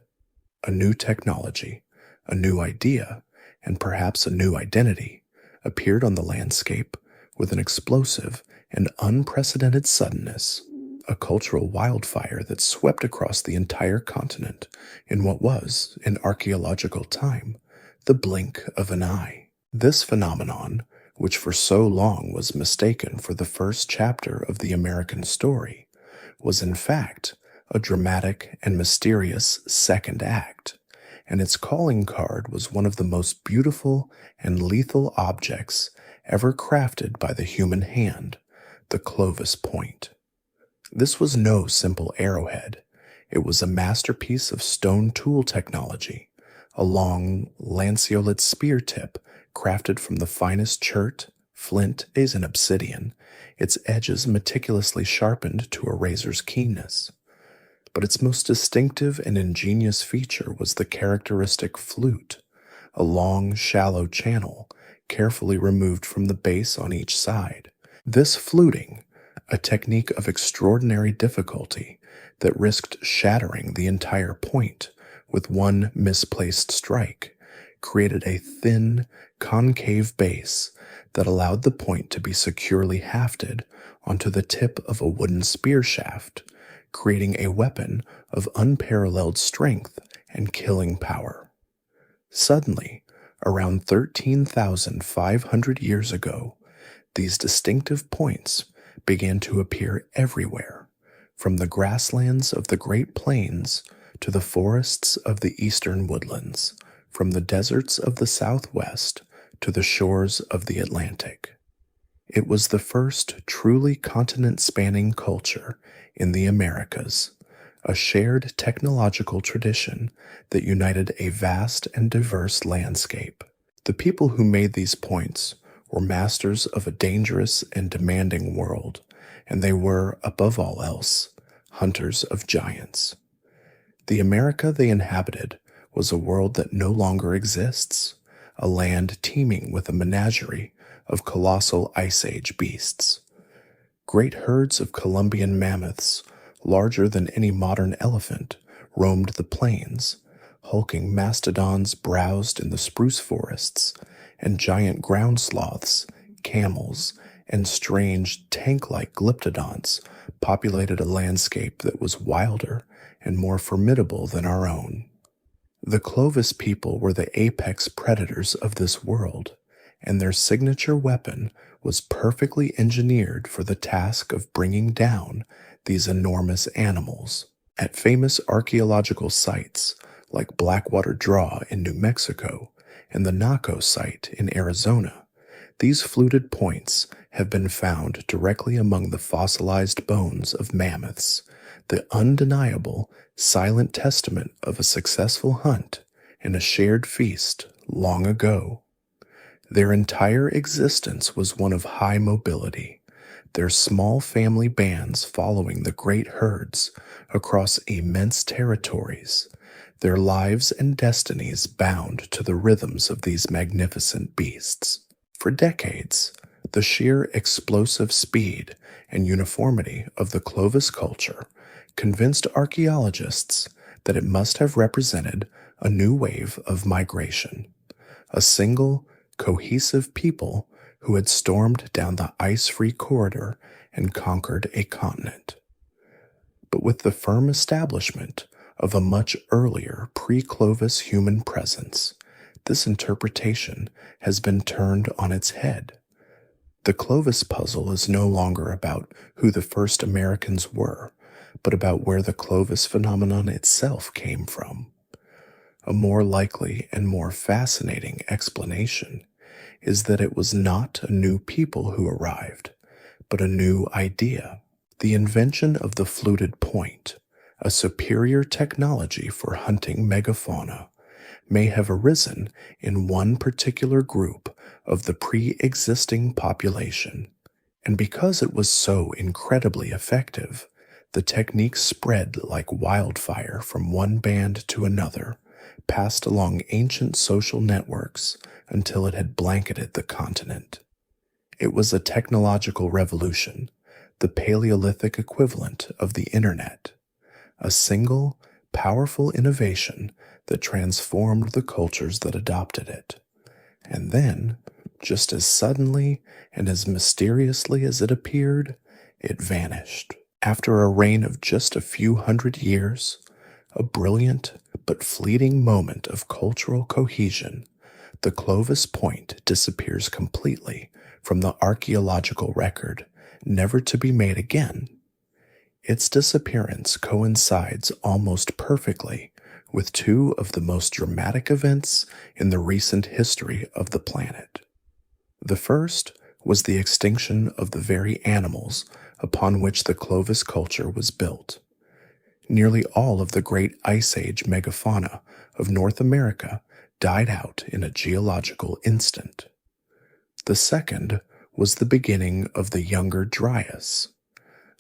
A new technology, a new idea, and perhaps a new identity appeared on the landscape with an explosive and unprecedented suddenness, a cultural wildfire that swept across the entire continent in what was, in archaeological time, the blink of an eye. This phenomenon, which for so long was mistaken for the first chapter of the American story, was in fact a dramatic and mysterious second act, and its calling card was one of the most beautiful and lethal objects ever crafted by the human hand, the Clovis point. This was no simple arrowhead. It was a masterpiece of stone tool technology, a long, lanceolate spear tip crafted from the finest chert, flint, and obsidian, its edges meticulously sharpened to a razor's keenness. But its most distinctive and ingenious feature was the characteristic flute, a long, shallow channel carefully removed from the base on each side. This fluting, a technique of extraordinary difficulty that risked shattering the entire point with one misplaced strike, created a thin, concave base that allowed the point to be securely hafted onto the tip of a wooden spear shaft, creating a weapon of unparalleled strength and killing power. Suddenly, around 13,500 years ago, these distinctive points began to appear everywhere, from the grasslands of the Great Plains to the forests of the eastern woodlands, from the deserts of the Southwest to the shores of the Atlantic. It was the first truly continent-spanning culture in the Americas, a shared technological tradition that united a vast and diverse landscape. The people who made these points were masters of a dangerous and demanding world, and they were, above all else, hunters of giants. The America they inhabited was a world that no longer exists, a land teeming with a menagerie of colossal Ice Age beasts. Great herds of Columbian mammoths, larger than any modern elephant, roamed the plains. Hulking mastodons browsed in the spruce forests, and giant ground sloths, camels, and strange tank-like glyptodonts populated a landscape that was wilder and more formidable than our own. The Clovis people were the apex predators of this world, and their signature weapon was perfectly engineered for the task of bringing down these enormous animals. At famous archaeological sites like Blackwater Draw in New Mexico and the Naco site in Arizona, these fluted points have been found directly among the fossilized bones of mammoths, the undeniable, silent testament of a successful hunt and a shared feast long ago. Their entire existence was one of high mobility, their small family bands following the great herds across immense territories, their lives and destinies bound to the rhythms of these magnificent beasts. For decades, the sheer explosive speed and uniformity of the Clovis culture convinced archaeologists that it must have represented a new wave of migration, a single, cohesive people who had stormed down the ice-free corridor and conquered a continent. But with the firm establishment of a much earlier pre-Clovis human presence, this interpretation has been turned on its head. The Clovis puzzle is no longer about who the first Americans were, but about where the Clovis phenomenon itself came from. A more likely and more fascinating explanation is that it was not a new people who arrived, but a new idea. The invention of the fluted point, a superior technology for hunting megafauna, may have arisen in one particular group of the pre-existing population, and because it was so incredibly effective, the technique spread like wildfire from one band to another, passed along ancient social networks until it had blanketed the continent. It was a technological revolution, the Paleolithic equivalent of the Internet, a single, powerful innovation that transformed the cultures that adopted it. And then, just as suddenly and as mysteriously as it appeared, it vanished. After a reign of just a few hundred years, a brilliant but fleeting moment of cultural cohesion, the Clovis point disappears completely from the archaeological record, never to be made again. Its disappearance coincides almost perfectly with two of the most dramatic events in the recent history of the planet. The first was the extinction of the very animals upon which the Clovis culture was built. Nearly all of the great Ice Age megafauna of North America died out in a geological instant. The second was the beginning of the Younger Dryas,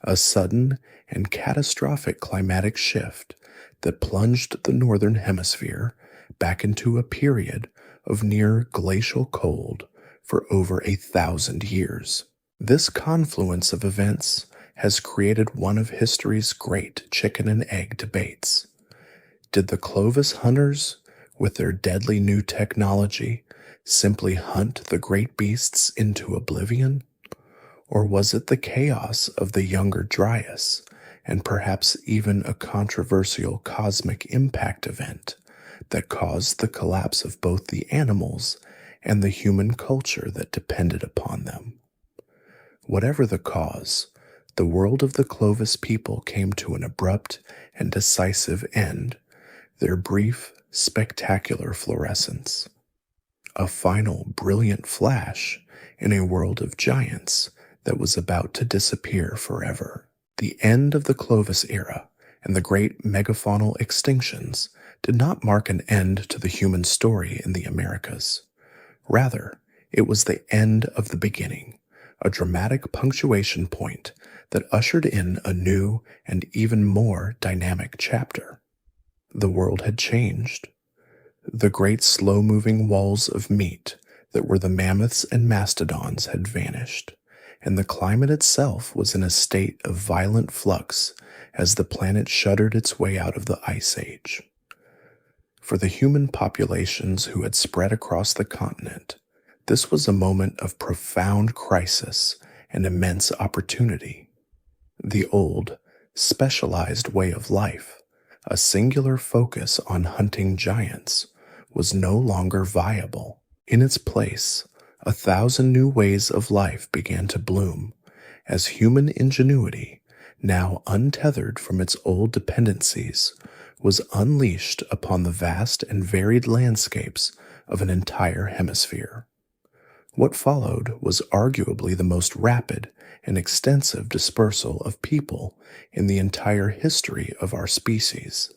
a sudden and catastrophic climatic shift that plunged the Northern Hemisphere back into a period of near glacial cold for over 1,000 years. This confluence of events has created one of history's great chicken and egg debates. Did the Clovis hunters, with their deadly new technology, simply hunt the great beasts into oblivion? Or was it the chaos of the Younger Dryas, and perhaps even a controversial cosmic impact event, that caused the collapse of both the animals and the human culture that depended upon them? Whatever the cause, the world of the Clovis people came to an abrupt and decisive end, their brief, spectacular fluorescence. A final, brilliant flash in a world of giants that was about to disappear forever. The end of the Clovis era and the great megafaunal extinctions did not mark an end to the human story in the Americas. Rather, it was the end of the beginning, a dramatic punctuation point that ushered in a new and even more dynamic chapter. The world had changed. The great slow-moving walls of meat that were the mammoths and mastodons had vanished, and the climate itself was in a state of violent flux as the planet shuddered its way out of the Ice Age. For the human populations who had spread across the continent, this was a moment of profound crisis and immense opportunity. The old, specialized way of life, a singular focus on hunting giants, was no longer viable. In its place, 1,000 new ways of life began to bloom as human ingenuity, now untethered from its old dependencies, was unleashed upon the vast and varied landscapes of an entire hemisphere. What followed was arguably the most rapid and extensive dispersal of people in the entire history of our species,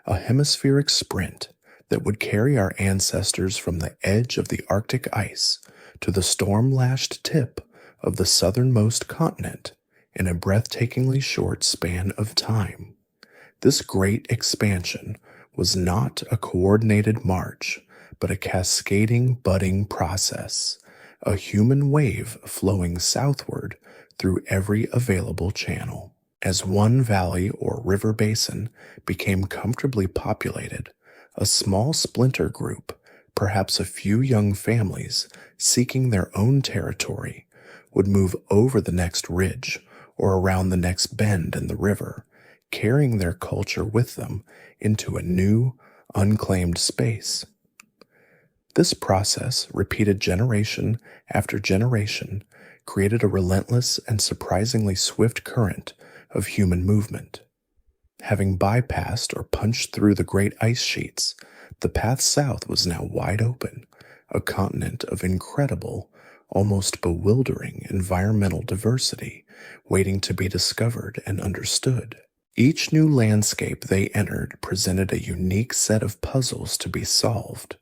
a hemispheric sprint that would carry our ancestors from the edge of the Arctic ice to the storm-lashed tip of the southernmost continent in a breathtakingly short span of time. This great expansion was not a coordinated march, but a cascading, budding process, a human wave flowing southward through every available channel. As one valley or river basin became comfortably populated, a small splinter group, perhaps a few young families seeking their own territory, would move over the next ridge or around the next bend in the river, carrying their culture with them into a new, unclaimed space. This process, repeated generation after generation, created a relentless and surprisingly swift current of human movement. Having bypassed or punched through the great ice sheets, the path south was now wide open, a continent of incredible, almost bewildering environmental diversity waiting to be discovered and understood. Each new landscape they entered presented a unique set of puzzles to be solved,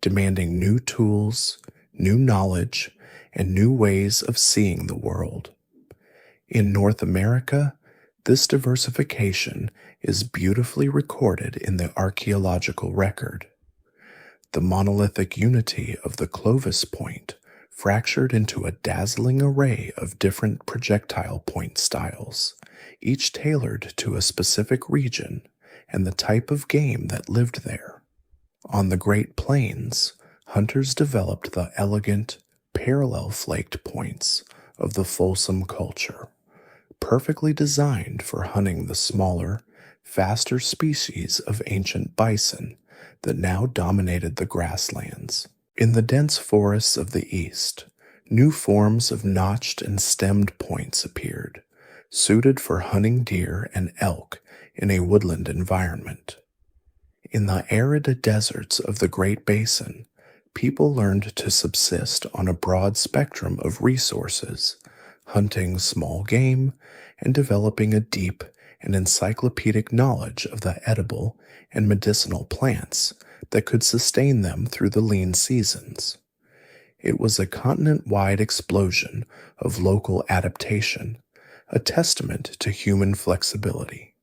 demanding new tools, new knowledge, and new ways of seeing the world. In North America, this diversification is beautifully recorded in the archaeological record. The monolithic unity of the Clovis Point fractured into a dazzling array of different projectile point styles, each tailored to a specific region and the type of game that lived there. On the Great Plains, hunters developed the elegant, parallel-flaked points of the Folsom culture, perfectly designed for hunting the smaller, faster species of ancient bison that now dominated the grasslands. In the dense forests of the east, new forms of notched and stemmed points appeared, suited for hunting deer and elk in a woodland environment. In the arid deserts of the Great Basin, people learned to subsist on a broad spectrum of resources, hunting small game and developing a deep and encyclopedic knowledge of the edible and medicinal plants that could sustain them through the lean seasons. It was a continent-wide explosion of local adaptation, a testament to human flexibility.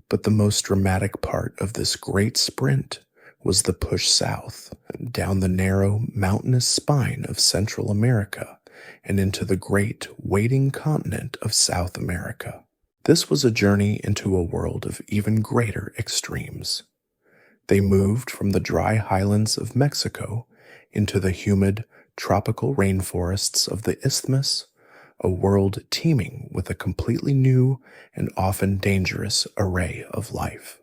But the most dramatic part of this great sprint was the push south, down the narrow, mountainous spine of Central America and into the great, waiting continent of South America. This was a journey into a world of even greater extremes. They moved from the dry highlands of Mexico into the humid, tropical rainforests of the Isthmus, a world teeming with a completely new and often dangerous array of life.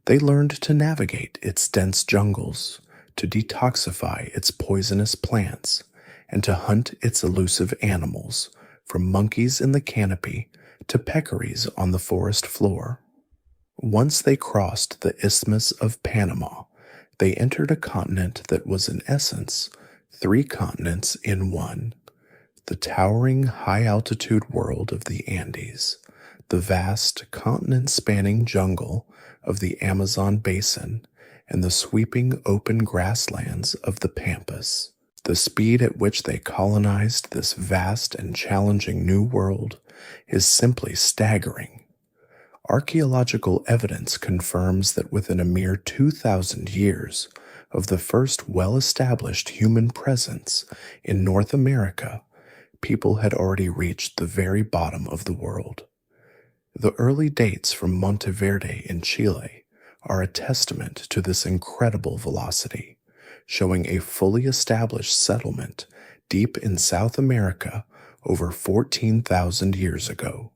They learned to navigate its dense jungles, to detoxify its poisonous plants, and to hunt its elusive animals, from monkeys in the canopy to peccaries on the forest floor. Once they crossed the Isthmus of Panama, they entered a continent that was in essence 3 continents in one. The towering high-altitude world of the Andes, the vast continent-spanning jungle of the Amazon basin, and the sweeping open grasslands of the Pampas. The speed at which they colonized this vast and challenging new world is simply staggering. Archaeological evidence confirms that within a mere 2,000 years of the first well-established human presence in North America, people had already reached the very bottom of the world. The early dates from Monteverde in Chile are a testament to this incredible velocity, showing a fully established settlement deep in South America over 14,000 years ago.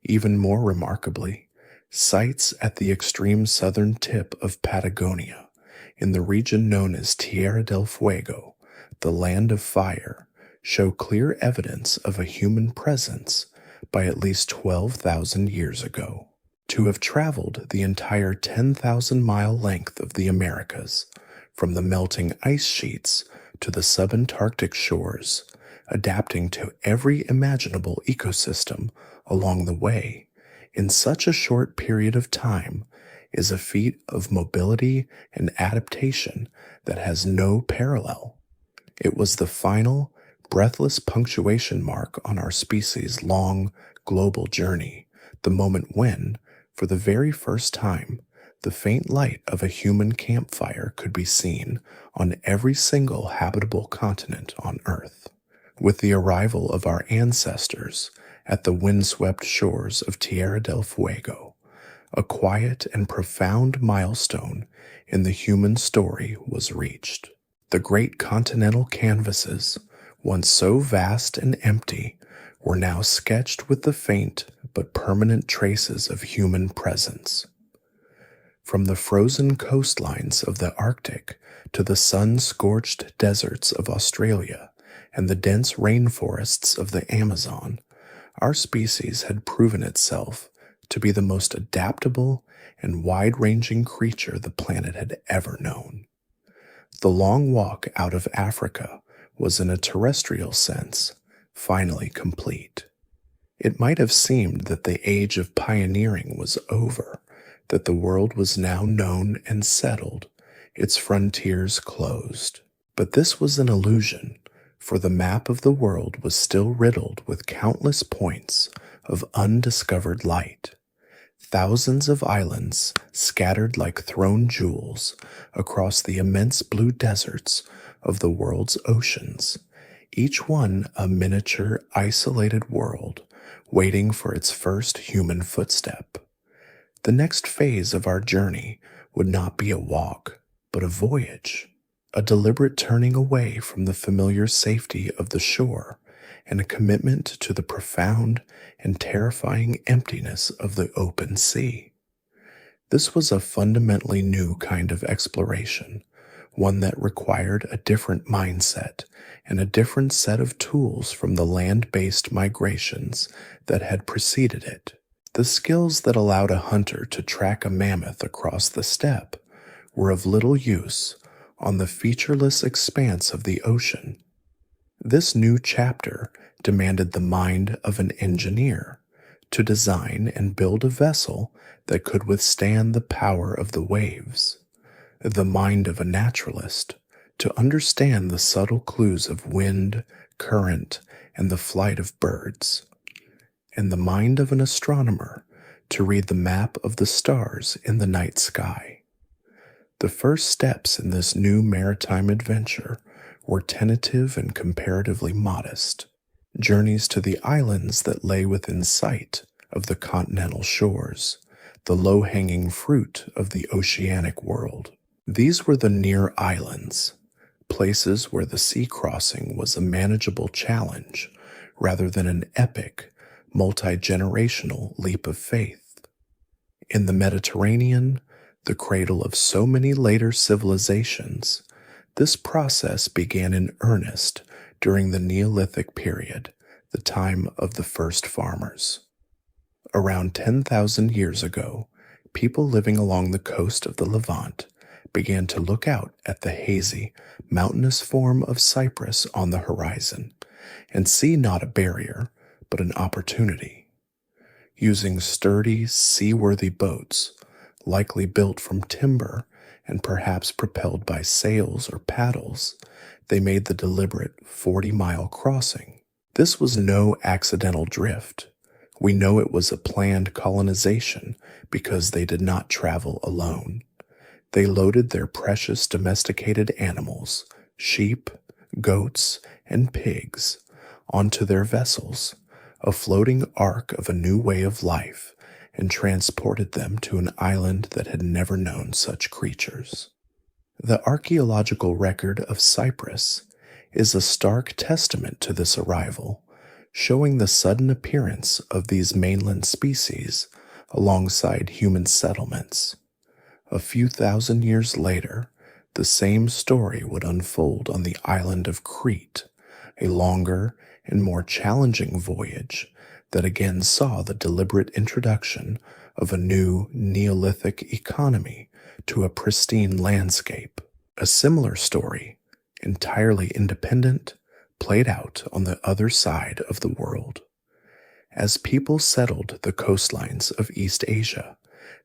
Even more remarkably, sites at the extreme southern tip of Patagonia, in the region known as Tierra del Fuego, the land of fire, show clear evidence of a human presence by at least 12,000 years ago. To have traveled the entire 10,000-mile length of the Americas, from the melting ice sheets to the subantarctic shores, adapting to every imaginable ecosystem along the way, in such a short period of time, is a feat of mobility and adaptation that has no parallel. It was the final, breathless punctuation mark on our species' long, global journey, the moment when, for the very first time, the faint light of a human campfire could be seen on every single habitable continent on Earth. With the arrival of our ancestors at the windswept shores of Tierra del Fuego, a quiet and profound milestone in the human story was reached. The great continental canvases, once so vast and empty, were now sketched with the faint but permanent traces of human presence. From the frozen coastlines of the Arctic to the sun-scorched deserts of Australia and the dense rainforests of the Amazon, our species had proven itself to be the most adaptable and wide-ranging creature the planet had ever known. The long walk out of Africa was, in a terrestrial sense, finally complete. It might have seemed that the age of pioneering was over, that the world was now known and settled, its frontiers closed. But this was an illusion, for the map of the world was still riddled with countless points of undiscovered light. Thousands of islands scattered like thrown jewels across the immense blue deserts of the world's oceans, each one a miniature, isolated world waiting for its first human footstep. The next phase of our journey would not be a walk, but a voyage, a deliberate turning away from the familiar safety of the shore and a commitment to the profound and terrifying emptiness of the open sea. This was a fundamentally new kind of exploration, one that required a different mindset and a different set of tools from the land-based migrations that had preceded it. The skills that allowed a hunter to track a mammoth across the steppe were of little use on the featureless expanse of the ocean. This new chapter demanded the mind of an engineer to design and build a vessel that could withstand the power of the waves, the mind of a naturalist to understand the subtle clues of wind, current, and the flight of birds, and the mind of an astronomer to read the map of the stars in the night sky. The first steps in this new maritime adventure were tentative and comparatively modest. Journeys to the islands that lay within sight of the continental shores, the low-hanging fruit of the oceanic world. These were the near islands, places where the sea crossing was a manageable challenge rather than an epic, multi-generational leap of faith. In the Mediterranean, the cradle of so many later civilizations, this process began in earnest during the Neolithic period, the time of the first farmers. Around 10,000 years ago, people living along the coast of the Levant began to look out at the hazy, mountainous form of Cyprus on the horizon and see not a barrier, but an opportunity. Using sturdy, seaworthy boats, likely built from timber and perhaps propelled by sails or paddles, they made the deliberate 40-mile crossing. This was no accidental drift. We know it was a planned colonization because they did not travel alone. They loaded their precious domesticated animals, sheep, goats, and pigs, onto their vessels, a floating ark of a new way of life, and transported them to an island that had never known such creatures. The archaeological record of Cyprus is a stark testament to this arrival, showing the sudden appearance of these mainland species alongside human settlements. A few thousand years later, the same story would unfold on the island of Crete, a longer and more challenging voyage that again saw the deliberate introduction of a new Neolithic economy to a pristine landscape. A similar story, entirely independent, played out on the other side of the world. As people settled the coastlines of East Asia,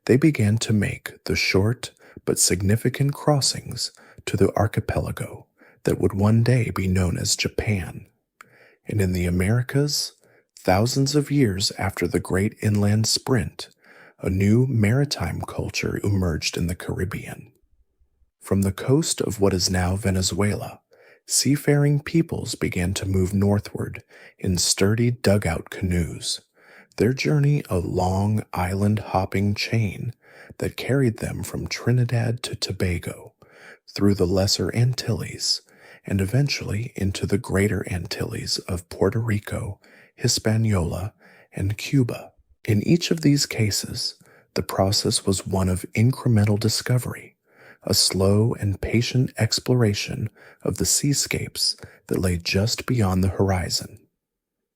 they began to make the short but significant crossings to the archipelago that would one day be known as Japan. And in the Americas, thousands of years after the great inland sprint, a new maritime culture emerged in the Caribbean. From the coast of what is now Venezuela, seafaring peoples began to move northward in sturdy dugout canoes, their journey a long island-hopping chain that carried them from Trinidad to Tobago, through the Lesser Antilles, and eventually into the Greater Antilles of Puerto Rico, Hispaniola, and Cuba. In each of these cases, the process was one of incremental discovery, a slow and patient exploration of the seascapes that lay just beyond the horizon.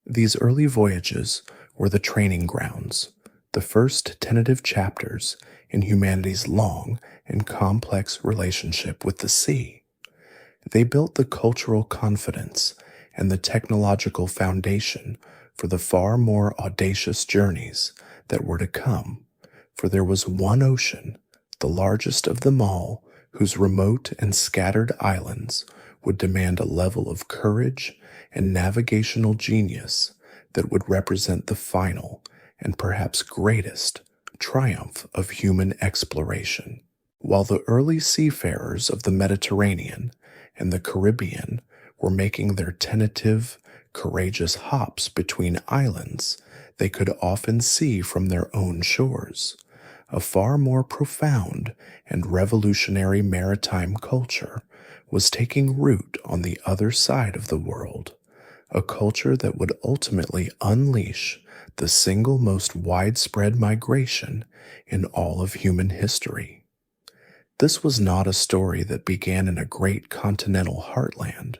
These early voyages were the training grounds, the first tentative chapters in humanity's long and complex relationship with the sea. They built the cultural confidence and the technological foundation for the far more audacious journeys that were to come, for there was one ocean, the largest of them all, whose remote and scattered islands would demand a level of courage and navigational genius that would represent the final and perhaps greatest triumph of human exploration. While the early seafarers of the Mediterranean and the Caribbean were making their tentative, courageous hops between islands they could often see from their own shores, a far more profound and revolutionary maritime culture was taking root on the other side of the world, a culture that would ultimately unleash the single most widespread migration in all of human history. This was not a story that began in a great continental heartland,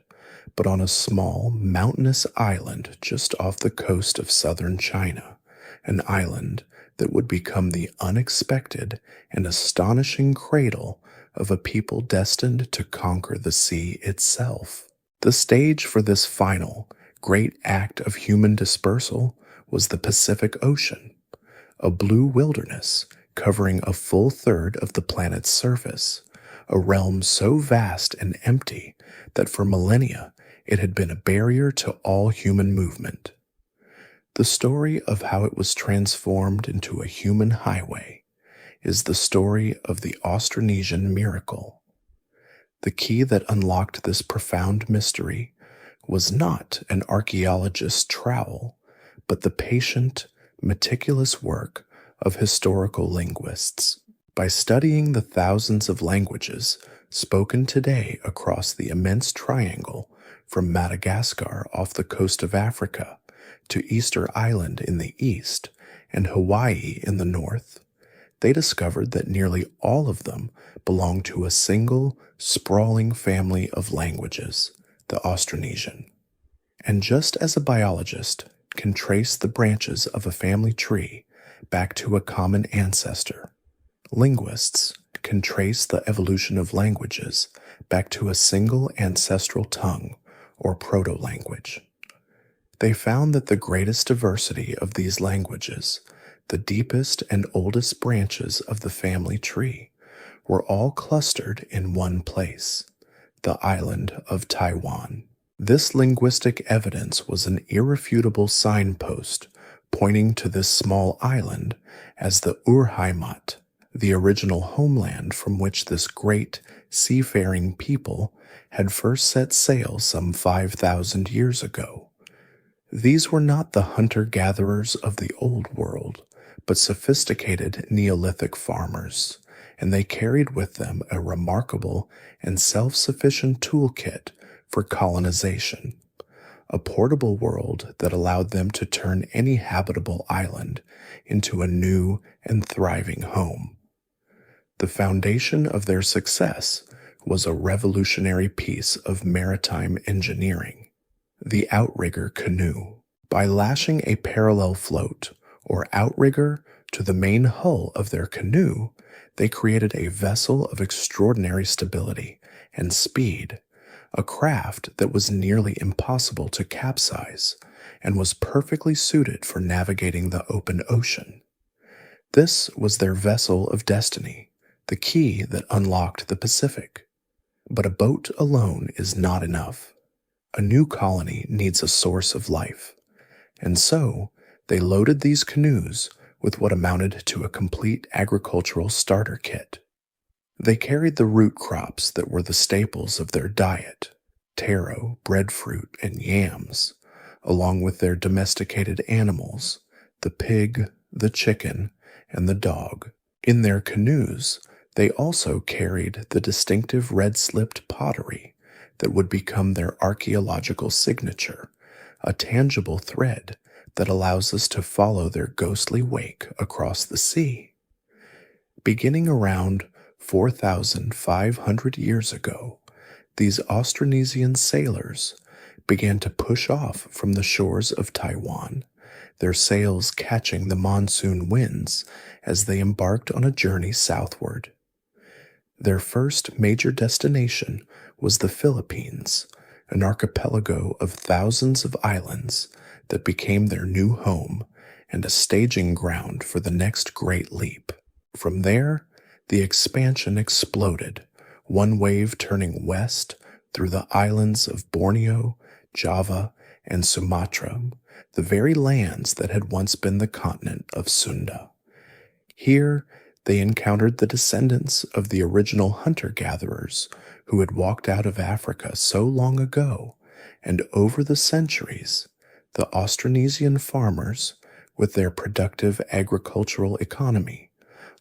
but on a small, mountainous island just off the coast of southern China, an island that would become the unexpected and astonishing cradle of a people destined to conquer the sea itself. The stage for this final, great act of human dispersal was the Pacific Ocean, a blue wilderness covering a full third of the planet's surface, a realm so vast and empty that for millennia it had been a barrier to all human movement. The story of how it was transformed into a human highway is the story of the Austronesian miracle. The key that unlocked this profound mystery was not an archaeologist's trowel, but the patient, meticulous work of historical linguists. By studying the thousands of languages spoken today across the immense triangle from Madagascar off the coast of Africa to Easter Island in the east and Hawaii in the north, they discovered that nearly all of them belong to a single, sprawling family of languages, the Austronesian. And just as a biologist can trace the branches of a family tree back to a common ancestor, linguists can trace the evolution of languages back to a single ancestral tongue or proto-language. They found that the greatest diversity of these languages, the deepest and oldest branches of the family tree, were all clustered in one place, the island of Taiwan. This linguistic evidence was an irrefutable signpost pointing to this small island as the Urheimat, the original homeland from which this great seafaring people had first set sail some 5,000 years ago. These were not the hunter-gatherers of the Old World, but sophisticated Neolithic farmers, and they carried with them a remarkable and self-sufficient toolkit for colonization, a portable world that allowed them to turn any habitable island into a new and thriving home. The foundation of their success was a revolutionary piece of maritime engineering, the outrigger canoe. By lashing a parallel float or outrigger to the main hull of their canoe, they created a vessel of extraordinary stability and speed, a craft that was nearly impossible to capsize and was perfectly suited for navigating the open ocean. This was their vessel of destiny, the key that unlocked the Pacific. But a boat alone is not enough. A new colony needs a source of life, and so they loaded these canoes with what amounted to a complete agricultural starter kit. They carried the root crops that were the staples of their diet, taro, breadfruit, and yams, along with their domesticated animals, the pig, the chicken, and the dog. In their canoes, they also carried the distinctive red-slipped pottery that would become their archaeological signature, a tangible thread that allows us to follow their ghostly wake across the sea. Beginning around 4,500 years ago, these Austronesian sailors began to push off from the shores of Taiwan, their sails catching the monsoon winds as they embarked on a journey southward. Their first major destination was the Philippines, an archipelago of thousands of islands that became their new home and a staging ground for the next great leap. From there, the expansion exploded, one wave turning west through the islands of Borneo, Java, and Sumatra, the very lands that had once been the continent of Sunda. Here, they encountered the descendants of the original hunter-gatherers who had walked out of Africa so long ago, and over the centuries, the Austronesian farmers, with their productive agricultural economy,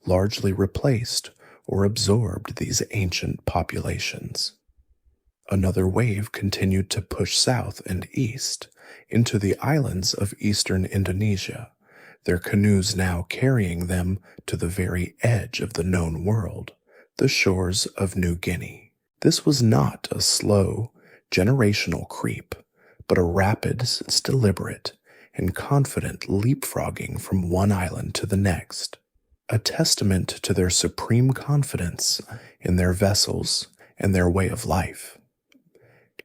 largely replaced or absorbed these ancient populations. Another wave continued to push south and east into the islands of eastern Indonesia, their canoes now carrying them to the very edge of the known world, the shores of New Guinea. This was not a slow, generational creep, but a rapid, deliberate, and confident leapfrogging from one island to the next, a testament to their supreme confidence in their vessels and their way of life.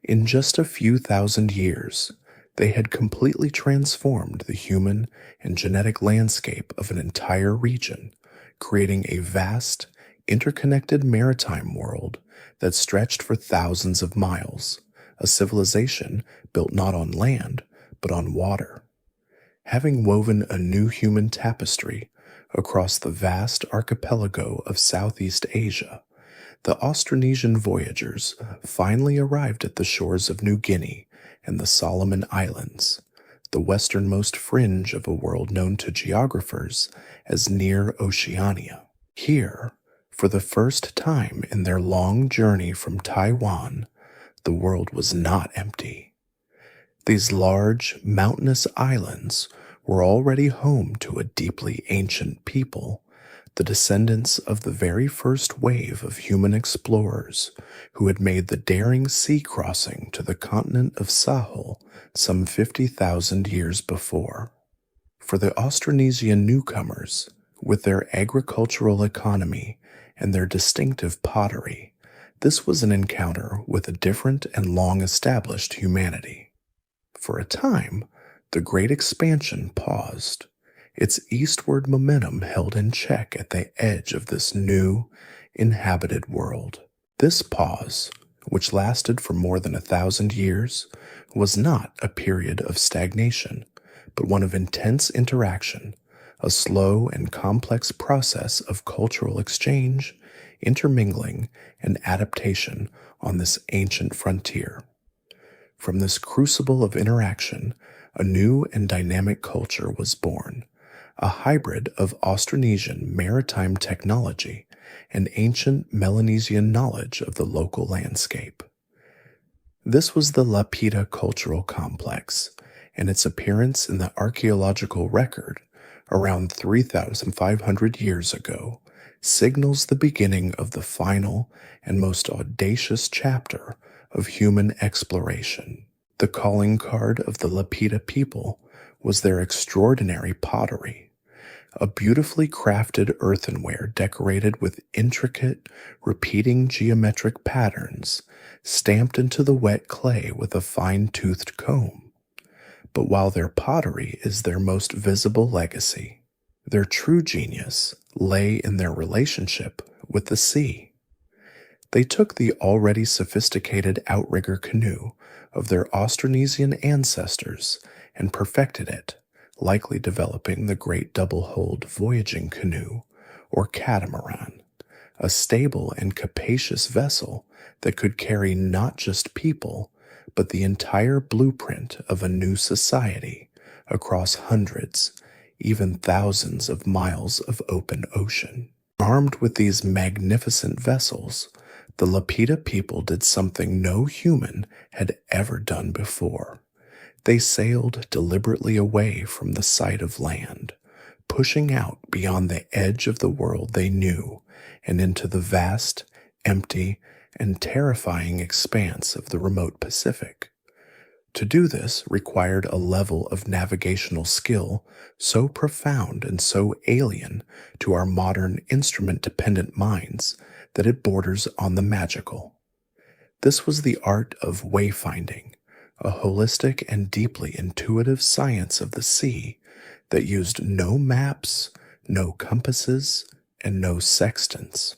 In just a few thousand years, they had completely transformed the human and genetic landscape of an entire region, creating a vast, interconnected maritime world that stretched for thousands of miles, a civilization built not on land, but on water. Having woven a new human tapestry across the vast archipelago of Southeast Asia, the Austronesian voyagers finally arrived at the shores of New Guinea and the Solomon Islands, the westernmost fringe of a world known to geographers as Near Oceania. Here, for the first time in their long journey from Taiwan, the world was not empty. These large, mountainous islands were already home to a deeply ancient people, the descendants of the very first wave of human explorers who had made the daring sea crossing to the continent of Sahel some 50,000 years before. For the Austronesian newcomers, with their agricultural economy and their distinctive pottery, this was an encounter with a different and long-established humanity. For a time, the Great Expansion paused, its eastward momentum held in check at the edge of this new, inhabited world. This pause, which lasted for more than 1,000 years, was not a period of stagnation, but one of intense interaction, a slow and complex process of cultural exchange, intermingling, and adaptation on this ancient frontier. From this crucible of interaction, a new and dynamic culture was born, a hybrid of Austronesian maritime technology and ancient Melanesian knowledge of the local landscape. This was the Lapita cultural complex, and its appearance in the archaeological record around 3,500 years ago signals the beginning of the final and most audacious chapter of human exploration. The calling card of the Lapita people was their extraordinary pottery, a beautifully crafted earthenware decorated with intricate, repeating geometric patterns stamped into the wet clay with a fine-toothed comb. But while their pottery is their most visible legacy, their true genius lay in their relationship with the sea. They took the already sophisticated outrigger canoe of their Austronesian ancestors and perfected it, likely developing the great double-hulled voyaging canoe, or catamaran, a stable and capacious vessel that could carry not just people, but the entire blueprint of a new society across hundreds, even thousands of miles of open ocean. Armed with these magnificent vessels, the Lapita people did something no human had ever done before. They sailed deliberately away from the sight of land, pushing out beyond the edge of the world they knew and into the vast, empty, and terrifying expanse of the remote Pacific. To do this required a level of navigational skill so profound and so alien to our modern instrument-dependent minds that it borders on the magical. This was the art of wayfinding, a holistic and deeply intuitive science of the sea that used no maps, no compasses, and no sextants.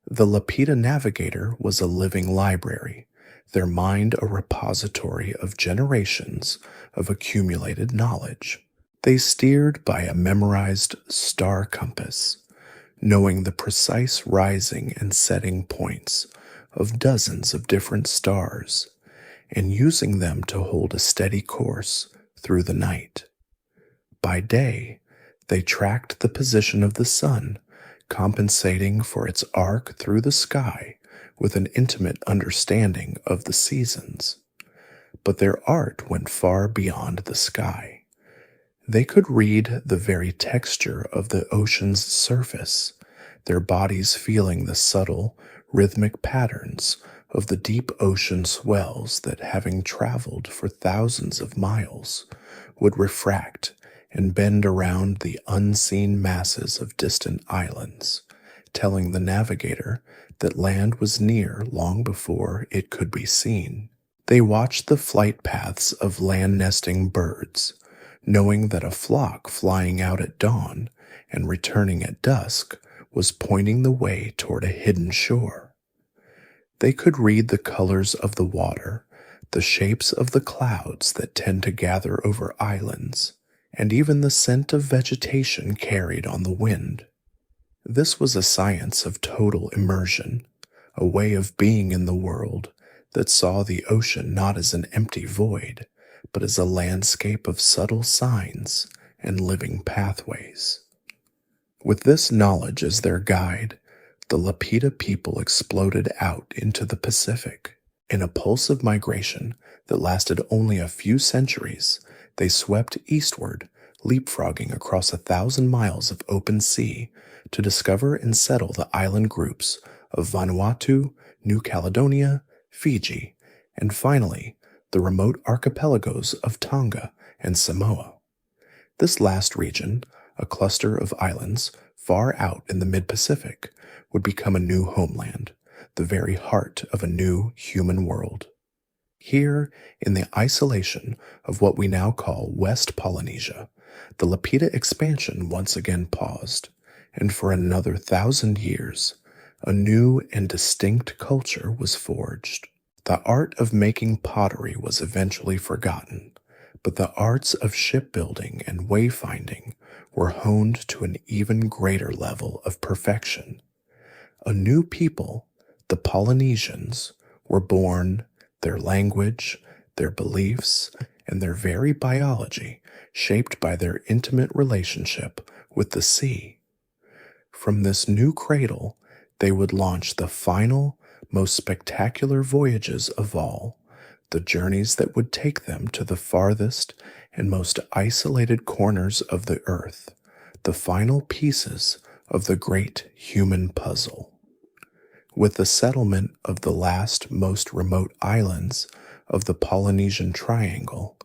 The Lapita navigator was a living library, their mind a repository of generations of accumulated knowledge. They steered by a memorized star compass, knowing the precise rising and setting points of dozens of different stars, and using them to hold a steady course through the night. By day, they tracked the position of the sun, compensating for its arc through the sky with an intimate understanding of the seasons. But their art went far beyond the sky. They could read the very texture of the ocean's surface, their bodies feeling the subtle, rhythmic patterns of the deep ocean swells that, having traveled for thousands of miles, would refract and bend around the unseen masses of distant islands, telling the navigator that land was near long before it could be seen. They watched the flight paths of land-nesting birds, knowing that a flock flying out at dawn and returning at dusk was pointing the way toward a hidden shore. They could read the colors of the water, the shapes of the clouds that tend to gather over islands, and even the scent of vegetation carried on the wind. This was a science of total immersion, a way of being in the world that saw the ocean not as an empty void, but as a landscape of subtle signs and living pathways. With this knowledge as their guide, the Lapita people exploded out into the Pacific. In a pulse of migration that lasted only a few centuries, they swept eastward, leapfrogging across 1,000 miles of open sea to discover and settle the island groups of Vanuatu, New Caledonia, Fiji, and finally, the remote archipelagos of Tonga and Samoa. This last region, a cluster of islands far out in the mid-Pacific, would become a new homeland, the very heart of a new human world. Here, in the isolation of what we now call West Polynesia, the Lapita expansion once again paused, and for another 1,000 years, a new and distinct culture was forged. The art of making pottery was eventually forgotten, but the arts of shipbuilding and wayfinding were honed to an even greater level of perfection. A new people, the Polynesians, were born, their language, their beliefs, and their very biology shaped by their intimate relationship with the sea. From this new cradle, they would launch the final, most spectacular voyages of all, the journeys that would take them to the farthest and most isolated corners of the earth, the final pieces of the great human puzzle. With the settlement of the last most remote islands of the Polynesian Triangle,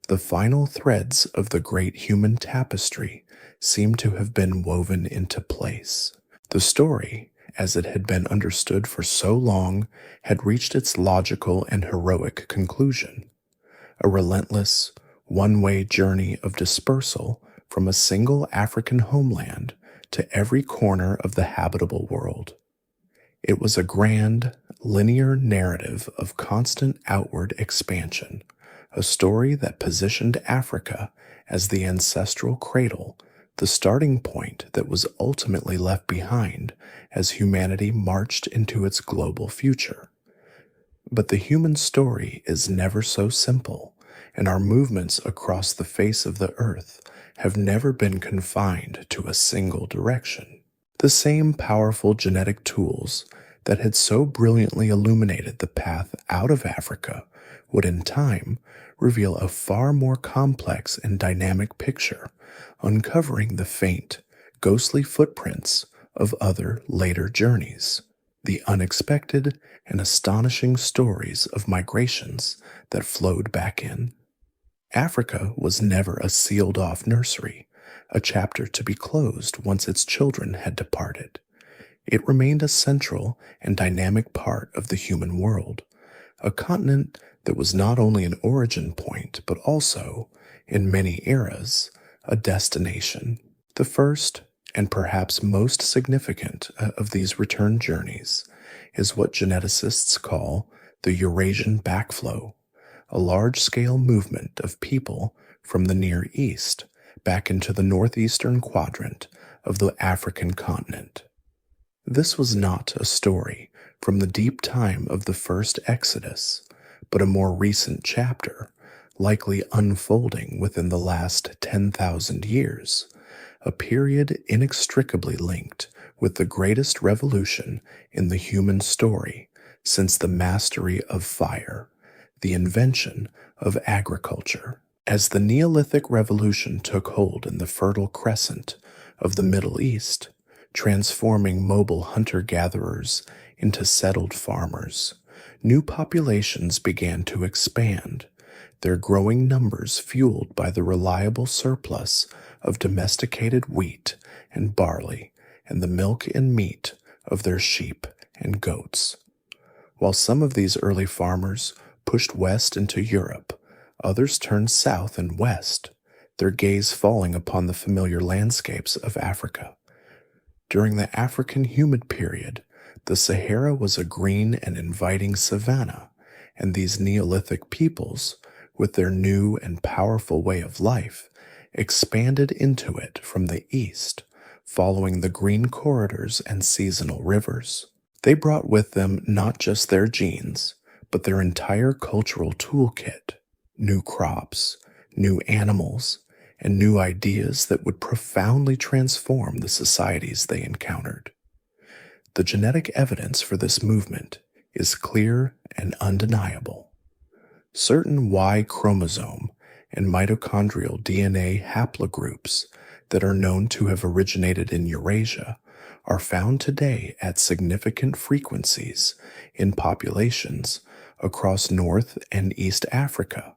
the final threads of the great human tapestry seemed to have been woven into place. The story, as it had been understood for so long, had reached its logical and heroic conclusion. A relentless, one-way journey of dispersal from a single African homeland to every corner of the habitable world. It was a grand, linear narrative of constant outward expansion, a story that positioned Africa as the ancestral cradle, the starting point that was ultimately left behind as humanity marched into its global future. But the human story is never so simple, and our movements across the face of the earth have never been confined to a single direction. The same powerful genetic tools that had so brilliantly illuminated the path out of Africa would in time reveal a far more complex and dynamic picture, uncovering the faint, ghostly footprints of other later journeys, the unexpected and astonishing stories of migrations that flowed back in. Africa was never a sealed-off nursery, a chapter to be closed once its children had departed. It remained a central and dynamic part of the human world, a continent that was not only an origin point, but also, in many eras, a destination. The first, and perhaps most significant of these return journeys, is what geneticists call the Eurasian backflow, a large-scale movement of people from the Near East back into the northeastern quadrant of the African continent. This was not a story from the deep time of the first Exodus, but a more recent chapter, likely unfolding within the last 10,000 years, a period inextricably linked with the greatest revolution in the human story since the mastery of fire, the invention of agriculture. As the Neolithic Revolution took hold in the Fertile Crescent of the Middle East, transforming mobile hunter-gatherers into settled farmers. New populations began to expand, their growing numbers fueled by the reliable surplus of domesticated wheat and barley and the milk and meat of their sheep and goats. While some of these early farmers pushed west into Europe, others turned south and west, their gaze falling upon the familiar landscapes of Africa. During the African humid period, the Sahara was a green and inviting savanna, and these Neolithic peoples, with their new and powerful way of life, expanded into it from the east, following the green corridors and seasonal rivers. They brought with them not just their genes, but their entire cultural toolkit: new crops, new animals, and new ideas that would profoundly transform the societies they encountered. The genetic evidence for this movement is clear and undeniable. Certain Y chromosome and mitochondrial DNA haplogroups that are known to have originated in Eurasia are found today at significant frequencies in populations across North and East Africa,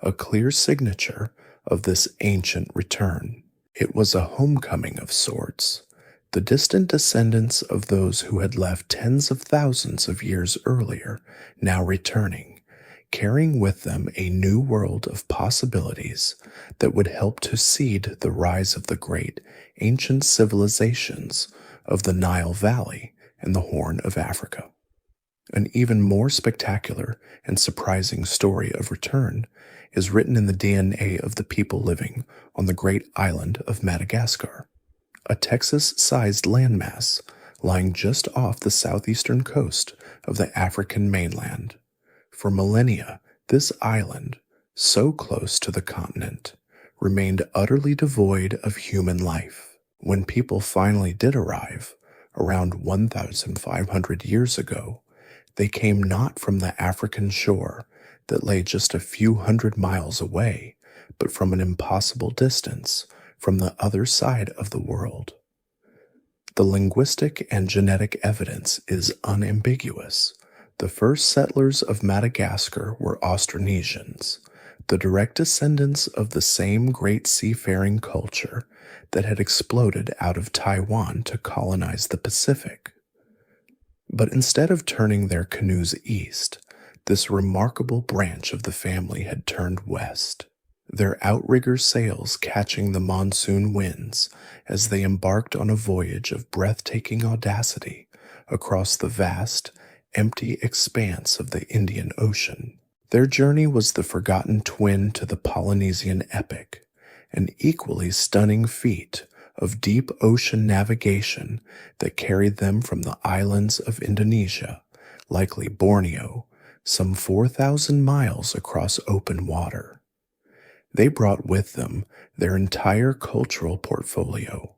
a clear signature of this ancient return. It was a homecoming of sorts, the distant descendants of those who had left tens of thousands of years earlier now returning, carrying with them a new world of possibilities that would help to seed the rise of the great ancient civilizations of the Nile Valley and the Horn of Africa. An even more spectacular and surprising story of return is written in the DNA of the people living on the great island of Madagascar, a Texas-sized landmass lying just off the southeastern coast of the African mainland. For millennia, this island, so close to the continent, remained utterly devoid of human life. When people finally did arrive, around 1,500 years ago, they came not from the African shore that lay just a few hundred miles away, but from an impossible distance from the other side of the world. The linguistic and genetic evidence is unambiguous. The first settlers of Madagascar were Austronesians, the direct descendants of the same great seafaring culture that had exploded out of Taiwan to colonize the Pacific. But instead of turning their canoes east, this remarkable branch of the family had turned west, their outrigger sails catching the monsoon winds as they embarked on a voyage of breathtaking audacity across the vast, empty expanse of the Indian Ocean. Their journey was the forgotten twin to the Polynesian epic, an equally stunning feat of deep ocean navigation that carried them from the islands of Indonesia, likely Borneo, some 4,000 miles across open water. They brought with them their entire cultural portfolio,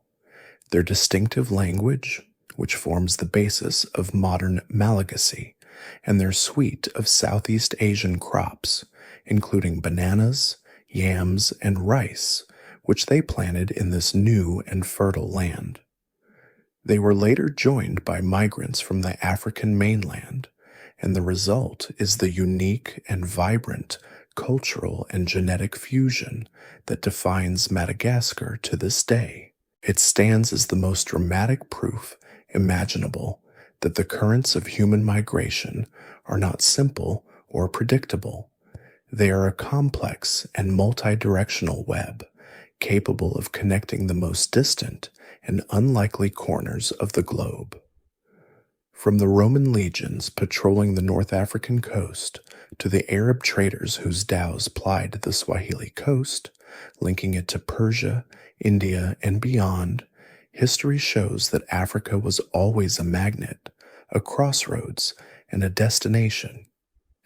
their distinctive language, which forms the basis of modern Malagasy, and their suite of Southeast Asian crops, including bananas, yams, and rice, which they planted in this new and fertile land. They were later joined by migrants from the African mainland, and the result is the unique and vibrant cultural and genetic fusion that defines Madagascar to this day. It stands as the most dramatic proof imaginable that the currents of human migration are not simple or predictable. They are a complex and multi-directional web, capable of connecting the most distant and unlikely corners of the globe. From the Roman legions patrolling the North African coast to the Arab traders whose dhows plied the Swahili coast, linking it to Persia, India, and beyond, history shows that Africa was always a magnet, a crossroads, and a destination,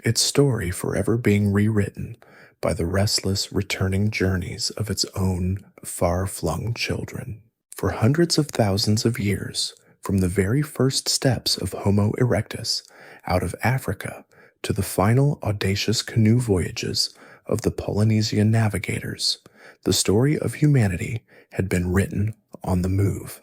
its story forever being rewritten by the restless returning journeys of its own far-flung children. For hundreds of thousands of years, from the very first steps of Homo erectus out of Africa to the final audacious canoe voyages of the Polynesian navigators, the story of humanity had been written on the move.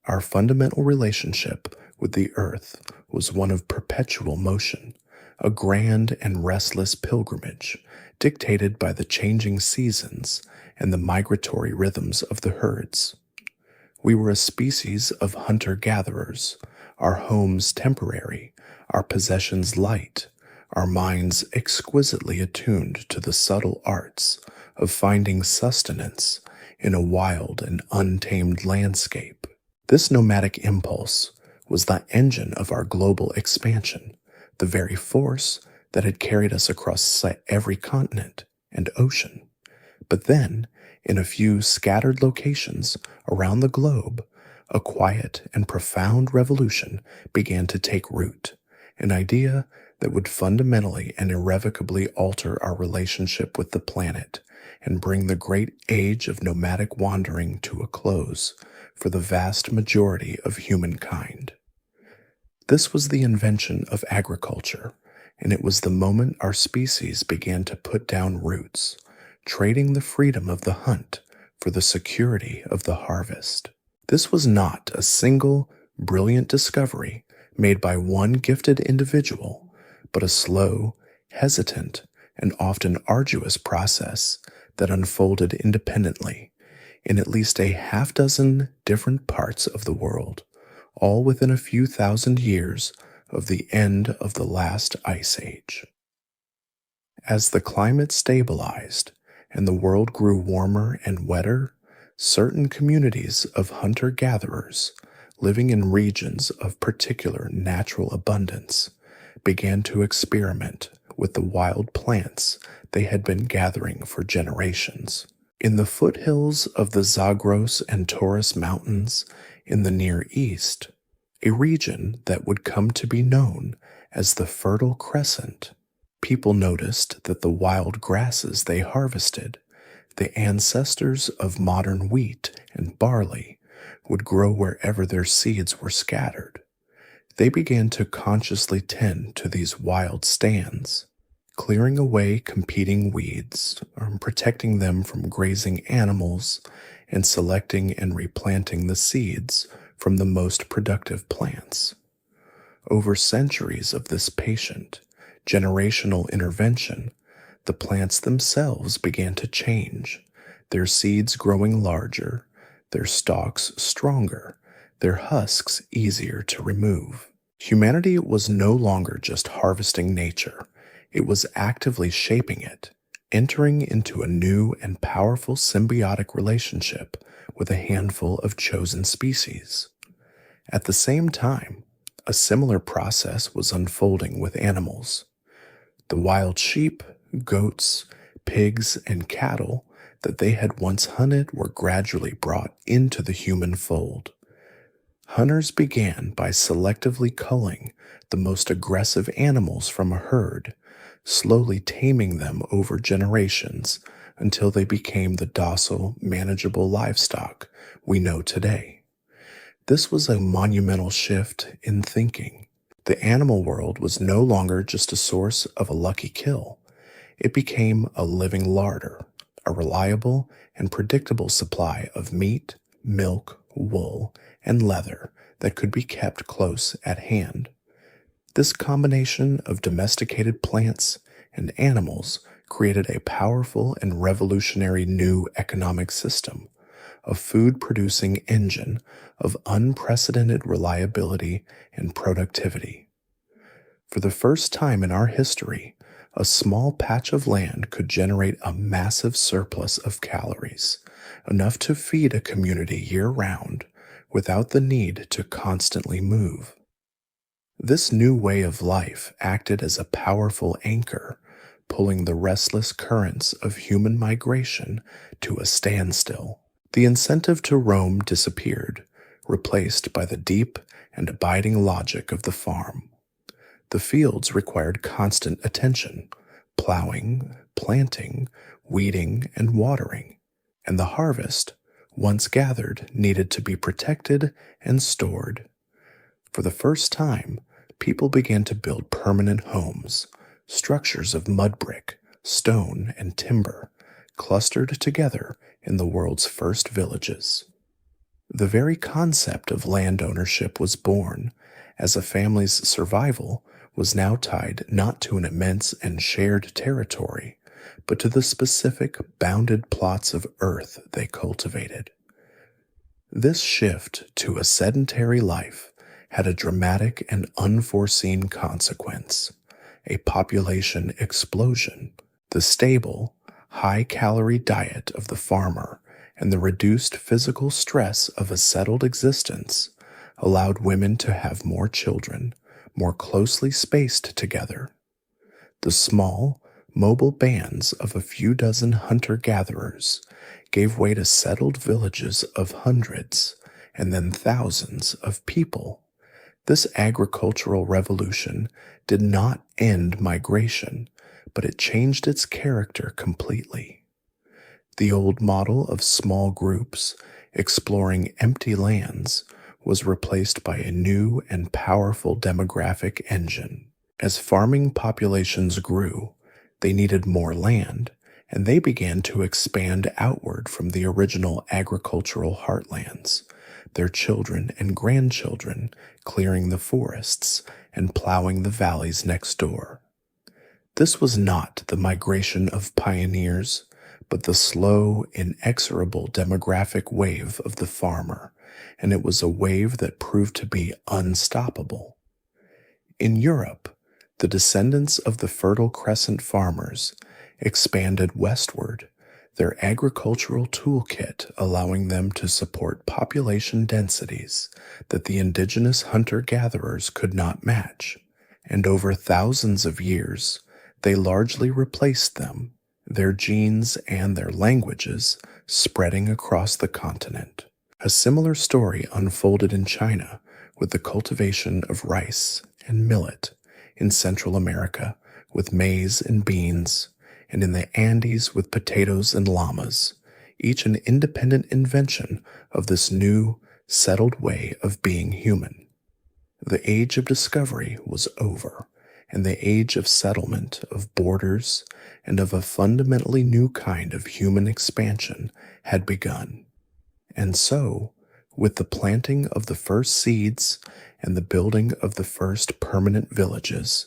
Our fundamental relationship with the earth was one of perpetual motion, a grand and restless pilgrimage dictated by the changing seasons and the migratory rhythms of the herds. We were a species of hunter-gatherers, our homes temporary, our possessions light, our minds exquisitely attuned to the subtle arts of finding sustenance in a wild and untamed landscape. This nomadic impulse was the engine of our global expansion, the very force that had carried us across every continent and ocean. But then, in a few scattered locations around the globe, a quiet and profound revolution began to take root, an idea that would fundamentally and irrevocably alter our relationship with the planet and bring the great age of nomadic wandering to a close for the vast majority of humankind. This was the invention of agriculture, and it was the moment our species began to put down roots, trading the freedom of the hunt for the security of the harvest. This was not a single, brilliant discovery made by one gifted individual, but a slow, hesitant, and often arduous process that unfolded independently in at least a half-dozen different parts of the world, all within a few thousand years of the end of the last ice age. As the climate stabilized and the world grew warmer and wetter, certain communities of hunter-gatherers living in regions of particular natural abundance began to experiment with the wild plants they had been gathering for generations. In the foothills of the Zagros and Taurus Mountains in the Near East, a region that would come to be known as the Fertile Crescent, people noticed that the wild grasses they harvested, the ancestors of modern wheat and barley, would grow wherever their seeds were scattered. They began to consciously tend to these wild stands, clearing away competing weeds, protecting them from grazing animals, and selecting and replanting the seeds from the most productive plants. Over centuries of this patient, generational intervention, the plants themselves began to change, their seeds growing larger, their stalks stronger, their husks easier to remove. Humanity was no longer just harvesting nature, it was actively shaping it, entering into a new and powerful symbiotic relationship with a handful of chosen species. At the same time, a similar process was unfolding with animals. The wild sheep, goats, pigs, and cattle that they had once hunted were gradually brought into the human fold. Hunters began by selectively culling the most aggressive animals from a herd, slowly taming them over generations until they became the docile, manageable livestock we know today. This was a monumental shift in thinking. The animal world was no longer just a source of a lucky kill. It became a living larder, a reliable and predictable supply of meat, milk, wool, and leather that could be kept close at hand. This combination of domesticated plants and animals created a powerful and revolutionary new economic system, a food-producing engine of unprecedented reliability and productivity. For the first time in our history, a small patch of land could generate a massive surplus of calories, enough to feed a community year-round without the need to constantly move. This new way of life acted as a powerful anchor, pulling the restless currents of human migration to a standstill. The incentive to roam disappeared, replaced by the deep and abiding logic of the farm. The fields required constant attention, plowing, planting, weeding, and watering, and the harvest, once gathered, needed to be protected and stored. For the first time, people began to build permanent homes, structures of mud brick, stone, and timber, clustered together in the world's first villages. The very concept of land ownership was born, as a family's survival was now tied not to an immense and shared territory, but to the specific bounded plots of earth they cultivated. This shift to a sedentary life had a dramatic and unforeseen consequence: a population explosion. The stable, high-calorie diet of the farmer and the reduced physical stress of a settled existence allowed women to have more children, more closely spaced together. The small, mobile bands of a few dozen hunter-gatherers gave way to settled villages of hundreds and then thousands of people. This agricultural revolution did not end migration, but it changed its character completely. The old model of small groups exploring empty lands was replaced by a new and powerful demographic engine. As farming populations grew, they needed more land, and they began to expand outward from the original agricultural heartlands, their children and grandchildren clearing the forests and plowing the valleys next door. This was not the migration of pioneers, but the slow, inexorable demographic wave of the farmer, and it was a wave that proved to be unstoppable. In Europe, the descendants of the Fertile Crescent farmers expanded westward, their agricultural toolkit allowing them to support population densities that the indigenous hunter-gatherers could not match, and over thousands of years, they largely replaced them, their genes and their languages spreading across the continent. A similar story unfolded in China with the cultivation of rice and millet, in Central America with maize and beans, and in the Andes with potatoes and llamas, each an independent invention of this new, settled way of being human. The age of discovery was over, and the age of settlement, of borders, and of a fundamentally new kind of human expansion had begun. And so, with the planting of the first seeds and the building of the first permanent villages,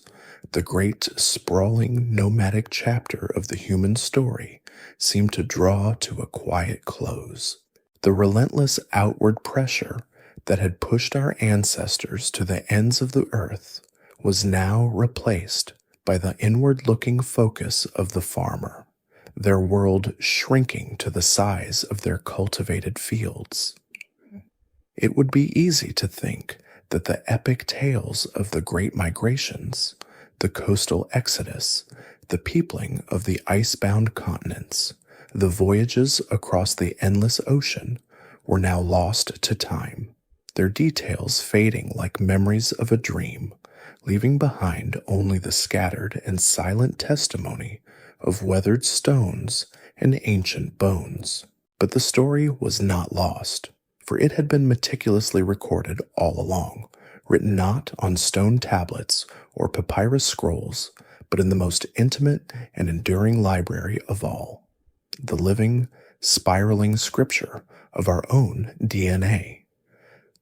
the great sprawling nomadic chapter of the human story seemed to draw to a quiet close. The relentless outward pressure that had pushed our ancestors to the ends of the earth was now replaced by the inward-looking focus of the farmer, their world shrinking to the size of their cultivated fields. It would be easy to think that the epic tales of the great migrations, the coastal exodus, the peopling of the ice-bound continents, the voyages across the endless ocean were now lost to time, their details fading like memories of a dream, leaving behind only the scattered and silent testimony of weathered stones and ancient bones. But the story was not lost, for it had been meticulously recorded all along, written not on stone tablets or papyrus scrolls, but in the most intimate and enduring library of all, the living, spiraling scripture of our own DNA.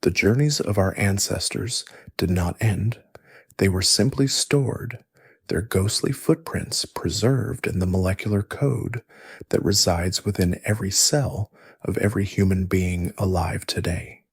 The journeys of our ancestors did not end. They were simply stored, their ghostly footprints preserved in the molecular code that resides within every cell of every human being alive today.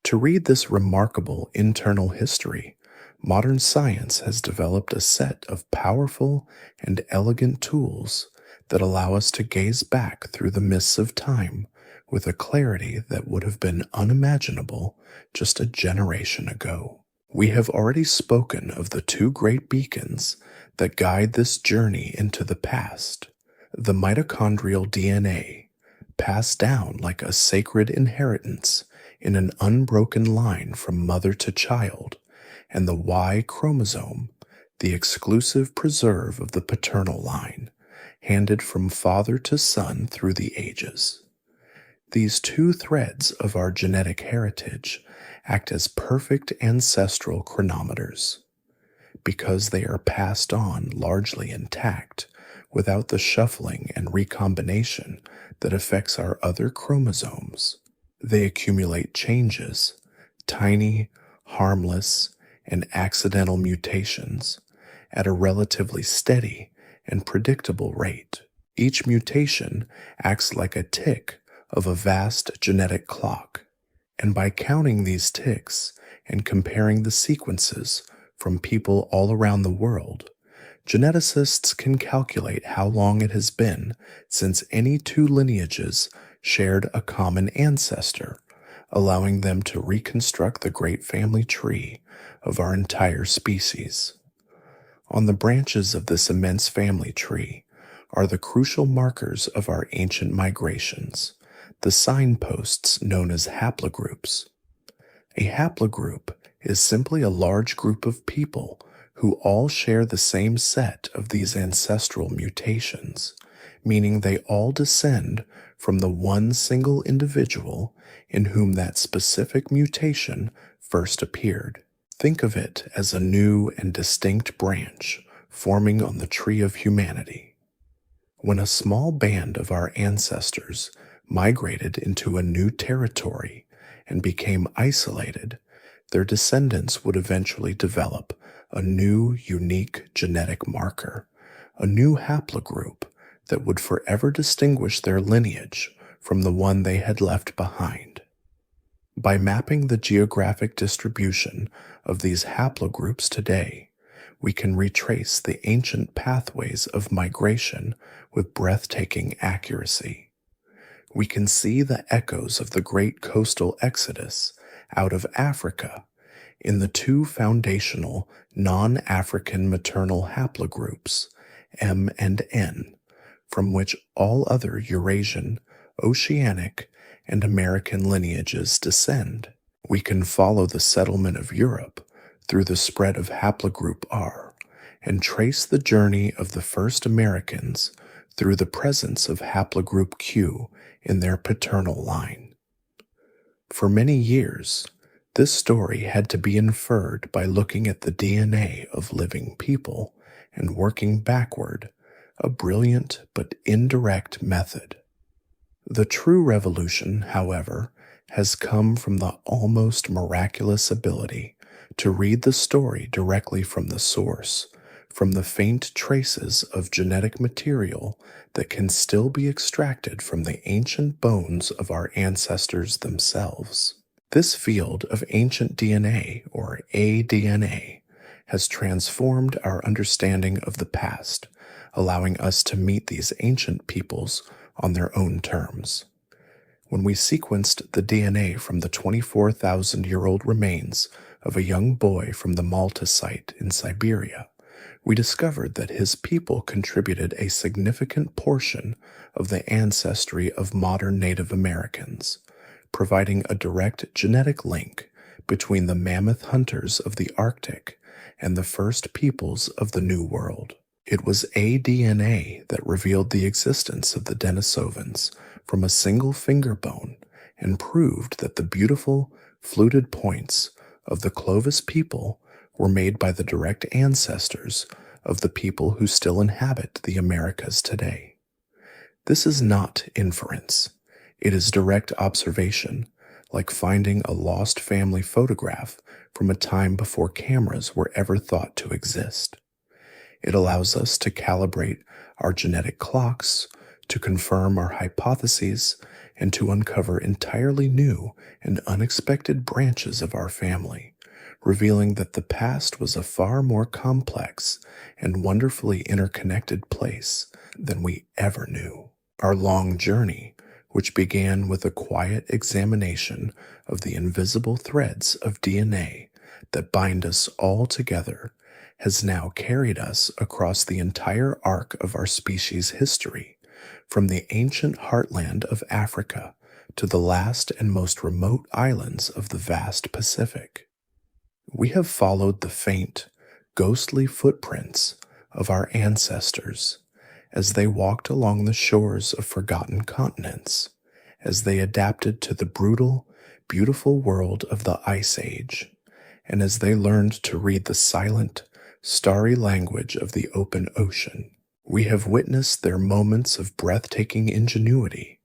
To read this remarkable internal history, modern science has developed a set of powerful and elegant tools that allow us to gaze back through the mists of time with a clarity that would have been unimaginable just a generation ago. We have already spoken of the two great beacons that guide this journey into the past: the mitochondrial DNA, passed down like a sacred inheritance in an unbroken line from mother to child, and the Y chromosome, the exclusive preserve of the paternal line, handed from father to son through the ages. These two threads of our genetic heritage act as perfect ancestral chronometers. Because they are passed on largely intact, without the shuffling and recombination that affects our other chromosomes, They accumulate changes, tiny, harmless, and accidental mutations, at a relatively steady and predictable rate. Each mutation acts like a tick of a vast genetic clock, and by counting these ticks and comparing the sequences from people all around the world, geneticists can calculate how long it has been since any two lineages shared a common ancestor, allowing them to reconstruct the great family tree of our entire species. On the branches of this immense family tree are the crucial markers of our ancient migrations, the signposts known as haplogroups. A haplogroup is simply a large group of people who all share the same set of these ancestral mutations, meaning they all descend from the one single individual in whom that specific mutation first appeared. Think of it as a new and distinct branch forming on the tree of humanity. When a small band of our ancestors migrated into a new territory and became isolated, their descendants would eventually develop a new, unique genetic marker, a new haplogroup that would forever distinguish their lineage from the one they had left behind. By mapping the geographic distribution of these haplogroups today, we can retrace the ancient pathways of migration with breathtaking accuracy. We can see the echoes of the great coastal exodus out of Africa in the two foundational non-African maternal haplogroups, M and N, from which all other Eurasian, Oceanic, and American lineages descend. We can follow the settlement of Europe through the spread of haplogroup R and trace the journey of the first Americans through the presence of haplogroup Q in their paternal line. For many years, this story had to be inferred by looking at the DNA of living people and working backward, a brilliant but indirect method. The true revolution, however, has come from the almost miraculous ability to read the story directly from the source, from the faint traces of genetic material that can still be extracted from the ancient bones of our ancestors themselves. This field of ancient DNA, or aDNA, has transformed our understanding of the past, allowing us to meet these ancient peoples on their own terms. When we sequenced the DNA from the 24,000-year-old remains of a young boy from the Malta site in Siberia, we discovered that his people contributed a significant portion of the ancestry of modern Native Americans, providing a direct genetic link between the mammoth hunters of the Arctic and the first peoples of the New World. It was aDNA that revealed the existence of the Denisovans from a single finger bone and proved that the beautiful, fluted points of the Clovis people were made by the direct ancestors of the people who still inhabit the Americas today. This is not inference. It is direct observation, like finding a lost family photograph from a time before cameras were ever thought to exist. It allows us to calibrate our genetic clocks, to confirm our hypotheses, and to uncover entirely new and unexpected branches of our family, revealing that the past was a far more complex and wonderfully interconnected place than we ever knew. Our long journey, which began with a quiet examination of the invisible threads of DNA that bind us all together, has now carried us across the entire arc of our species' history, from the ancient heartland of Africa to the last and most remote islands of the vast Pacific. We have followed the faint, ghostly footprints of our ancestors as they walked along the shores of forgotten continents, as they adapted to the brutal, beautiful world of the Ice Age, and as they learned to read the silent, starry language of the open ocean. We have witnessed their moments of breathtaking ingenuity,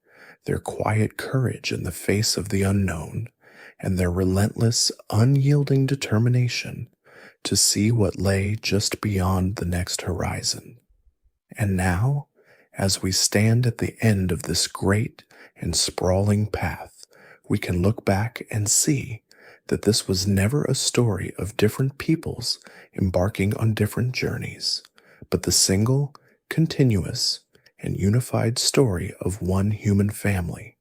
their quiet courage in the face of the unknown, and their relentless, unyielding determination to see what lay just beyond the next horizon. And now, as we stand at the end of this great and sprawling path, we can look back and see that this was never a story of different peoples embarking on different journeys, but the single, continuous, and unified story of one human family,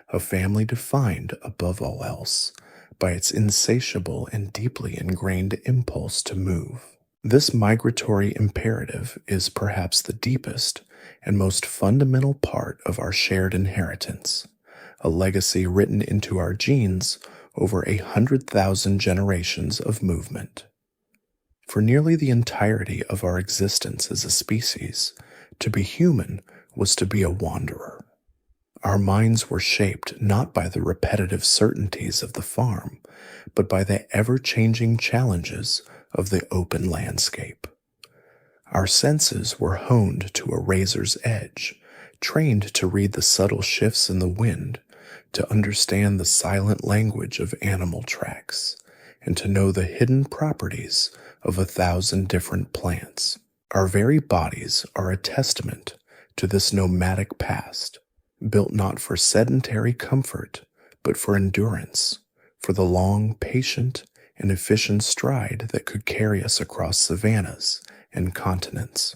a family defined, above all else, by its insatiable and deeply ingrained impulse to move. This migratory imperative is perhaps the deepest and most fundamental part of our shared inheritance, a legacy written into our genes over 100,000 generations of movement. For nearly the entirety of our existence as a species, to be human was to be a wanderer. Our minds were shaped not by the repetitive certainties of the farm, but by the ever-changing challenges of the open landscape. Our senses were honed to a razor's edge, trained to read the subtle shifts in the wind, to understand the silent language of animal tracks, and to know the hidden properties of 1,000 different plants. Our very bodies are a testament to this nomadic past, built not for sedentary comfort, but for endurance, for the long, patient, and efficient stride that could carry us across savannas and continents.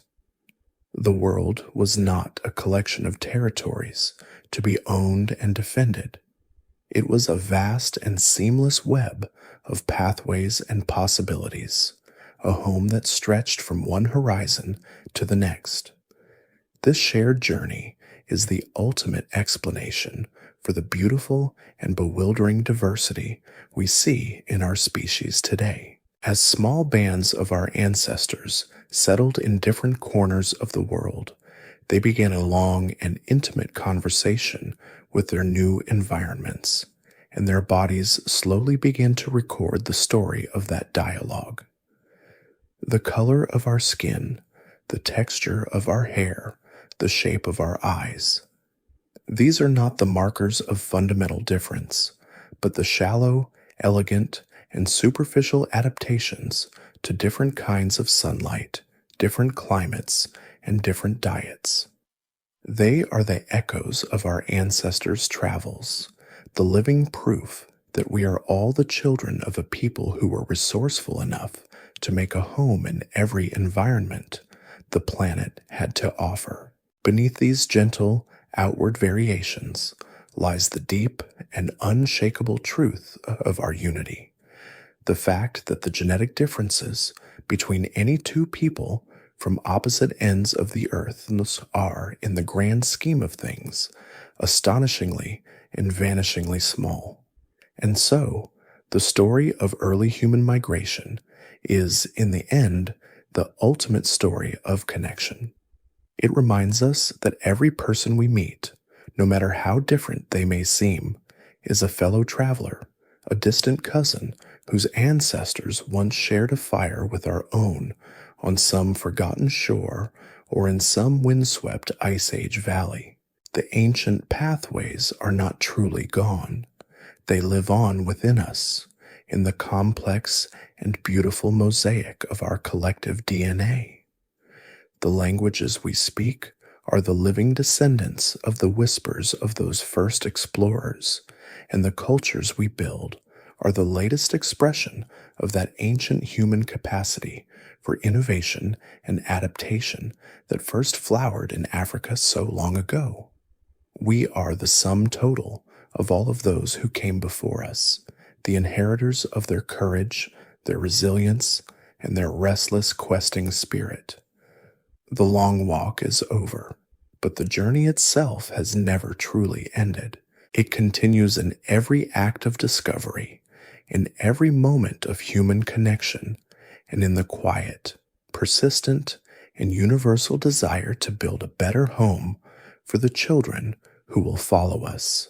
The world was not a collection of territories to be owned and defended. It was a vast and seamless web of pathways and possibilities, a home that stretched from one horizon to the next. This shared journey is the ultimate explanation for the beautiful and bewildering diversity we see in our species today. As small bands of our ancestors settled in different corners of the world, they began a long and intimate conversation with their new environments, and their bodies slowly began to record the story of that dialogue. The color of our skin, the texture of our hair, the shape of our eyes. These are not the markers of fundamental difference, but the shallow, elegant, and superficial adaptations to different kinds of sunlight, different climates, and different diets. They are the echoes of our ancestors' travels, the living proof that we are all the children of a people who were resourceful enough to make a home in every environment the planet had to offer. Beneath these gentle, outward variations lies the deep and unshakable truth of our unity. The fact that the genetic differences between any two people from opposite ends of the earth are, in the grand scheme of things, astonishingly and vanishingly small. And so, the story of early human migration is, in the end, the ultimate story of connection. It reminds us that every person we meet, no matter how different they may seem, is a fellow traveler, a distant cousin whose ancestors once shared a fire with our own on some forgotten shore or in some windswept Ice Age valley. The ancient pathways are not truly gone. They live on within us, in the complex and beautiful mosaic of our collective DNA. The languages we speak are the living descendants of the whispers of those first explorers, and the cultures we build are the latest expression of that ancient human capacity for innovation and adaptation that first flowered in Africa so long ago. We are the sum total of all of those who came before us, the inheritors of their courage, their resilience, and their restless questing spirit. The long walk is over, but the journey itself has never truly ended. It continues in every act of discovery, in every moment of human connection, and in the quiet, persistent, and universal desire to build a better home for the children who will follow us.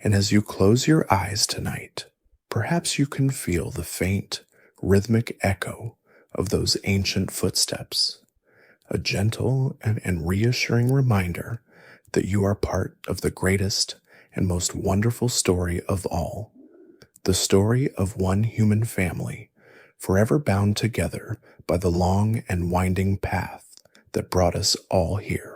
And as you close your eyes tonight, perhaps you can feel the faint, rhythmic echo of those ancient footsteps, a gentle and reassuring reminder that you are part of the greatest and most wonderful story of all, the story of one human family, forever bound together by the long and winding path that brought us all here.